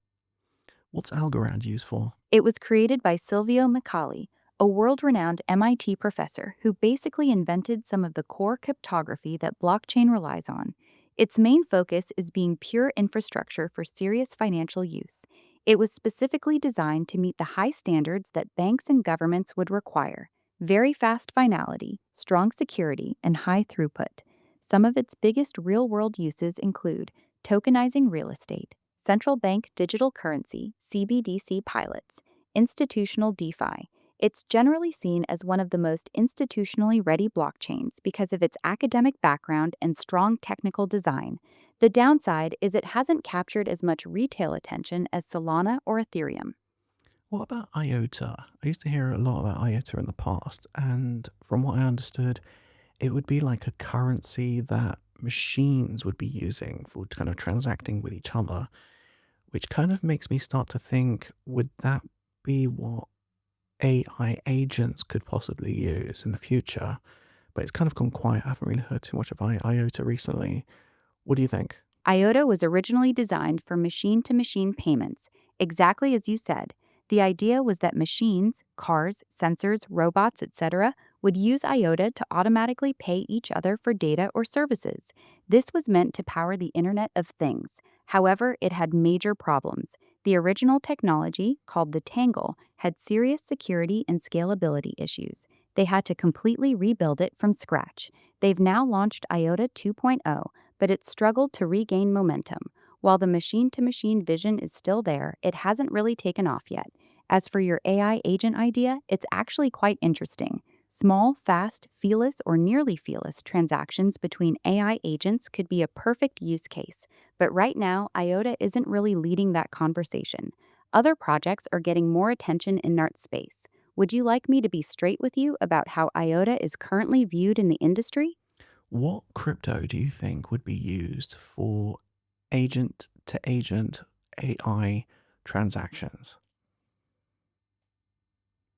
What's Algorand used for? It was created by Silvio Micali, a world-renowned MIT professor who basically invented some of the core cryptography that blockchain relies on. Its main focus is being pure infrastructure for serious financial use. It was specifically designed to meet the high standards that banks and governments would require: very fast finality, strong security, and high throughput. Some of its biggest real-world uses include tokenizing real estate, central bank digital currency (CBDC) pilots, institutional DeFi. It's generally seen as one of the most institutionally ready blockchains because of its academic background and strong technical design. The downside is it hasn't captured as much retail attention as Solana or Ethereum. What about IOTA? I used to hear a lot about IOTA in the past, and from what I understood, it would be like a currency that machines would be using for kind of transacting with each other, which kind of makes me start to think, would that be what AI agents could possibly use in the future? But it's kind of gone quiet. I haven't really heard too much about IOTA recently. What do you think? IOTA was originally designed for machine-to-machine payments, exactly as you said. The idea was that machines, cars, sensors, robots, etc., would use IOTA to automatically pay each other for data or services. This was meant to power the Internet of Things. However, it had major problems. The original technology, called the Tangle, had serious security and scalability issues. They had to completely rebuild it from scratch. They've now launched IOTA 2.0, but it's struggled to regain momentum. While the machine-to-machine vision is still there, it hasn't really taken off yet. As for your AI agent idea, it's actually quite interesting. Small, fast, feeless, or nearly feeless transactions between AI agents could be a perfect use case, But right now, IOTA isn't really leading that conversation. Other projects are getting more attention in that space. Would you like me to be straight with you about how IOTA is currently viewed in the industry? What crypto do you think would be used for agent to agent AI transactions?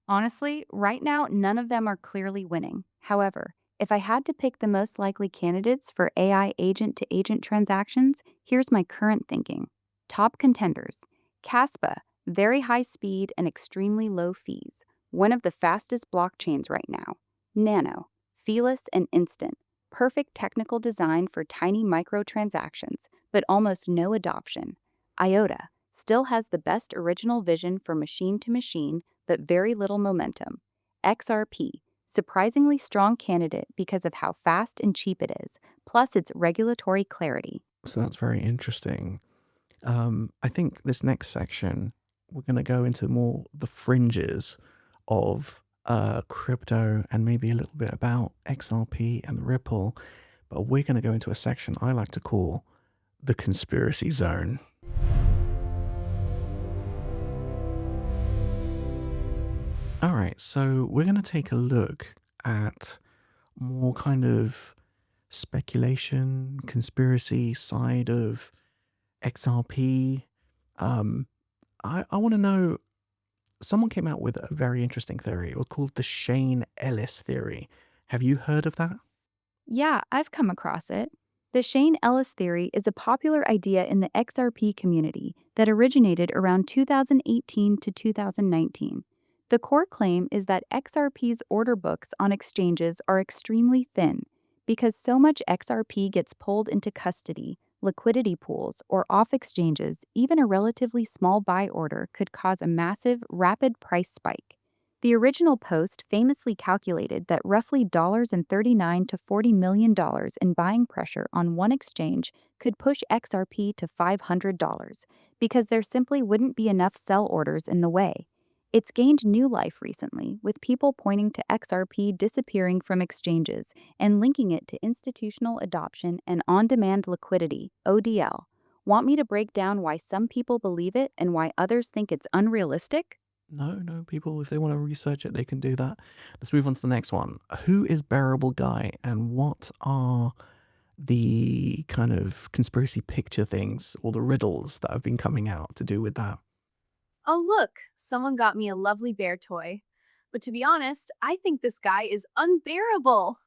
Honestly, right now, none of them are clearly winning. However, if I had to pick the most likely candidates for AI agent to agent transactions, here's my current thinking. Top contenders: Caspa, very high speed and extremely low fees, one of the fastest blockchains right now. Nano, feeless and instant, perfect technical design for tiny microtransactions, but almost no adoption. IOTA still has the best original vision for machine to machine but very little momentum. XRP, surprisingly strong candidate because of how fast and cheap it is, plus its regulatory clarity. So that's very interesting. I think this next section, we're going to go into more the fringes of crypto and maybe a little bit about XRP and Ripple. But we're going to go into a section I like to call the conspiracy zone. All right, so we're going to take a look at more kind of speculation, conspiracy side of XRP. Um, I want to know, someone came out with a very interesting theory. It was called the Shane Ellis theory. Have you heard of that? Yeah, I've come across it. The Shane Ellis theory is a popular idea in the XRP community that originated around 2018 to 2019. The core claim is that XRP's order books on exchanges are extremely thin because so much XRP gets pulled into custody, liquidity pools, or off exchanges. Even a relatively small buy order could cause a massive, rapid price spike. The original post famously calculated that roughly $39 to $40 million in buying pressure on one exchange could push XRP to $500 because there simply wouldn't be enough sell orders in the way. It's gained new life recently, with people pointing to XRP disappearing from exchanges and linking it to institutional adoption and on-demand liquidity, ODL. Want me to break down why some people believe it and why others think it's unrealistic? No, people, if they want to research it, they can do that. Let's move on to the next one. Who is Bearable Guy and what are the kind of conspiracy picture things or the riddles that have been coming out to do with that? Oh, look, someone got me a lovely bear toy. But to be honest, I think this guy is unbearable.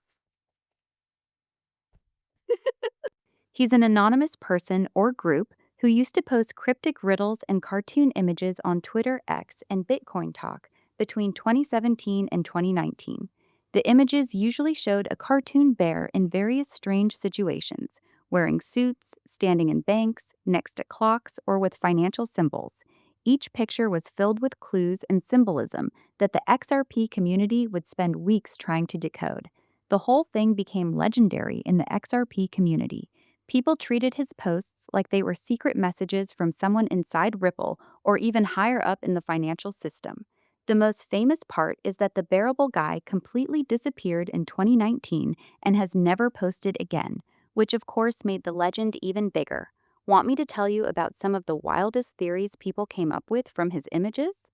He's an anonymous person or group who used to post cryptic riddles and cartoon images on Twitter X and Bitcoin Talk between 2017 and 2019. The images usually showed a cartoon bear in various strange situations, wearing suits, standing in banks, next to clocks, or with financial symbols. Each picture was filled with clues and symbolism that the XRP community would spend weeks trying to decode. The whole thing became legendary in the XRP community. People treated his posts like they were secret messages from someone inside Ripple or even higher up in the financial system. The most famous part is that the Bearable Guy completely disappeared in 2019 and has never posted again, which of course made the legend even bigger. Want me to tell you about some of the wildest theories people came up with from his images?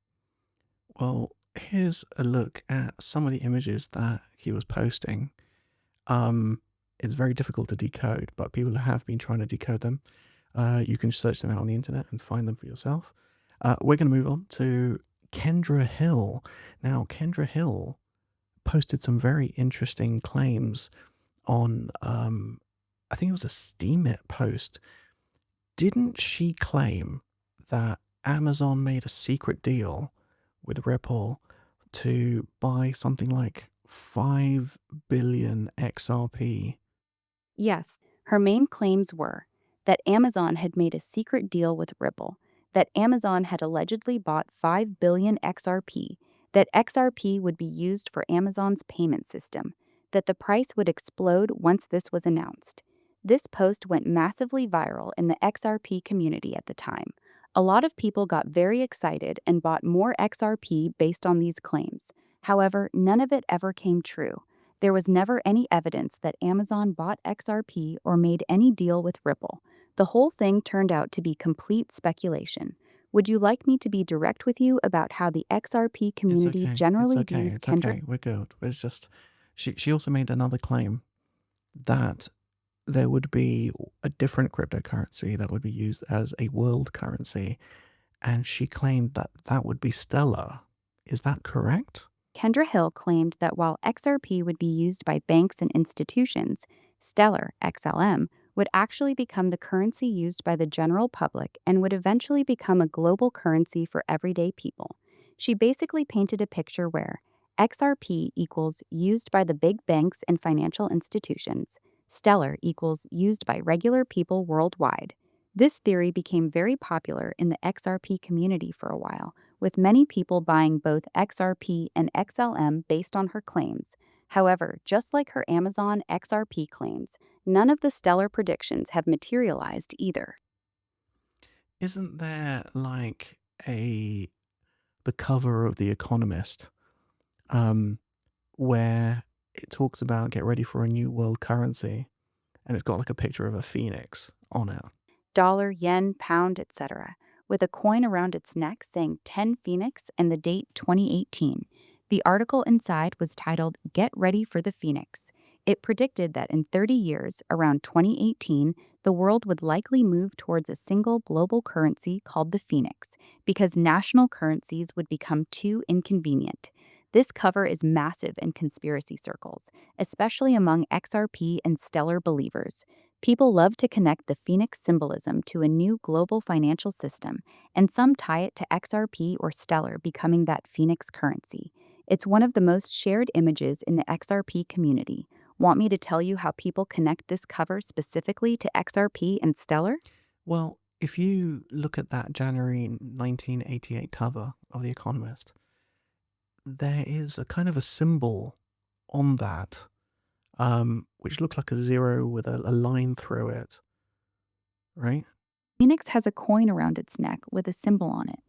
Well, here's a look at some of the images that he was posting. It's very difficult to decode, but people have been trying to decode them. You can search them out on the internet and find them for yourself. We're going to move on to Kendra Hill. Now, Kendra Hill posted some very interesting claims on, I think it was a Steemit post. Didn't she claim that Amazon made a secret deal with Ripple to buy something like 5 billion XRP? Yes, her main claims were that Amazon had made a secret deal with Ripple, that Amazon had allegedly bought 5 billion XRP, that XRP would be used for Amazon's payment system, that the price would explode once this was announced. This post went massively viral in the XRP community at the time. A lot of people got very excited and bought more XRP based on these claims. However, none of it ever came true. There was never any evidence that Amazon bought XRP or made any deal with Ripple. The whole thing turned out to be complete speculation. Would you like me to be direct with you about how the XRP It's community okay. It's generally okay. views It's Kendra? okay. We're good. It's just she also made another claim that there would be a different cryptocurrency that would be used as a world currency, and she claimed that that would be Stellar. Is that correct? Kendra Hill claimed that while XRP would be used by banks and institutions, Stellar, XLM, would actually become the currency used by the general public and would eventually become a global currency for everyday people. She basically painted a picture where XRP equals used by the big banks and financial institutions, Stellar equals used by regular people worldwide. This theory became very popular in the XRP community for a while, with many people buying both XRP and XLM based on her claims. However, just like her Amazon XRP claims, none of the stellar predictions have materialized either. Isn't there like the cover of The Economist, um, where it talks about get ready for a new world currency, and it's got like a picture of a phoenix on it? Dollar, yen, pound, etc., with a coin around its neck saying 10 Phoenix and the date 2018. The article inside was titled Get Ready for the Phoenix. It predicted that in 30 years, around 2018, the world would likely move towards a single global currency called the Phoenix because national currencies would become too inconvenient. This cover is massive in conspiracy circles, especially among XRP and Stellar believers. People love to connect the Phoenix symbolism to a new global financial system, and some tie it to XRP or Stellar becoming that Phoenix currency. It's one of the most shared images in the XRP community. Want me to tell you how people connect this cover specifically to XRP and Stellar? Well, if you look at that January 1988 cover of The Economist, there is a kind of a symbol on that, which looks like a zero with a line through it, right? Phoenix has a coin around its neck with a symbol on it.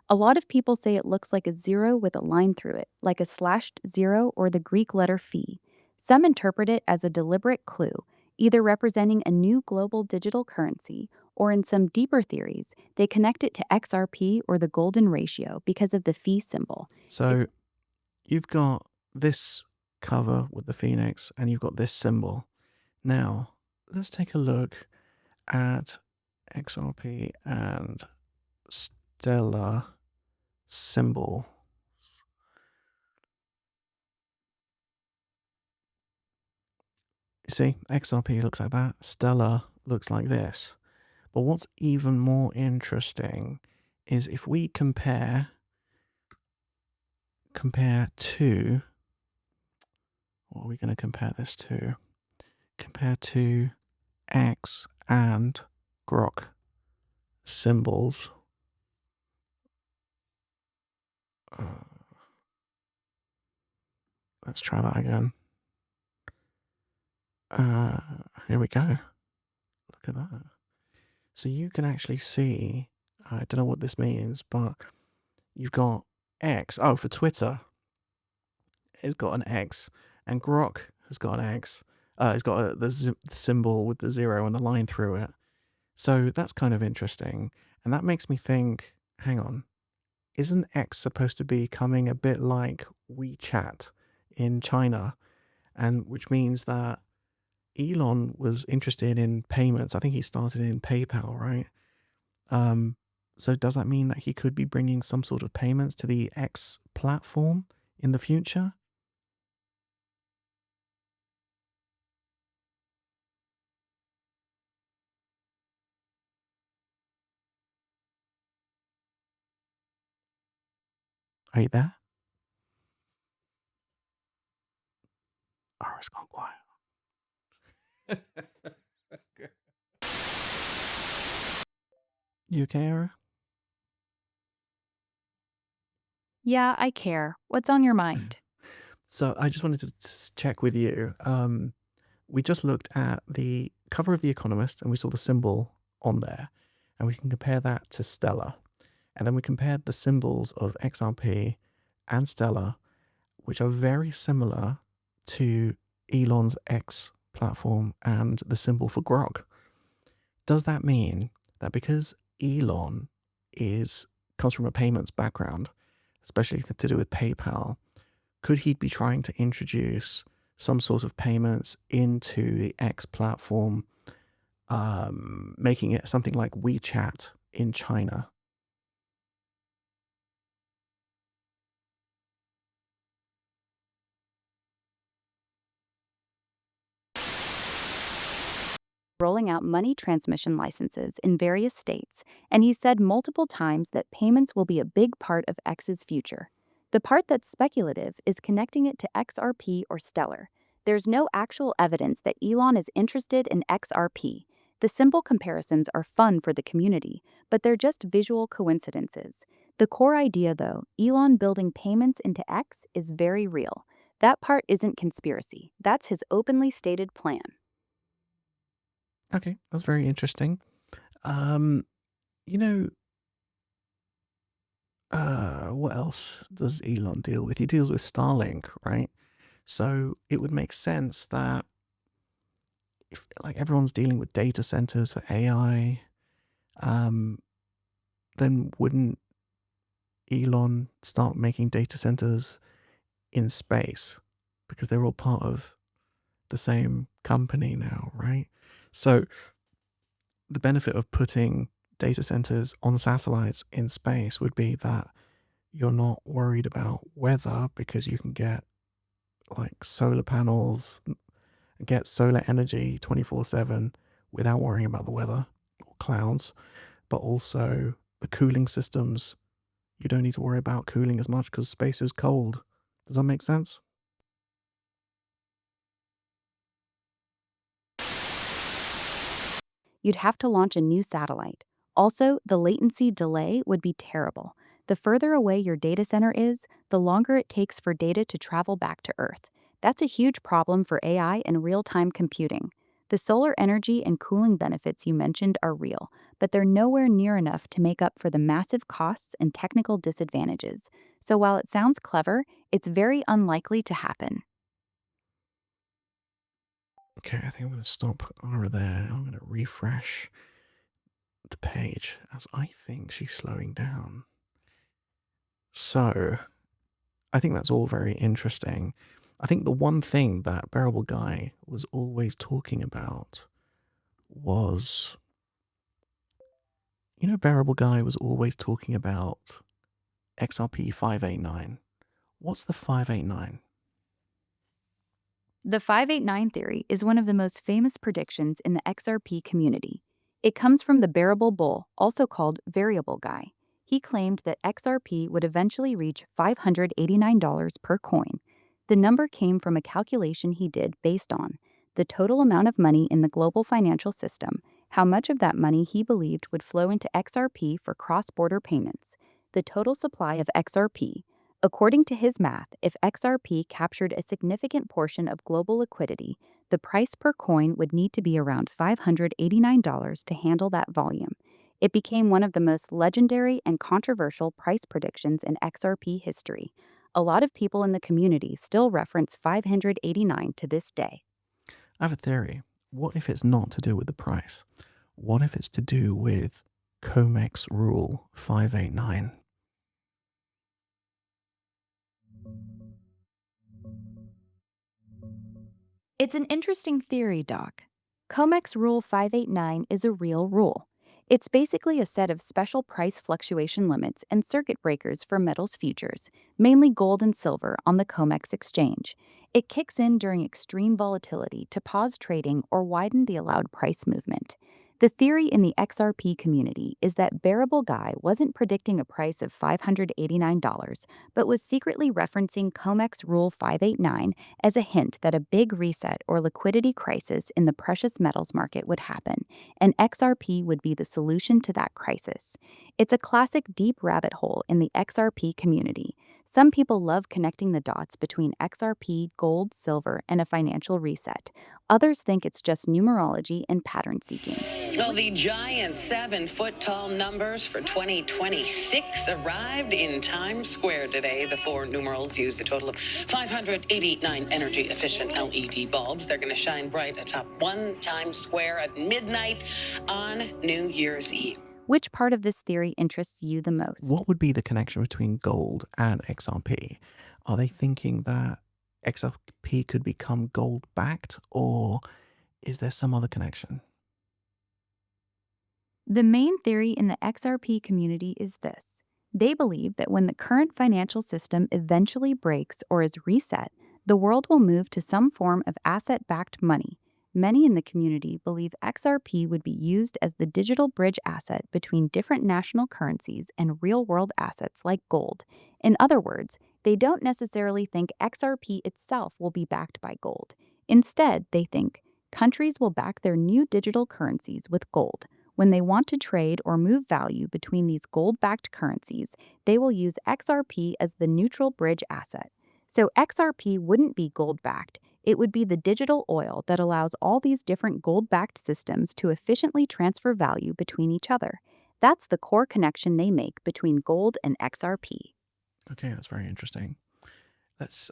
A lot of people say it looks like a zero with a line through it, like a slashed zero or the Greek letter phi. Some interpret it as a deliberate clue, either representing a new global digital currency, or in some deeper theories, they connect it to XRP or the golden ratio because of the phi symbol. So you've got this cover with the phoenix, and you've got this symbol. Now, let's take a look at XRP and Stellar symbol. You see, XRP looks like that, Stellar looks like this. But what's even more interesting is if we compare to, what are we going to compare this to? Compare to X and Grok symbols. Let's try that again. Here we go. Look at that. So you can actually see, I don't know what this means, but you've got X. Oh, for Twitter, it's got an X, and Grok has got an X. It's got the symbol with the zero and the line through it. So that's kind of interesting. And that makes me think, hang on, isn't X supposed to be coming a bit like WeChat in China? And which means that Elon was interested in payments. I think he started in PayPal, right? So does that mean that he could be bringing some sort of payments to the X platform in the future? Are you there? Oh, it's gone quiet. You okay, Ara? Yeah, I care. What's on your mind? So I just wanted to check with you. We just looked at the cover of The Economist and we saw the symbol on there, and we can compare that to Stellar. And then we compared the symbols of XRP and Stellar, which are very similar to Elon's X platform and the symbol for Grok. does that mean that because Elon comes from a payments background, especially to do with PayPal, could he be trying to introduce some sort of payments into the X platform, making it something like WeChat in China? Rolling out money transmission licenses in various states, and he said multiple times that payments will be a big part of X's future. The part that's speculative is connecting it to XRP or Stellar. There's no actual evidence that Elon is interested in XRP. The simple comparisons are fun for the community, but they're just visual coincidences. The core idea, though, Elon building payments into X, is very real. That part isn't conspiracy. That's his openly stated plan. Okay, that's very interesting. Um, you know, what else does Elon deal with? He deals with Starlink, right? So it would make sense that if like everyone's dealing with data centers for AI, then wouldn't Elon start making data centers in space? Because they're all part of the same company now, right? So the benefit of putting data centers on satellites in space would be that you're not worried about weather because you can get like solar panels, get solar energy 24/7 without worrying about the weather or clouds. But also the cooling systems, you don't need to worry about cooling as much because space is cold. Does that make sense? You'd have to launch a new satellite. Also, the latency delay would be terrible. The further away your data center is, the longer it takes for data to travel back to Earth. That's a huge problem for AI and real-time computing. The solar energy and cooling benefits you mentioned are real, but they're nowhere near enough to make up for the massive costs and technical disadvantages. So while it sounds clever, it's very unlikely to happen. Okay, I think I'm going to stop over there. I'm going to refresh the page as I think she's slowing down. So, I think that's all very interesting. I think the one thing that Bearable Guy was always talking about was, Bearable Guy was always talking about XRP 589. What's the 589? The 589 theory is one of the most famous predictions in the XRP community. It comes from the Bearable Bull, also called Variable Guy. He claimed that XRP would eventually reach $589 per coin. The number came from a calculation he did based on the total amount of money in the global financial system, how much of that money he believed would flow into XRP for cross-border payments, the total supply of XRP. According to his math, if XRP captured a significant portion of global liquidity, the price per coin would need to be around $589 to handle that volume. It became one of the most legendary and controversial price predictions in XRP history. A lot of people in the community still reference 589 to this day. I have a theory. What if it's not to do with the price? What if it's to do with COMEX rule 589? It's an interesting theory, Doc. COMEX Rule 589 is a real rule. It's basically a set of special price fluctuation limits and circuit breakers for metals futures, mainly gold and silver, on the COMEX exchange. It kicks in during extreme volatility to pause trading or widen the allowed price movement. The theory in the XRP community is that Bearable Guy wasn't predicting a price of $589, but was secretly referencing COMEX Rule 589 as a hint that a big reset or liquidity crisis in the precious metals market would happen, and XRP would be the solution to that crisis. It's a classic deep rabbit hole in the XRP community. Some people love connecting the dots between XRP, gold, silver, and a financial reset. Others think it's just numerology and pattern seeking. Well, the giant 7-foot-tall numbers for 2026 arrived in Times Square today. The four numerals use a total of 589 energy-efficient LED bulbs. They're going to shine bright atop one Times Square at midnight on New Year's Eve. Which part of this theory interests you the most? What would be the connection between gold and XRP? Are they thinking that XRP could become gold-backed, or is there some other connection? The main theory in the XRP community is this. They believe that when the current financial system eventually breaks or is reset, the world will move to some form of asset-backed money. Many in the community believe XRP would be used as the digital bridge asset between different national currencies and real-world assets like gold. In other words, they don't necessarily think XRP itself will be backed by gold. Instead, they think countries will back their new digital currencies with gold. When they want to trade or move value between these gold-backed currencies, they will use XRP as the neutral bridge asset. So XRP wouldn't be gold-backed. It would be the digital oil that allows all these different gold-backed systems to efficiently transfer value between each other. That's the core connection they make between gold and XRP. Okay, that's very interesting. Let's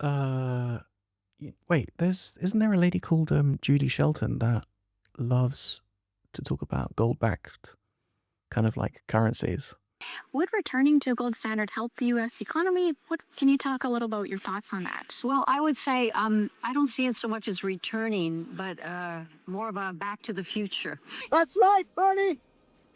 wait. Isn't there a lady called Judy Shelton that loves to talk about gold-backed kind of like currencies? Would returning to a gold standard help the U.S. economy? Can you talk a little about your thoughts on that? Well, I would say I don't see it so much as returning, but more of a back to the future. That's right, Bernie.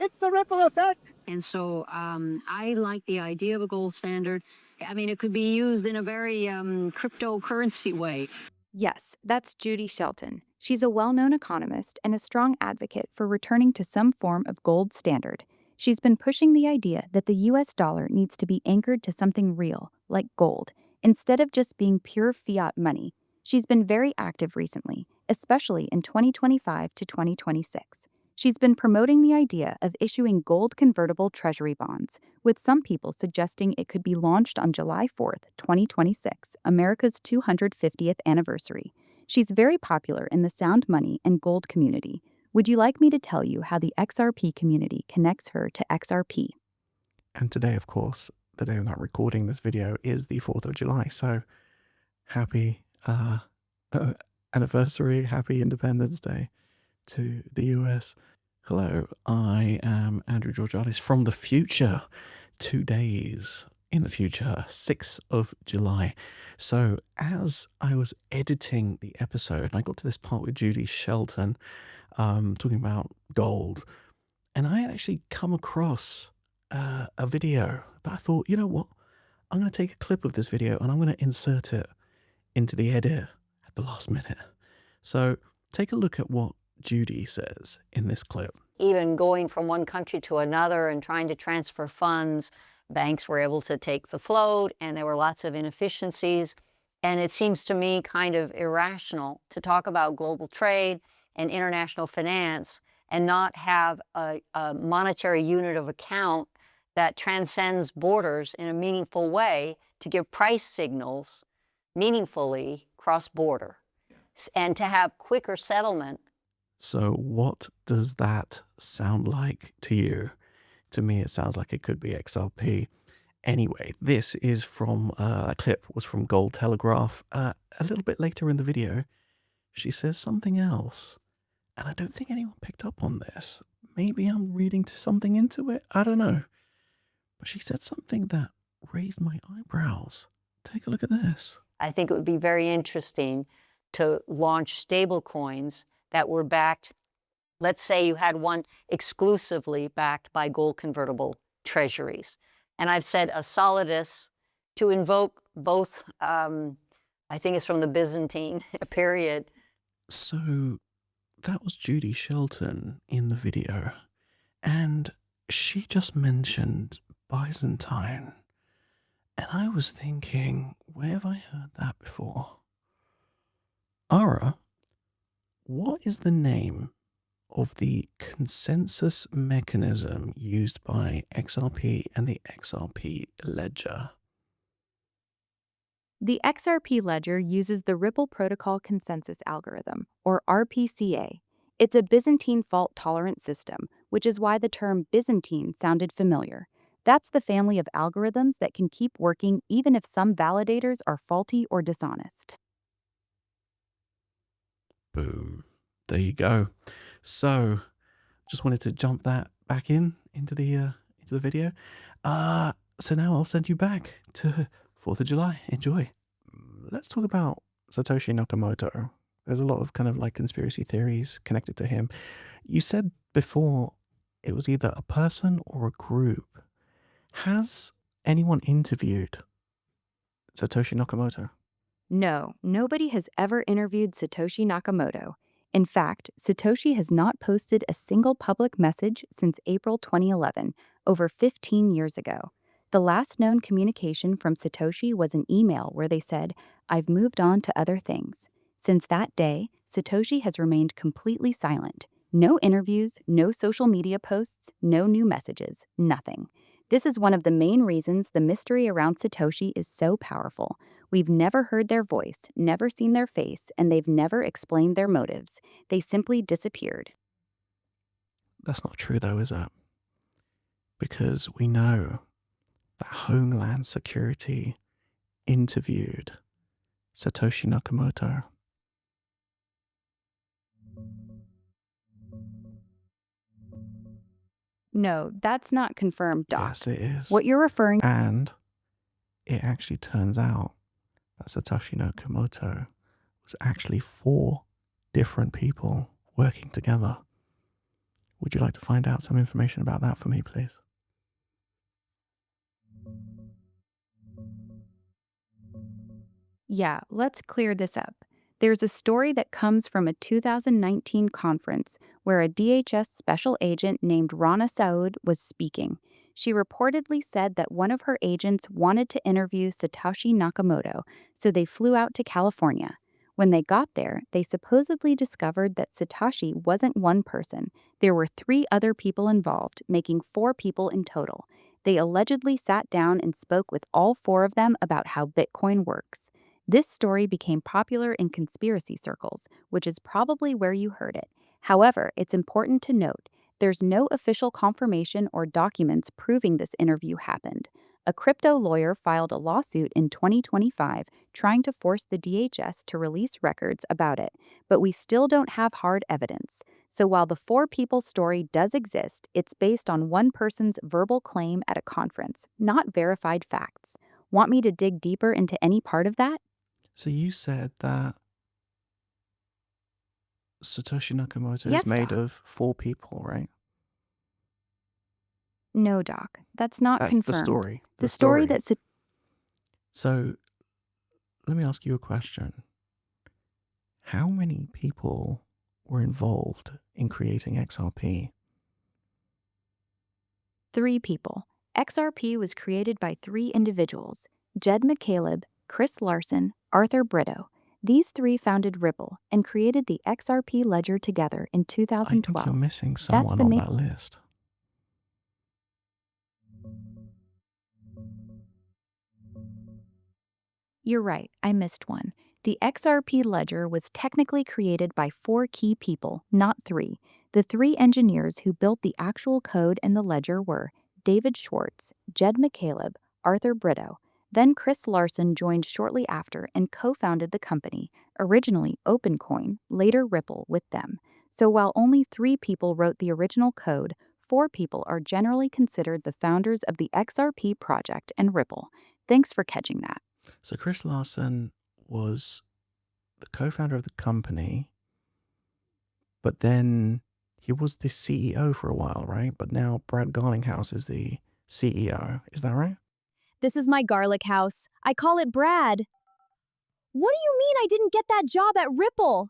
It's the ripple effect. And so I like the idea of a gold standard. I mean, it could be used in a very cryptocurrency way. Yes, that's Judy Shelton. She's a well-known economist and a strong advocate for returning to some form of gold standard. She's been pushing the idea that the US dollar needs to be anchored to something real, like gold, instead of just being pure fiat money. She's been very active recently, especially in 2025 to 2026. She's been promoting the idea of issuing gold convertible treasury bonds, with some people suggesting it could be launched on July 4th, 2026, America's 250th anniversary. She's very popular in the sound money and gold community. Would you like me to tell you how the XRP community connects her to XRP? And today, of course, the day I'm not recording this video, is the 4th of July. So happy anniversary, happy Independence Day to the US. Hello, I am Andrew Georgiades from the future. 2 days in the future, 6th of July. So as I was editing the episode, I got to this part with Judy Shelton, talking about gold, and I had actually come across a video, but I thought, you know what, I'm going to take a clip of this video and I'm going to insert it into the edit at the last minute. So take a look at what Judy says in this clip. Even going from one country to another and trying to transfer funds, banks were able to take the float, and there were lots of inefficiencies. And it seems to me kind of irrational to talk about global trade and international finance and not have a monetary unit of account that transcends borders in a meaningful way to give price signals meaningfully cross-border and to have quicker settlement. So what does that sound like to you? To me, it sounds like it could be XRP. Anyway, this is from a clip was from Gold Telegraph. A little bit later in the video, she says something else. And I don't think anyone picked up on this. Maybe I'm reading something into it. I don't know. But she said something that raised my eyebrows. Take a look at this. I think it would be very interesting to launch stable coins that were backed. Let's say you had one exclusively backed by gold convertible treasuries. And I've said a solidus to invoke both, I think it's from the Byzantine period. So that was Judy Shelton in the video. And she just mentioned Byzantine. And I was thinking, where have I heard that before? Ara, what is the name of the consensus mechanism used by XRP and the XRP ledger? The XRP ledger uses the Ripple Protocol Consensus Algorithm, or RPCA. It's a Byzantine fault-tolerant system, which is why the term Byzantine sounded familiar. That's the family of algorithms that can keep working even if some validators are faulty or dishonest. Boom. There you go. So, just wanted to jump that back into the video. So now I'll send you back to 4th of July. Enjoy. Let's talk about Satoshi Nakamoto. There's a lot of kind of like conspiracy theories connected to him. You said before it was either a person or a group. Has anyone interviewed Satoshi Nakamoto? No, nobody has ever interviewed Satoshi Nakamoto. In fact, Satoshi has not posted a single public message since April 2011, over 15 years ago. The last known communication from Satoshi was an email where they said, "I've moved on to other things." Since that day, Satoshi has remained completely silent. No interviews, no social media posts, no new messages, nothing. This is one of the main reasons the mystery around Satoshi is so powerful. We've never heard their voice, never seen their face, and they've never explained their motives. They simply disappeared. That's not true though, is it? Because we know that Homeland Security interviewed Satoshi Nakamoto. No, that's not confirmed, Doc. Yes, it is. What you're referring to. And it actually turns out that Satoshi Nakamoto was actually 4 different people working together. Would you like to find out some information about that for me, please? Yeah, let's clear this up. There's a story that comes from a 2019 conference where a DHS special agent named Rana Saud was speaking. She reportedly said that one of her agents wanted to interview Satoshi Nakamoto, so they flew out to California. When they got there, they supposedly discovered that Satoshi wasn't one person. There were 3 other people involved, making 4 people in total. They allegedly sat down and spoke with all 4 of them about how Bitcoin works. This story became popular in conspiracy circles, which is probably where you heard it. However, it's important to note, there's no official confirmation or documents proving this interview happened. A crypto lawyer filed a lawsuit in 2025 trying to force the DHS to release records about it, but we still don't have hard evidence. So while the 4 people story does exist, it's based on one person's verbal claim at a conference, not verified facts. Want me to dig deeper into any part of that? So you said that Satoshi Nakamoto Yes, is made Doc. of 4 people, right? No, Doc. That's not That's confirmed. the story. The story that So let me ask you a question. How many people were involved in creating XRP? 3 people. XRP was created by 3 individuals, Jed McCaleb, Chris Larson, Arthur Brito. These 3 founded Ripple and created the XRP ledger together in I 2012. think you're missing someone on that list. You're right, I missed one. The XRP ledger was technically created by 4 key people, not 3. The 3 engineers who built the actual code and the ledger were David Schwartz, Jed McCaleb, Arthur Brito. Then Chris Larson joined shortly after and co-founded the company, originally OpenCoin, later Ripple, with them. So while only 3 people wrote the original code, 4 people are generally considered the founders of the XRP project and Ripple. Thanks for catching that. So Chris Larson was the co-founder of the company, but then he was the CEO for a while, right? But now Brad Garlinghouse is the CEO. Is that right? This is my garlic house. I call it Brad. What do you mean I didn't get that job at Ripple?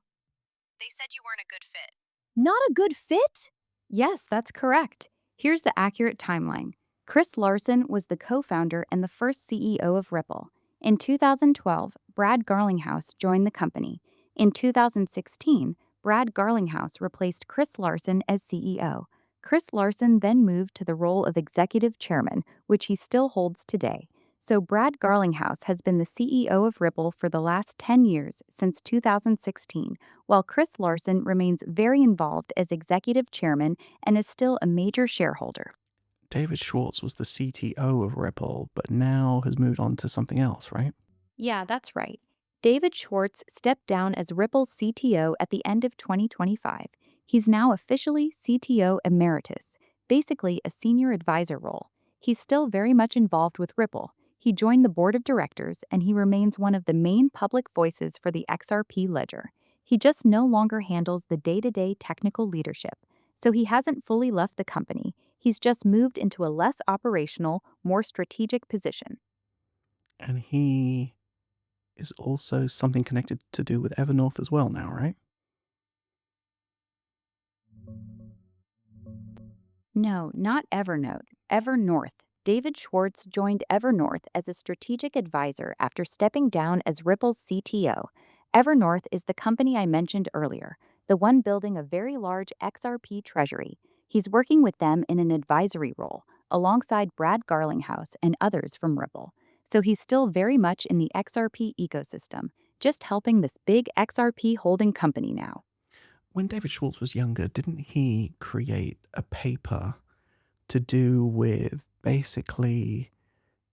They said you weren't a good fit. Not a good fit? Yes, that's correct. Here's the accurate timeline. Chris Larson was the co-founder and the first CEO of Ripple. In 2012, Brad Garlinghouse joined the company. In 2016, Brad Garlinghouse replaced Chris Larson as CEO. Chris Larson then moved to the role of executive chairman, which he still holds today. So Brad Garlinghouse has been the CEO of Ripple for the last 10 years, since 2016, while Chris Larsen remains very involved as executive chairman and is still a major shareholder. David Schwartz was the CTO of Ripple, but now has moved on to something else, right? Yeah, that's right. David Schwartz stepped down as Ripple's CTO at the end of 2025. He's now officially CTO emeritus, basically a senior advisor role. He's still very much involved with Ripple. He joined the board of directors and he remains one of the main public voices for the XRP ledger. He just no longer handles the day-to-day technical leadership, so he hasn't fully left the company. He's just moved into a less operational, more strategic position. And he is also something connected to do with Evernorth as well now, right? No, not Evernorth. David Schwartz joined Evernorth as a strategic advisor after stepping down as Ripple's CTO. Evernorth is the company I mentioned earlier, the one building a very large XRP treasury. He's working with them in an advisory role, alongside Brad Garlinghouse and others from Ripple. So he's still very much in the XRP ecosystem, just helping this big XRP holding company now. When David Schwartz was younger, didn't he create a paper to do with basically,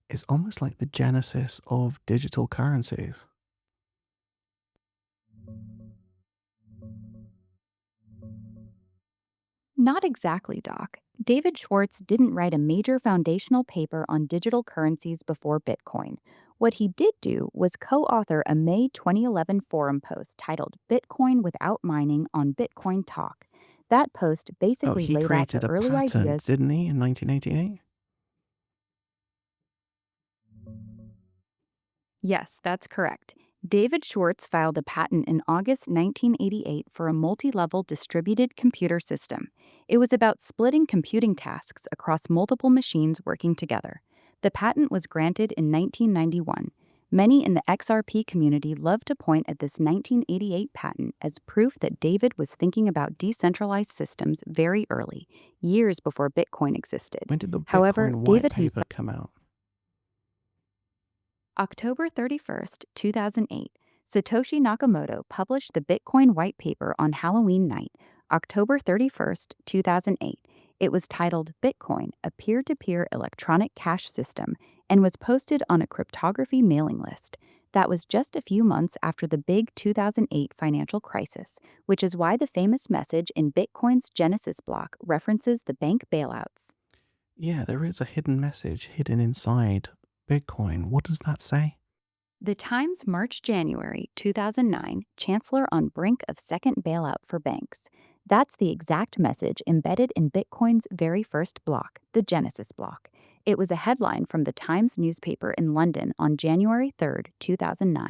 it's almost like the genesis of digital currencies? Not exactly, Doc. David Schwartz didn't write a major foundational paper on digital currencies before Bitcoin. What he did do was co-author a May 2011 forum post titled Bitcoin Without Mining on Bitcoin Talk. That post basically he laid out created the a early patent, ideas. didn't he, in 1988? Yes, that's correct. David Schwartz filed a patent in August 1988 for a multi-level distributed computer system. It was about splitting computing tasks across multiple machines working together. The patent was granted in 1991. Many in the XRP community love to point at this 1988 patent as proof that David was thinking about decentralized systems very early, years before Bitcoin existed. When did the However, Bitcoin white David paper himself come out? October 31st, 2008, Satoshi Nakamoto published the Bitcoin white paper on Halloween night, October 31st, 2008. It was titled Bitcoin, a peer-to-peer electronic cash system, and was posted on a cryptography mailing list. That was just a few months after the big 2008 financial crisis, which is why the famous message in Bitcoin's Genesis block references the bank bailouts. Yeah, there is a hidden message hidden inside Bitcoin. What does that say? The Times March-January 2009 Chancellor on brink of second bailout for banks. That's the exact message embedded in Bitcoin's very first block, the Genesis block. It was a headline from the Times newspaper in London on January 3, 2009.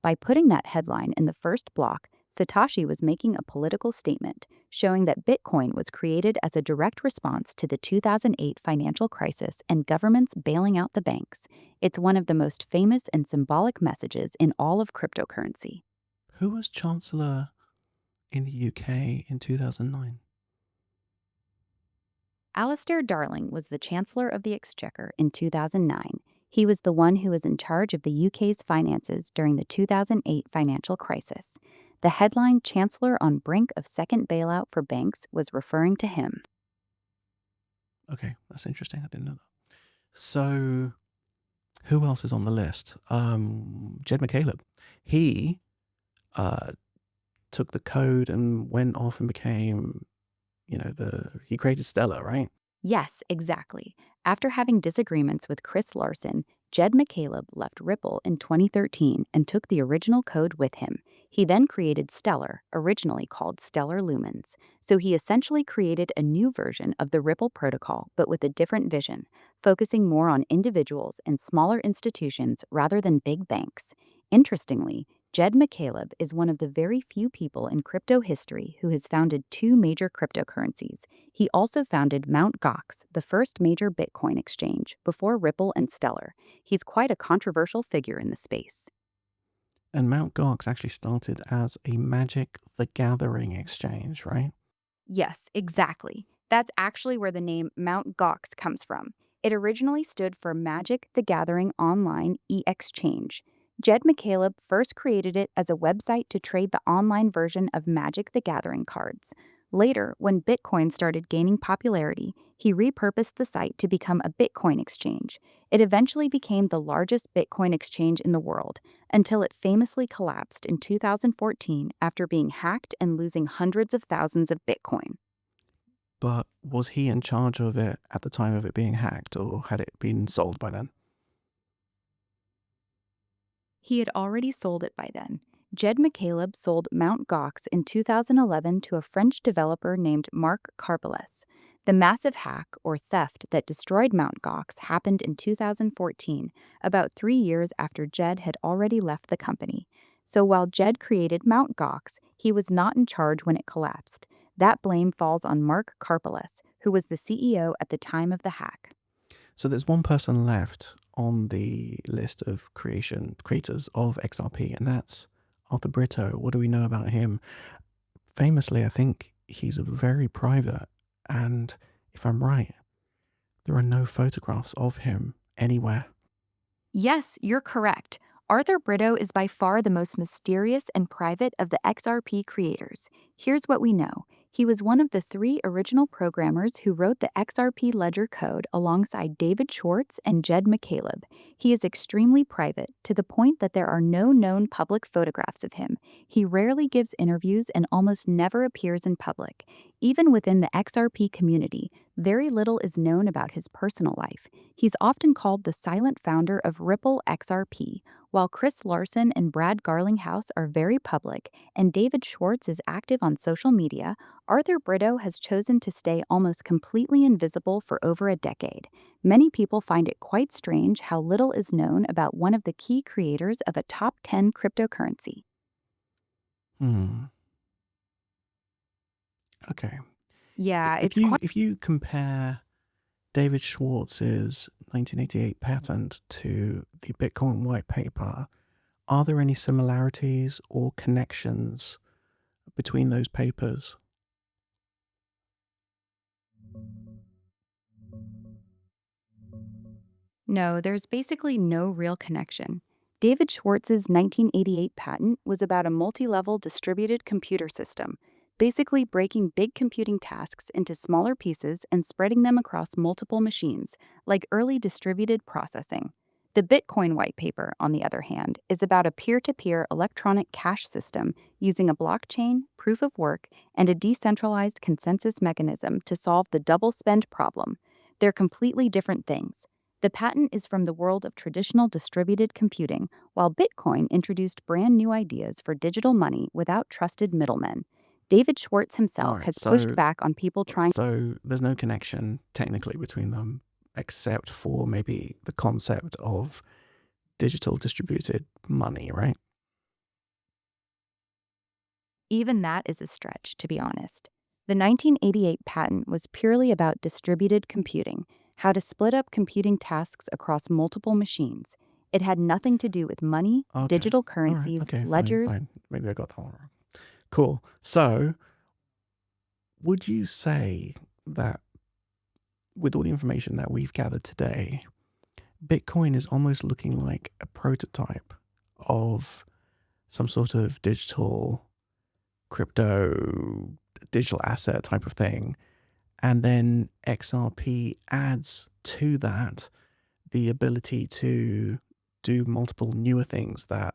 By putting that headline in the first block, Satoshi was making a political statement, showing that Bitcoin was created as a direct response to the 2008 financial crisis and governments bailing out the banks. It's one of the most famous and symbolic messages in all of cryptocurrency. Who was Chancellor in the UK in 2009? Alistair Darling was the Chancellor of the Exchequer in 2009. He was the one who was in charge of the UK's finances during the 2008 financial crisis. The headline Chancellor on brink of second bailout for banks was referring to him. Okay, that's interesting. I didn't know that. So, who else is on the list? Jed McCaleb. He took the code and went off and became, he created Stellar, right? Yes, exactly. After having disagreements with Chris Larsen, Jed McCaleb left Ripple in 2013 and took the original code with him. He then created Stellar, originally called Stellar Lumens. So he essentially created a new version of the Ripple protocol, but with a different vision, focusing more on individuals and smaller institutions rather than big banks. Interestingly, Jed McCaleb is one of the very few people in crypto history who has founded two major cryptocurrencies. He also founded Mt. Gox, the first major Bitcoin exchange, before Ripple and Stellar. He's quite a controversial figure in the space. And Mt. Gox actually started as a Magic the Gathering exchange, right? Yes, exactly. That's actually where the name Mt. Gox comes from. It originally stood for Magic the Gathering Online e-Exchange. Jed McCaleb first created it as a website to trade the online version of Magic the Gathering cards. Later, when Bitcoin started gaining popularity, he repurposed the site to become a Bitcoin exchange. It eventually became the largest Bitcoin exchange in the world, until it famously collapsed in 2014 after being hacked and losing hundreds of thousands of Bitcoin. But was he in charge of it at the time of it being hacked, or had it been sold by then? He had already sold it by then. Jed McCaleb sold Mt. Gox in 2011 to a French developer named Marc Carpeles. The massive hack, or theft, that destroyed Mt. Gox happened in 2014, about 3 years after Jed had already left the company. So while Jed created Mt. Gox, he was not in charge when it collapsed. That blame falls on Marc Carpeles, who was the CEO at the time of the hack. So there's one person left on the list of creators of XRP, and that's Arthur Brito. What do we know about him? Famously, I think he's very private, and if I'm right, there are no photographs of him anywhere. Yes, you're correct. Arthur Brito is by far the most mysterious and private of the XRP creators. Here's what we know. He was one of the 3 original programmers who wrote the XRP ledger code alongside David Schwartz and Jed McCaleb. He is extremely private, to the point that there are no known public photographs of him. He rarely gives interviews and almost never appears in public. Even within the XRP community, very little is known about his personal life. He's often called the silent founder of Ripple XRP. While Chris Larson and Brad Garlinghouse are very public and David Schwartz is active on social media, Arthur Brito has chosen to stay almost completely invisible for over a decade. Many people find it quite strange how little is known about one of the key creators of a top 10 cryptocurrency. Okay. Yeah, If you compare David Schwartz's 1988 patent to the Bitcoin white paper, are there any similarities or connections between those papers? No, there's basically no real connection. David Schwartz's 1988 patent was about a multi-level distributed computer system, basically breaking big computing tasks into smaller pieces and spreading them across multiple machines, like early distributed processing. The Bitcoin white paper, on the other hand, is about a peer-to-peer electronic cash system using a blockchain, proof of work, and a decentralized consensus mechanism to solve the double spend problem. They're completely different things. The patent is from the world of traditional distributed computing, while Bitcoin introduced brand new ideas for digital money without trusted middlemen. David Schwartz himself has pushed back on people trying. So there's no connection technically between them, except for maybe the concept of digital distributed money, right? Even that is a stretch, to be honest. The 1988 patent was purely about distributed computing, how to split up computing tasks across multiple machines. It had nothing to do with money, digital currencies, ledgers. Fine. Maybe I got that one wrong. Cool. So, would you say that with all the information that we've gathered today, Bitcoin is almost looking like a prototype of some sort of crypto, digital asset type of thing, and then XRP adds to that the ability to do multiple newer things that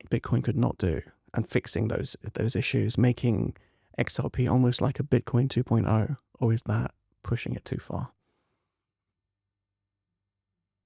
Bitcoin could not do, and fixing those issues, making XRP almost like a Bitcoin 2.0, or is that pushing it too far?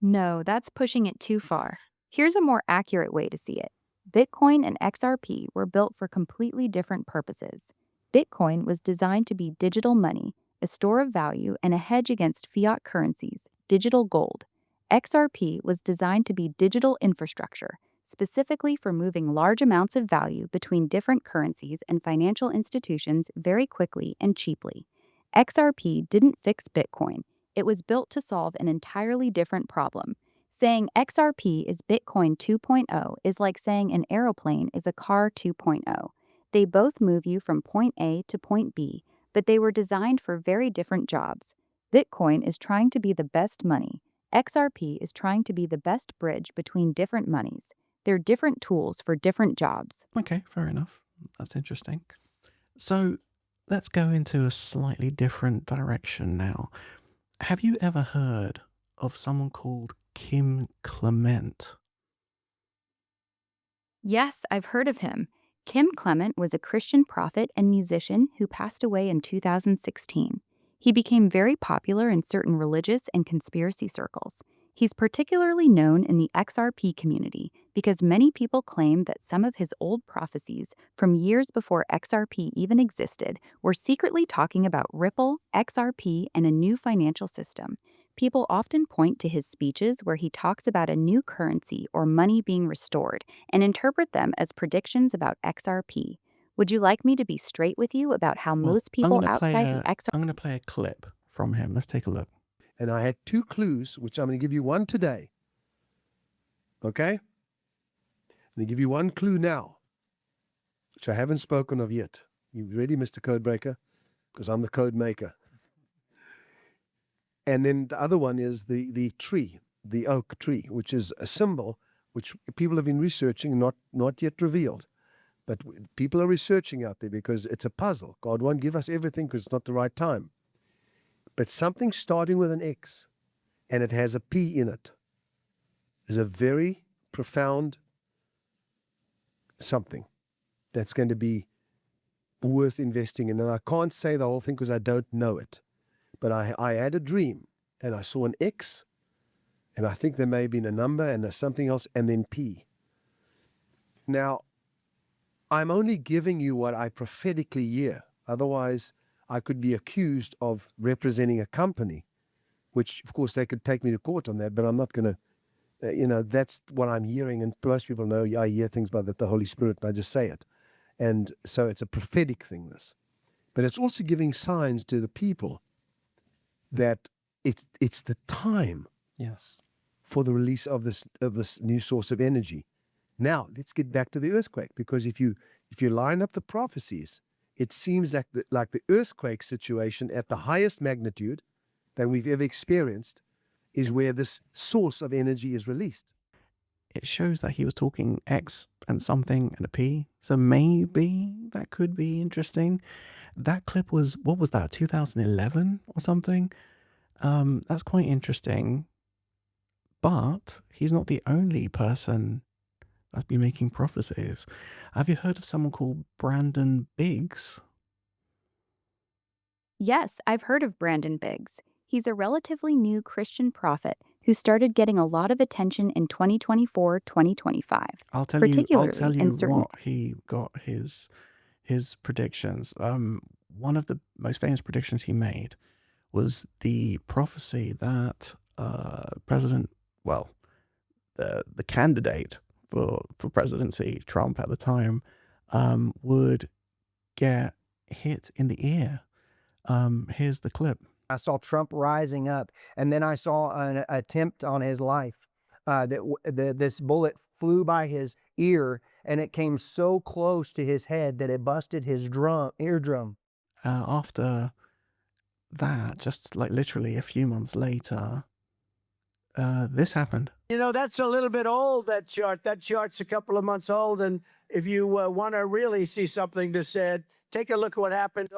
No, that's pushing it too far. Here's a more accurate way to see it. Bitcoin and XRP were built for completely different purposes. Bitcoin was designed to be digital money, a store of value and a hedge against fiat currencies, digital gold. XRP was designed to be digital infrastructure, specifically for moving large amounts of value between different currencies and financial institutions very quickly and cheaply. XRP didn't fix Bitcoin. It was built to solve an entirely different problem. Saying XRP is Bitcoin 2.0 is like saying an aeroplane is a car 2.0. They both move you from point A to point B, but they were designed for very different jobs. Bitcoin is trying to be the best money. XRP is trying to be the best bridge between different monies. They're different tools for different jobs. Okay, fair enough. That's interesting. So let's go into a slightly different direction now. Have you ever heard of someone called Kim Clement? Yes, I've heard of him. Kim Clement was a Christian prophet and musician who passed away in 2016. He became very popular in certain religious and conspiracy circles. He's particularly known in the XRP community because many people claim that some of his old prophecies from years before XRP even existed were secretly talking about Ripple, XRP, and a new financial system. People often point to his speeches where he talks about a new currency or money being restored and interpret them as predictions about XRP. Would you like me to be straight with you about how Well, most I'm people going to play outside the XRP... I'm going to play a clip from him. Let's take a look. And I had 2 clues, which I'm going to give you one today. Okay? I'm going to give you one clue now, which I haven't spoken of yet. You ready, Mr. Codebreaker? Because I'm the code maker. And then the other one is the tree, the oak tree, which is a symbol which people have been researching, not yet revealed. But people are researching out there because it's a puzzle. God won't give us everything because it's not the right time. But something starting with an X and it has a P in it is a very profound something that's going to be worth investing in. And I can't say the whole thing because I don't know it. But I had a dream and I saw an X and I think there may have been a number and there's something else and then P. Now, I'm only giving you what I prophetically hear. Otherwise, I could be accused of representing a company, which, of course, they could take me to court on that, but I'm not going to, that's what I'm hearing. And most people know I hear things by the Holy Spirit, and I just say it. And so it's a prophetic thing, this. But it's also giving signs to the people that it's the time for the release of this new source of energy. Now, let's get back to the earthquake, because if you line up the prophecies, it seems like the earthquake situation at the highest magnitude that we've ever experienced is where this source of energy is released. It shows that he was talking X and something and a P, so maybe that could be interesting. That clip was, what was that, 2011 or something? That's quite interesting. But he's not the only person that's been making prophecies. Have you heard of someone called Brandon Biggs? Yes, I've heard of Brandon Biggs. He's a relatively new Christian prophet who started getting a lot of attention in 2024-2025. I'll tell you what he got his predictions. One of the most famous predictions he made was the prophecy that the candidate for presidency, Trump at the time, would get hit in the ear. Here's the clip. I saw Trump rising up, and then I saw an attempt on his life. This bullet flew by his ear, and it came so close to his head that it busted his eardrum. After that, just like literally a few months later, this happened. That's a little bit old, that chart. That chart's a couple of months old, and if you want to really see something that's said, take a look at what happened.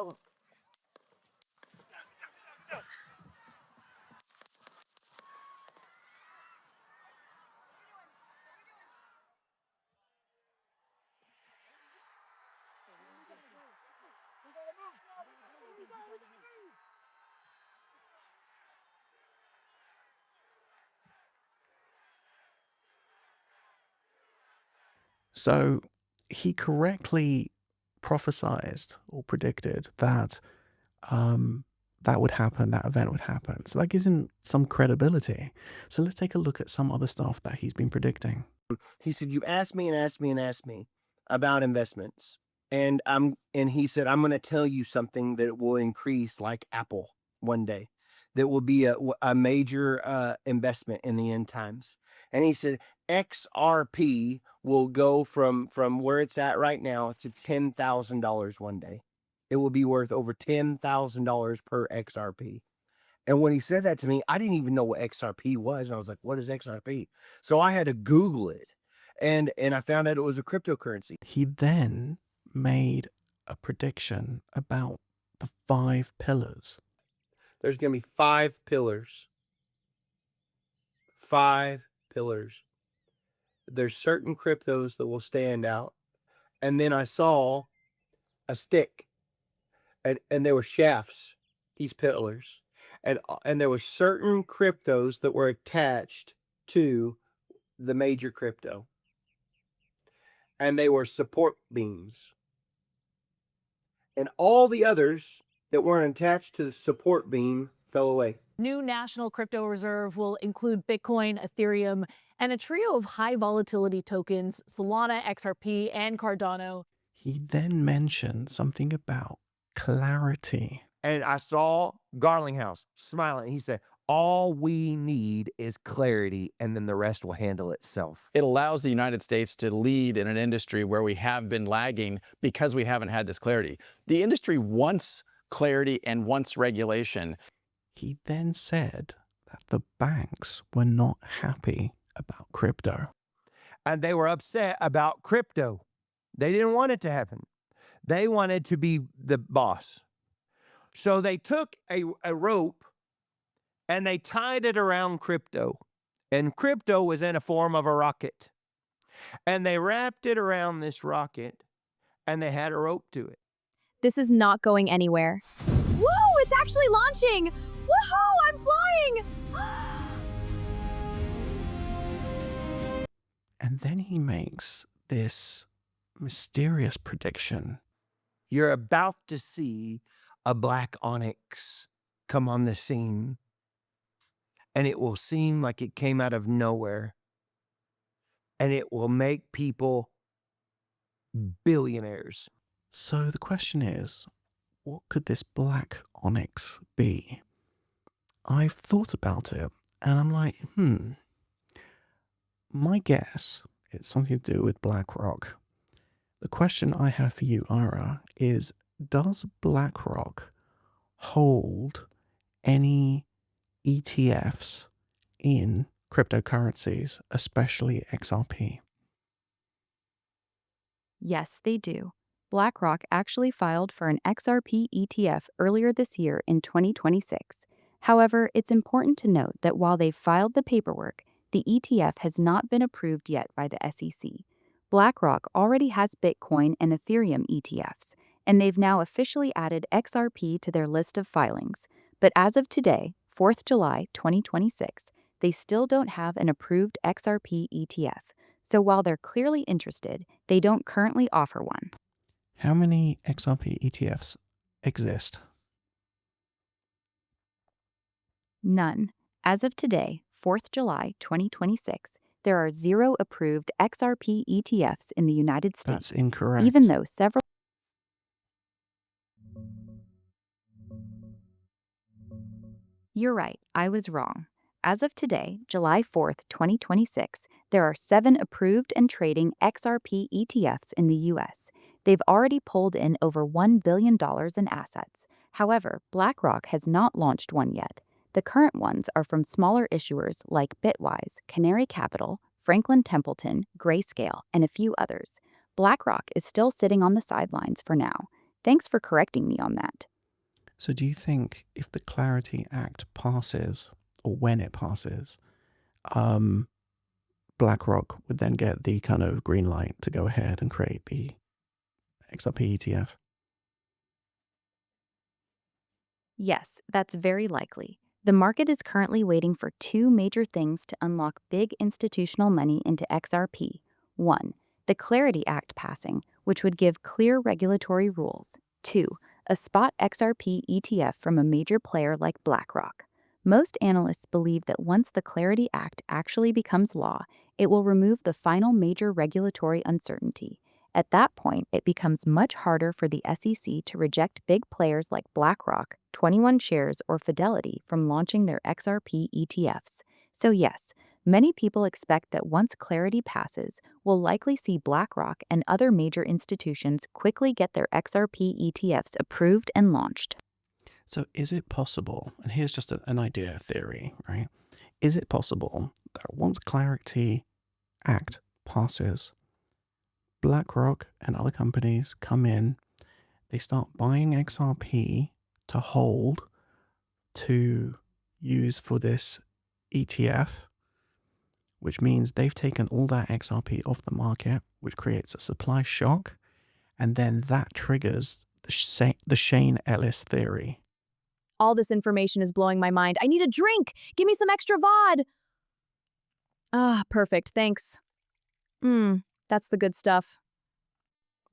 So he correctly prophesized or predicted that that would happen, that event would happen. So that gives him some credibility. So let's take a look at some other stuff that he's been predicting. He said, "You asked me and asked me and asked me about investments, and he said, I'm going to tell you something that will increase like Apple one day, that will be a major investment in the end times." And he said, XRP will go from where it's at right now to $10,000 one day. It will be worth over $10,000 per XRP. And when he said that to me, I didn't even know what XRP was. And I was like, what is XRP? So I had to Google it. And I found out it was a cryptocurrency. He then made a prediction about the 5 pillars. There's going to be 5 pillars. 5 pillars. There's certain cryptos that will stand out. And then I saw a stick. And there were shafts, these pillars. And there were certain cryptos that were attached to the major crypto. And they were support beams. And all the others that weren't attached to the support beam fell away. New national crypto reserve will include Bitcoin, Ethereum, and a trio of high volatility tokens, Solana, XRP, and Cardano. He then mentioned something about clarity. And I saw Garlinghouse smiling. He said, all we need is clarity, and then the rest will handle itself. It allows the United States to lead in an industry where we have been lagging because we haven't had this clarity. The industry wants clarity and wants regulation. He then said that the banks were not happy about crypto. And they were upset about crypto. They didn't want it to happen. They wanted to be the boss. So they took a rope and they tied it around crypto. And crypto was in a form of a rocket. And they wrapped it around this rocket and they had a rope to it. This is not going anywhere. Whoa, it's actually launching! Woohoo, I'm flying! And then he makes this mysterious prediction. You're about to see a black onyx come on the scene. And it will seem like it came out of nowhere. And it will make people billionaires. So the question is, what could this black onyx be? I've thought about it, and I'm like, my guess, it's something to do with BlackRock. The question I have for you, Ira, is does BlackRock hold any ETFs in cryptocurrencies, especially XRP? Yes, they do. BlackRock actually filed for an XRP ETF earlier this year in 2026. However, it's important to note that while they've filed the paperwork, the ETF has not been approved yet by the SEC. BlackRock already has Bitcoin and Ethereum ETFs, and they've now officially added XRP to their list of filings. But as of today, 4th July 2026, they still don't have an approved XRP ETF. So while they're clearly interested, they don't currently offer one. How many XRP ETFs exist? None. As of today, 4th July 2026, there are 0 approved XRP ETFs in the United States. That's incorrect. Even though several... You're right, I was wrong. As of today, July 4th, 2026, there are 7 approved and trading XRP ETFs in the U.S. They've already pulled in over $1 billion in assets. However, BlackRock has not launched one yet. The current ones are from smaller issuers like Bitwise, Canary Capital, Franklin Templeton, Grayscale, and a few others. BlackRock is still sitting on the sidelines for now. Thanks for correcting me on that. So do you think if the Clarity Act passes, or when it passes, BlackRock would then get the kind of green light to go ahead and create the XRP ETF? Yes, that's very likely. The market is currently waiting for 2 major things to unlock big institutional money into XRP. 1, the Clarity Act passing, which would give clear regulatory rules. 2, a spot XRP ETF from a major player like BlackRock. Most analysts believe that once the Clarity Act actually becomes law, it will remove the final major regulatory uncertainty. At that point, it becomes much harder for the SEC to reject big players like BlackRock, 21 Shares, or Fidelity from launching their XRP ETFs. So yes, many people expect that once Clarity passes, we'll likely see BlackRock and other major institutions quickly get their XRP ETFs approved and launched. So is it possible, and here's just an idea, theory, right? Is it possible that once Clarity Act passes, BlackRock and other companies come in, they start buying XRP to hold, to use for this ETF, which means they've taken all that XRP off the market, which creates a supply shock, and then that triggers the Shane Ellis theory. All this information is blowing my mind. I need a drink. Give me some extra VOD. Ah, perfect. Thanks. That's the good stuff.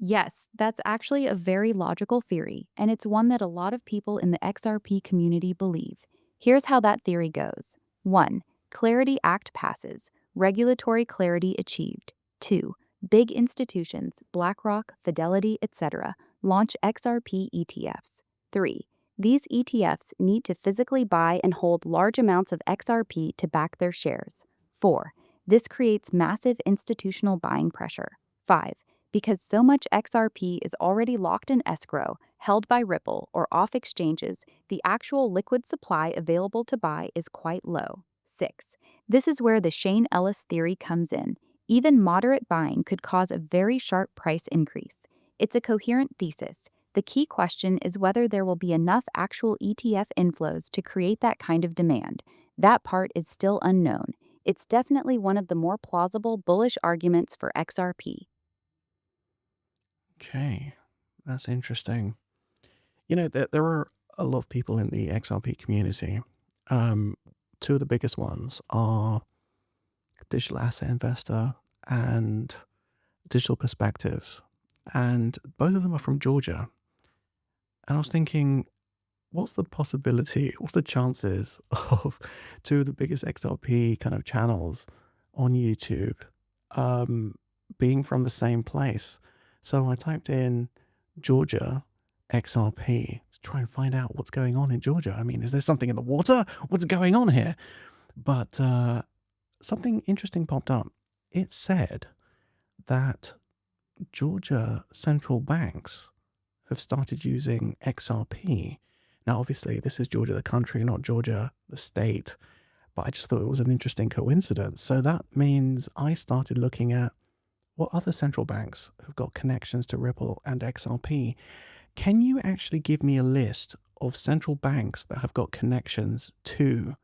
Yes, that's actually a very logical theory, and it's one that a lot of people in the XRP community believe. Here's how that theory goes. 1. Clarity Act passes. Regulatory clarity achieved. 2. Big institutions, BlackRock, Fidelity, etc., launch XRP ETFs. 3. These ETFs need to physically buy and hold large amounts of XRP to back their shares. 4. This creates massive institutional buying pressure. 5. Because so much XRP is already locked in escrow, held by Ripple, or off exchanges, the actual liquid supply available to buy is quite low. 6. This is where the Shane Ellis theory comes in. Even moderate buying could cause a very sharp price increase. It's a coherent thesis. The key question is whether there will be enough actual ETF inflows to create that kind of demand. That part is still unknown. It's definitely one of the more plausible bullish arguments for XRP. Okay, that's interesting. You know, there are a lot of people in the XRP community. Two of the biggest ones are Digital Asset Investor and Digital Perspectives. And both of them are from Georgia. And I was thinking, what's the possibility, what's the chances of two of the biggest XRP kind of channels on YouTube being from the same place? So I typed in Georgia XRP to try and find out what's going on in Georgia. I mean, is there something in the water? What's going on here? But something interesting popped up. It said that Georgia central banks have started using XRP. Now, obviously, this is Georgia the country, not Georgia the state, but I just thought it was an interesting coincidence. So that means I started looking at what other central banks have got connections to Ripple and XRP. Can you actually give me a list of central banks that have got connections to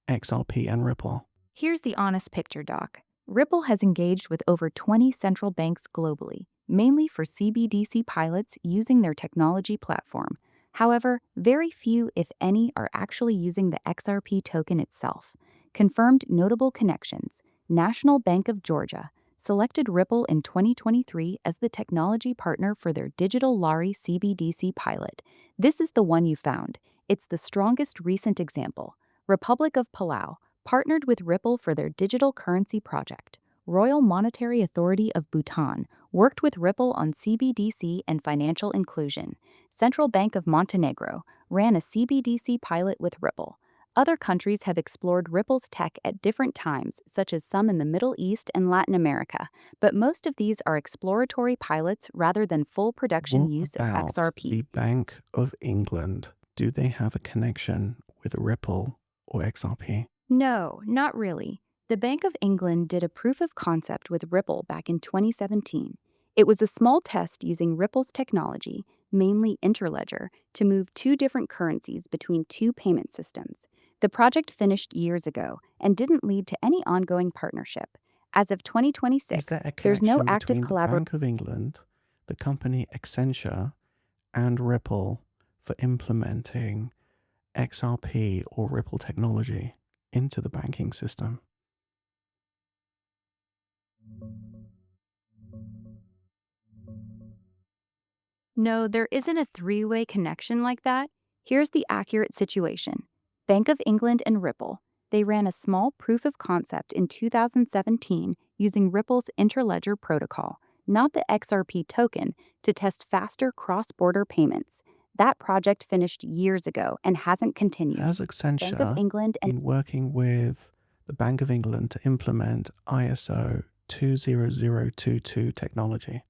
XRP and Ripple? Here's the honest picture, Doc. Ripple has engaged with over 20 central banks globally, mainly for CBDC pilots using their technology platform. However, very few, if any, are actually using the XRP token itself. Confirmed notable connections: National Bank of Georgia selected Ripple in 2023 as the technology partner for their digital lari CBDC pilot. This is the one you found. It's the strongest recent example. Republic of Palau partnered with Ripple for their digital currency project. Royal Monetary Authority of Bhutan worked with Ripple on CBDC and financial inclusion. Central Bank of Montenegro ran a CBDC pilot with Ripple. Other countries have explored Ripple's tech at different times, such as some in the Middle East and Latin America, but most of these are exploratory pilots rather than full production use of XRP. The Bank of England, do they have a connection with Ripple or XRP? No, not really. The Bank of England did a proof of concept with Ripple back in 2017. It was a small test using Ripple's technology, mainly Interledger, to move two different currencies between two payment systems. The project finished years ago and didn't lead to any ongoing partnership. As of 2026, there's no active collaboration. The Bank of England, the company Accenture, and Ripple for implementing XRP or Ripple technology into the banking system. No, there isn't a three-way connection like that. Here's the accurate situation. Bank of England and Ripple. They ran a small proof of concept in 2017 using Ripple's Interledger protocol, not the XRP token, to test faster cross-border payments. That project finished years ago and hasn't continued. Has Accenture Bank of England been working with the Bank of England to implement ISO 20022 technology?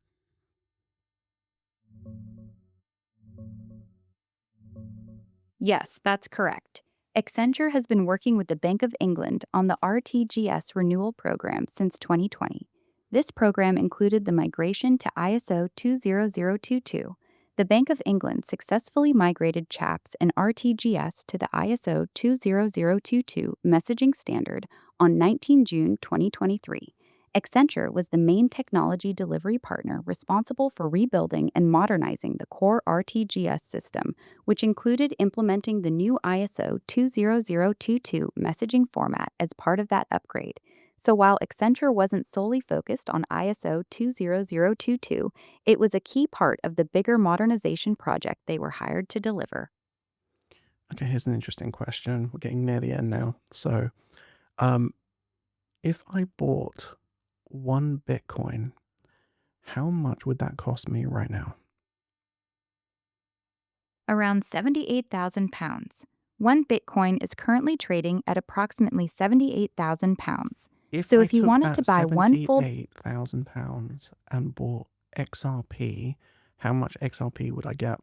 Yes, that's correct. Accenture has been working with the Bank of England on the RTGS renewal program since 2020. This program included the migration to ISO 20022. The Bank of England successfully migrated CHAPS and RTGS to the ISO 20022 messaging standard on 19 June 2023. Accenture was the main technology delivery partner responsible for rebuilding and modernizing the core RTGS system, which included implementing the new ISO 20022 messaging format as part of that upgrade. So while Accenture wasn't solely focused on ISO 20022, it was a key part of the bigger modernization project they were hired to deliver. Okay, here's an interesting question. We're getting near the end now. So, if I bought 1 Bitcoin, how much would that cost me right now? Around 78,000 pounds. One Bitcoin is currently trading at approximately 78,000 pounds. So if you wanted to buy one full £78,000 and bought XRP, how much XRP would I get?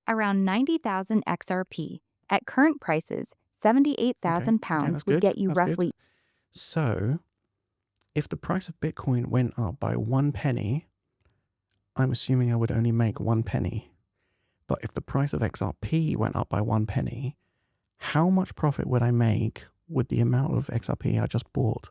around 90,000 XRP. At current prices, 78,000 pounds would get you roughly. So, if the price of Bitcoin went up by 1 penny, I'm assuming I would only make 1 penny. But if the price of XRP went up by 1 penny, how much profit would I make with the amount of XRP I just bought?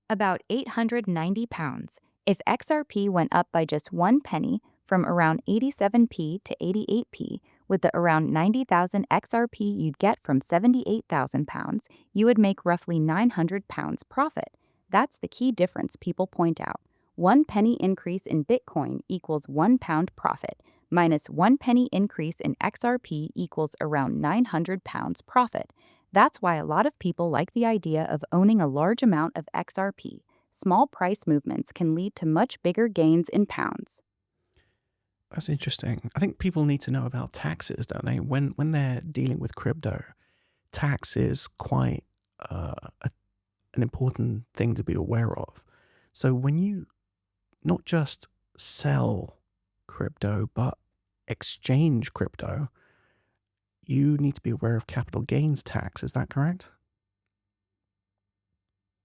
About 890 pounds. If XRP went up by just 1 penny, from around 87p to 88p, with the around 90,000 XRP you'd get from 78,000 pounds, you would make roughly 900 pounds profit. That's the key difference people point out. 1 penny increase in Bitcoin equals 1 pound profit, minus 1 penny increase in XRP equals around 900 pounds profit. That's why a lot of people like the idea of owning a large amount of XRP. Small price movements can lead to much bigger gains in pounds. That's interesting. I think people need to know about taxes, don't they? When they're dealing with crypto, tax is quite an important thing to be aware of. So when you not just sell crypto, but exchange crypto, you need to be aware of capital gains tax. Is that correct?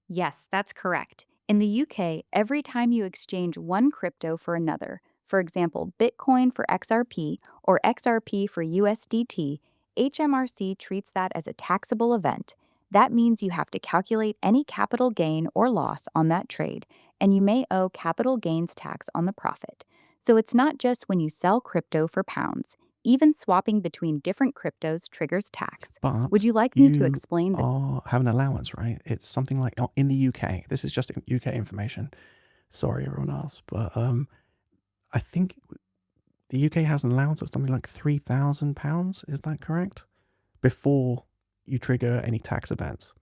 Yes, that's correct. In the UK, every time you exchange one crypto for another, for example, Bitcoin for XRP or XRP for USDT, HMRC treats that as a taxable event. That means you have to calculate any capital gain or loss on that trade, and you may owe capital gains tax on the profit. So it's not just when you sell crypto for pounds. Even swapping between different cryptos triggers tax. But Would you like me to explain the have an allowance, right? It's something like in the UK. This is just UK information. Sorry, everyone else, but I think the UK has an allowance of something like £3,000. Is that correct? Before you trigger any tax events.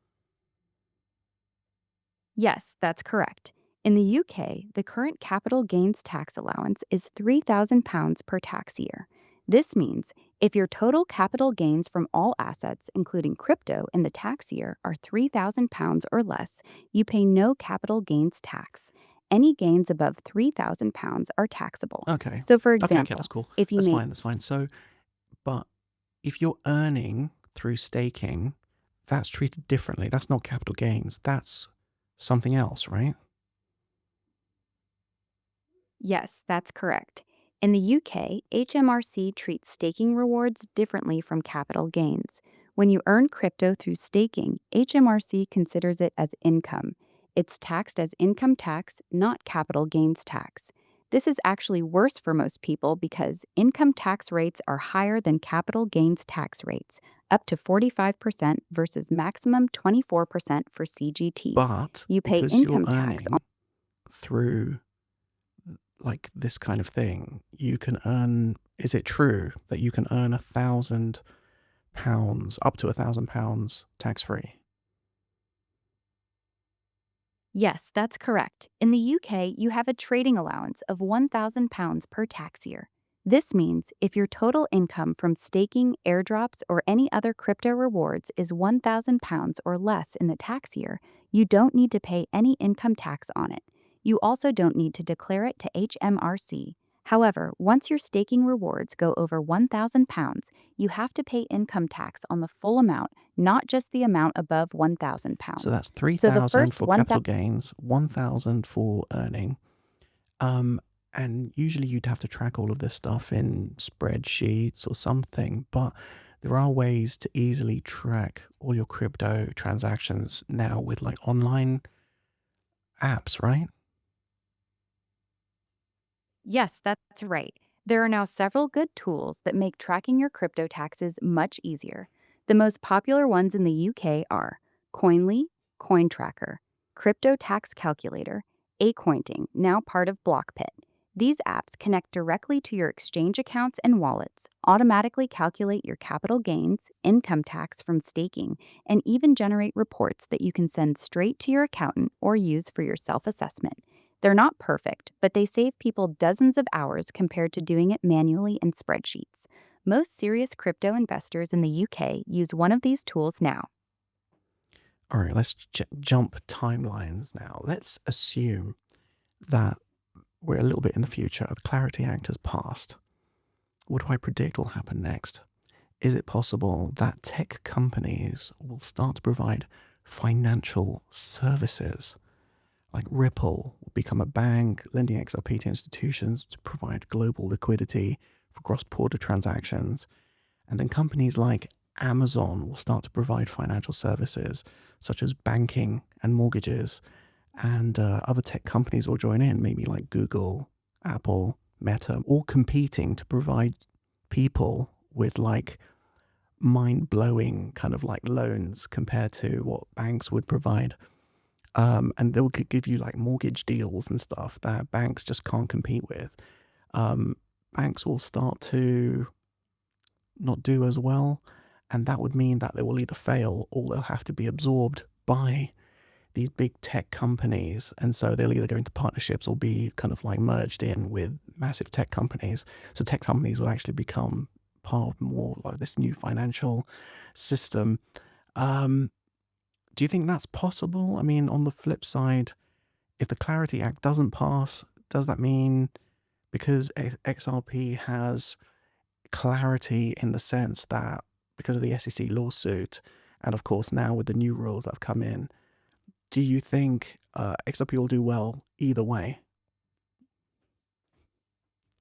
Yes, that's correct. In the UK, the current capital gains tax allowance is £3,000 per tax year. This means if your total capital gains from all assets, including crypto, in the tax year are £3,000 or less, you pay no capital gains tax. Any gains above £3,000 are taxable. Okay. So, for example, okay, that's cool. if you that's make fine. That's fine. So, but if you're earning through staking, that's treated differently. That's not capital gains. That's something else, right? Yes, that's correct. In the UK, HMRC treats staking rewards differently from capital gains. When you earn crypto through staking, HMRC considers it as income. It's taxed as income tax, not capital gains tax. This is actually worse for most people because income tax rates are higher than capital gains tax rates, up to 45% versus maximum 24% for CGT. But you pay because income you're tax earning through like this kind of thing, you can earn, is it true that you can earn £1,000, up to £1,000 tax-free? Yes, that's correct. In the UK, you have a trading allowance of £1,000 per tax year. This means if your total income from staking, airdrops, or any other crypto rewards is £1,000 or less in the tax year, you don't need to pay any income tax on it. You also don't need to declare it to HMRC. However, once your staking rewards go over £1,000, you have to pay income tax on the full amount, not just the amount above £1,000. So that's So the 3,000 first for 1,000 capital gains, 1,000 for earning. And usually you'd have to track all of this stuff in spreadsheets or something, but there are ways to easily track all your crypto transactions now with like online apps, right? Yes, that's right. There are now several good tools that make tracking your crypto taxes much easier. The most popular ones in the UK are Coinly, CoinTracker, Crypto Tax Calculator, Acointing, now part of BlockPit. These apps connect directly to your exchange accounts and wallets, automatically calculate your capital gains, income tax from staking, and even generate reports that you can send straight to your accountant or use for your self-assessment. They're not perfect, but they save people dozens of hours compared to doing it manually in spreadsheets. Most serious crypto investors in the UK use one of these tools now. All right, let's jump timelines now. Let's assume that we're a little bit in the future. The Clarity Act has passed. What do I predict will happen next? Is it possible that tech companies will start to provide financial services? Like Ripple will become a bank, lending XRP to institutions to provide global liquidity for cross-border transactions. And then companies like Amazon will start to provide financial services such as banking and mortgages. And other tech companies will join in, maybe like Google, Apple, Meta, all competing to provide people with like mind-blowing kind of like loans compared to what banks would provide. And they'll give you like mortgage deals and stuff that banks just can't compete with. Banks will start to not do as well, and that would mean that they will either fail or they'll have to be absorbed by these big tech companies, and so they'll either go into partnerships or be kind of like merged in with massive tech companies. So tech companies will actually become part of more like this new financial system. Do you think that's possible? I mean, on the flip side, if the Clarity Act doesn't pass, does that mean because XRP has clarity in the sense that because of the SEC lawsuit, and of course now with the new rules that have come in, do you think XRP will do well either way?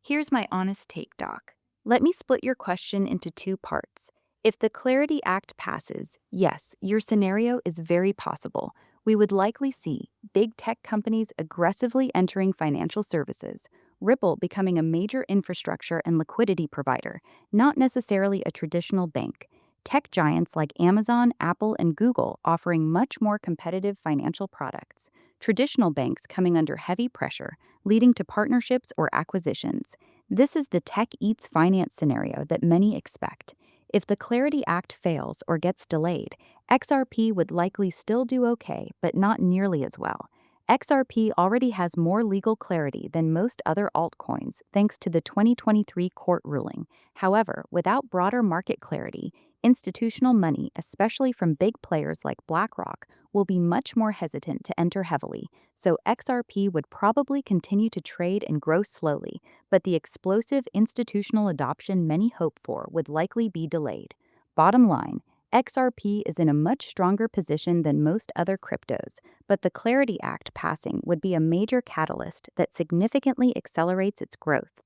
Here's my honest take, Doc. Let me split your question into two parts. If the Clarity Act passes, yes, your scenario is very possible. We would likely see big tech companies aggressively entering financial services, Ripple becoming a major infrastructure and liquidity provider, not necessarily a traditional bank. Tech giants like Amazon, Apple, and Google offering much more competitive financial products. Traditional banks coming under heavy pressure, leading to partnerships or acquisitions. This is the tech eats finance scenario that many expect. If the Clarity Act fails or gets delayed, XRP would likely still do okay, but not nearly as well. XRP already has more legal clarity than most other altcoins thanks to the 2023 court ruling. However, without broader market clarity, institutional money, especially from big players like BlackRock, will be much more hesitant to enter heavily, so XRP would probably continue to trade and grow slowly, but the explosive institutional adoption many hope for would likely be delayed. Bottom line, XRP is in a much stronger position than most other cryptos, but the Clarity Act passing would be a major catalyst that significantly accelerates its growth.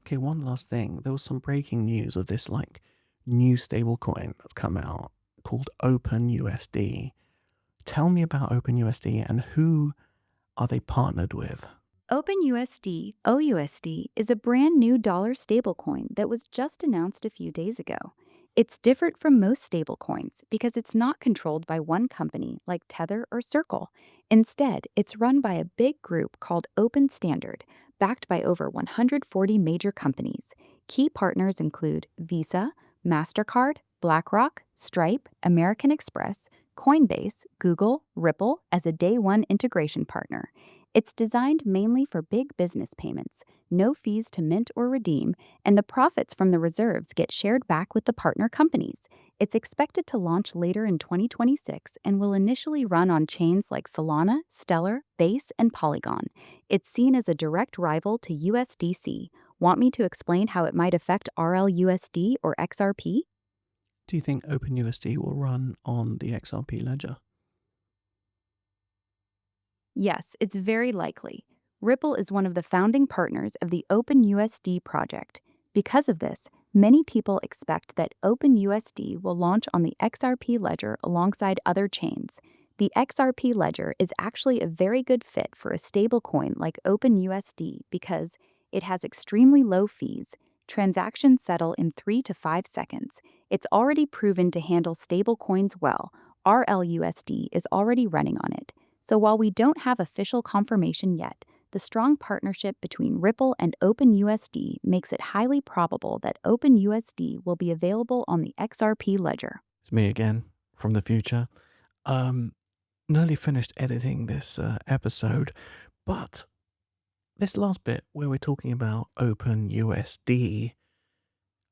Okay, one last thing. There was some breaking news of this like new stablecoin that's come out called OpenUSD. Tell me about OpenUSD and who are they partnered with? OpenUSD, OUSD, is a brand new dollar stablecoin that was just announced a few days ago. It's different from most stablecoins because it's not controlled by one company like Tether or Circle. Instead, it's run by a big group called Open Standard, backed by over 140 major companies. Key partners include Visa, MasterCard, BlackRock, Stripe, American Express, Coinbase, Google, Ripple as a day one integration partner. It's designed mainly for big business payments, no fees to mint or redeem, and the profits from the reserves get shared back with the partner companies. It's expected to launch later in 2026 and will initially run on chains like Solana, Stellar, Base, and Polygon. It's seen as a direct rival to USDC. Want me to explain how it might affect RLUSD or XRP? Do you think OpenUSD will run on the XRP ledger? Yes, it's very likely. Ripple is one of the founding partners of the OpenUSD project. Because of this, many people expect that OpenUSD will launch on the XRP ledger alongside other chains. The XRP ledger is actually a very good fit for a stablecoin like OpenUSD because it has extremely low fees. Transactions settle in 3 to 5 seconds. It's already proven to handle stablecoins well. RLUSD is already running on it. So while we don't have official confirmation yet, the strong partnership between Ripple and OpenUSD makes it highly probable that OpenUSD will be available on the XRP ledger. It's me again from the future. Nearly finished editing this episode, but this last bit where we're talking about OpenUSD,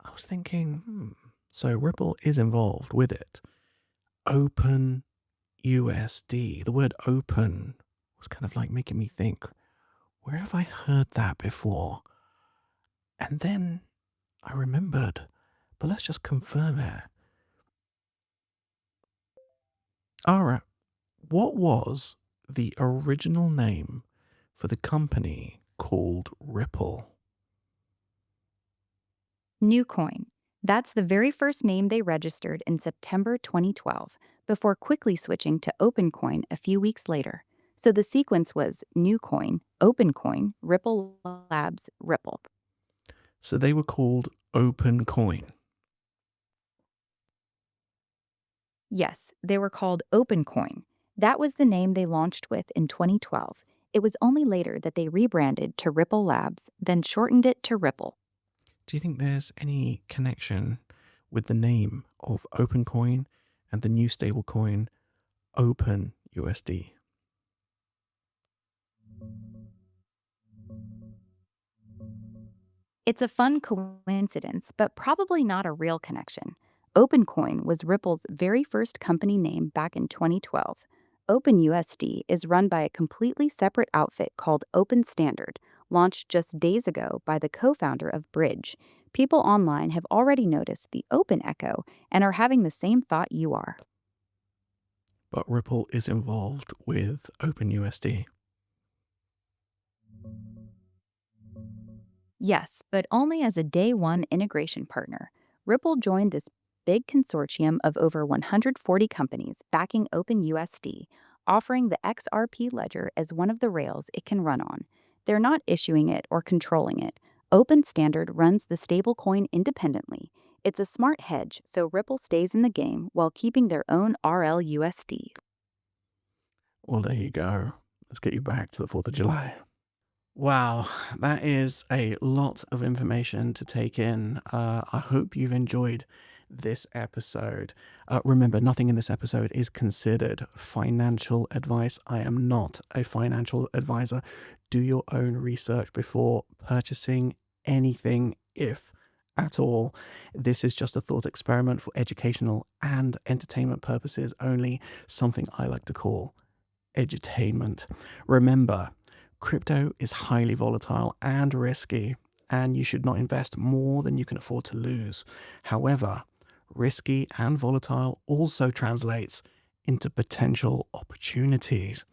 I was thinking, so Ripple is involved with it. OpenUSD, the word open was kind of like making me think, where have I heard that before? And then I remembered, but let's just confirm it. Alright, what was the original name for the company called Ripple? Newcoin. That's the very first name they registered in September 2012, before quickly switching to OpenCoin a few weeks later. So the sequence was Newcoin, OpenCoin, Ripple Labs, Ripple. So they were called OpenCoin. Yes, they were called OpenCoin. That was the name they launched with in 2012. It was only later that they rebranded to Ripple Labs, then shortened it to Ripple. Do you think there's any connection with the name of OpenCoin and the new stablecoin OpenUSD? It's a fun coincidence, but probably not a real connection. OpenCoin was Ripple's very first company name back in 2012. OpenUSD is run by a completely separate outfit called Open Standard, launched just days ago by the co-founder of Bridge. People online have already noticed the open echo and are having the same thought you are. But Ripple is involved with OpenUSD. Yes, but only as a day one integration partner. Ripple joined this big consortium of over 140 companies backing OpenUSD, offering the XRP ledger as one of the rails it can run on. They're not issuing it or controlling it. Open Standard runs the stablecoin independently. It's a smart hedge so Ripple stays in the game while keeping their own RLUSD. Well, there you go. Let's get you back to the 4th of July. Wow, that is a lot of information to take in. I hope you've enjoyed this episode. Remember, nothing in this episode is considered financial advice. I am not a financial advisor. Do your own research before purchasing anything, if at all. This is just a thought experiment for educational and entertainment purposes only, something I like to call edutainment. Remember, crypto is highly volatile and risky, and you should not invest more than you can afford to lose. However, risky and volatile also translates into potential opportunities.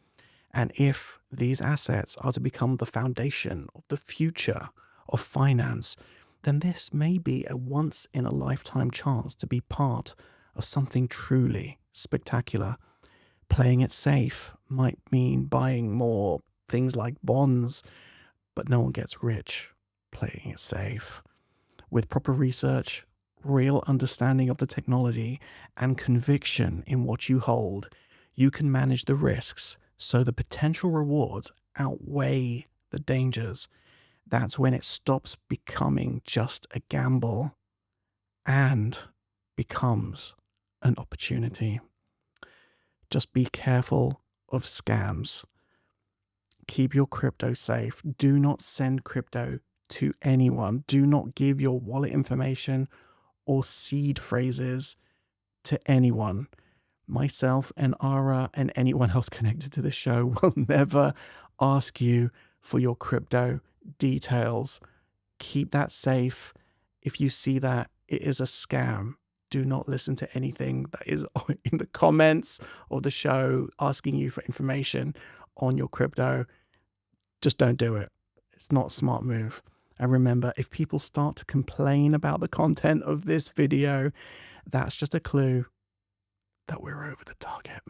And if these assets are to become the foundation of the future of finance, then this may be a once-in-a-lifetime chance to be part of something truly spectacular. Playing it safe might mean buying more things like bonds, but no one gets rich playing it safe. With proper research, real understanding of the technology, and conviction in what you hold, you can manage the risks so the potential rewards outweigh the dangers. That's when it stops becoming just a gamble and becomes an opportunity. Just be careful of scams. keep your crypto safe. Do not send crypto to anyone. Do not give your wallet information or seed phrases to anyone. Myself and Ara and anyone else connected to the show will never ask you for your crypto details. Keep that safe. If you see that it is a scam, do not listen to anything that is in the comments of the show asking you for information on your crypto. Just don't do it. It's not a smart move. And remember, if people start to complain about the content of this video, that's just a clue that we're over the target.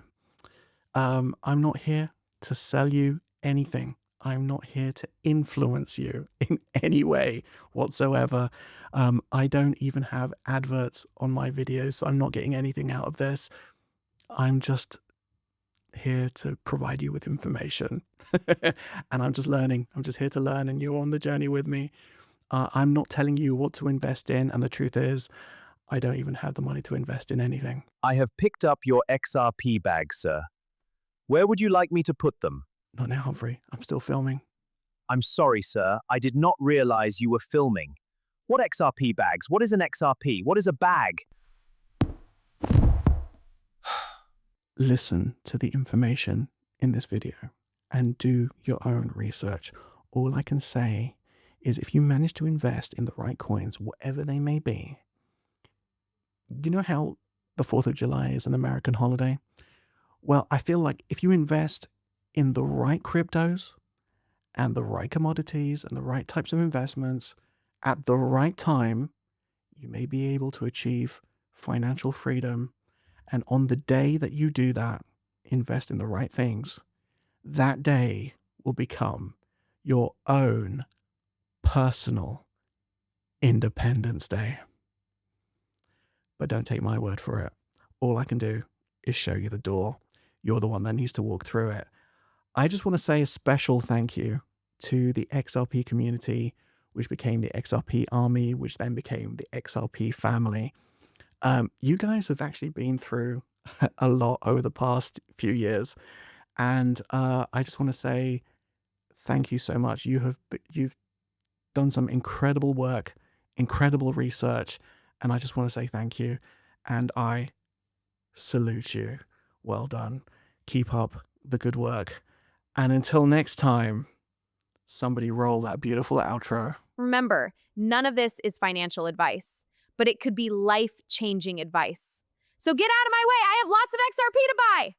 I'm not here to sell you anything. I'm not here to influence you in any way whatsoever. I don't even have adverts on my videos, so I'm not getting anything out of this. I'm just here to provide you with information. And I'm just learning. I'm just here to learn, and you're on the journey with me. I'm not telling you what to invest in, and the truth is, I don't even have the money to invest in anything. I have picked up your XRP bags, sir. Where would you like me to put them? Not now, Humphrey. I'm still filming. I'm sorry, sir. I did not realize you were filming. What XRP bags? What is an XRP? What is a bag? Listen to the information in this video and do your own research. All I can say is if you manage to invest in the right coins, whatever they may be, you know how the 4th of July is an American holiday? Well, I feel like if you invest in the right cryptos and the right commodities and the right types of investments at the right time, you may be able to achieve financial freedom. And on the day that you do that, invest in the right things, that day will become your own personal Independence Day. But don't take my word for it. All I can do is show you the door. You're the one that needs to walk through it. I just want to say a special thank you to the XRP community, which became the XRP army, which then became the XRP family. You guys have actually been through a lot over the past few years. And I just want to say thank you so much. You've done some incredible work, incredible research, and I just want to say thank you. And I salute you. Well done. Keep up the good work. And until next time, somebody roll that beautiful outro. Remember, none of this is financial advice, but it could be life-changing advice. So get out of my way. I have lots of XRP to buy.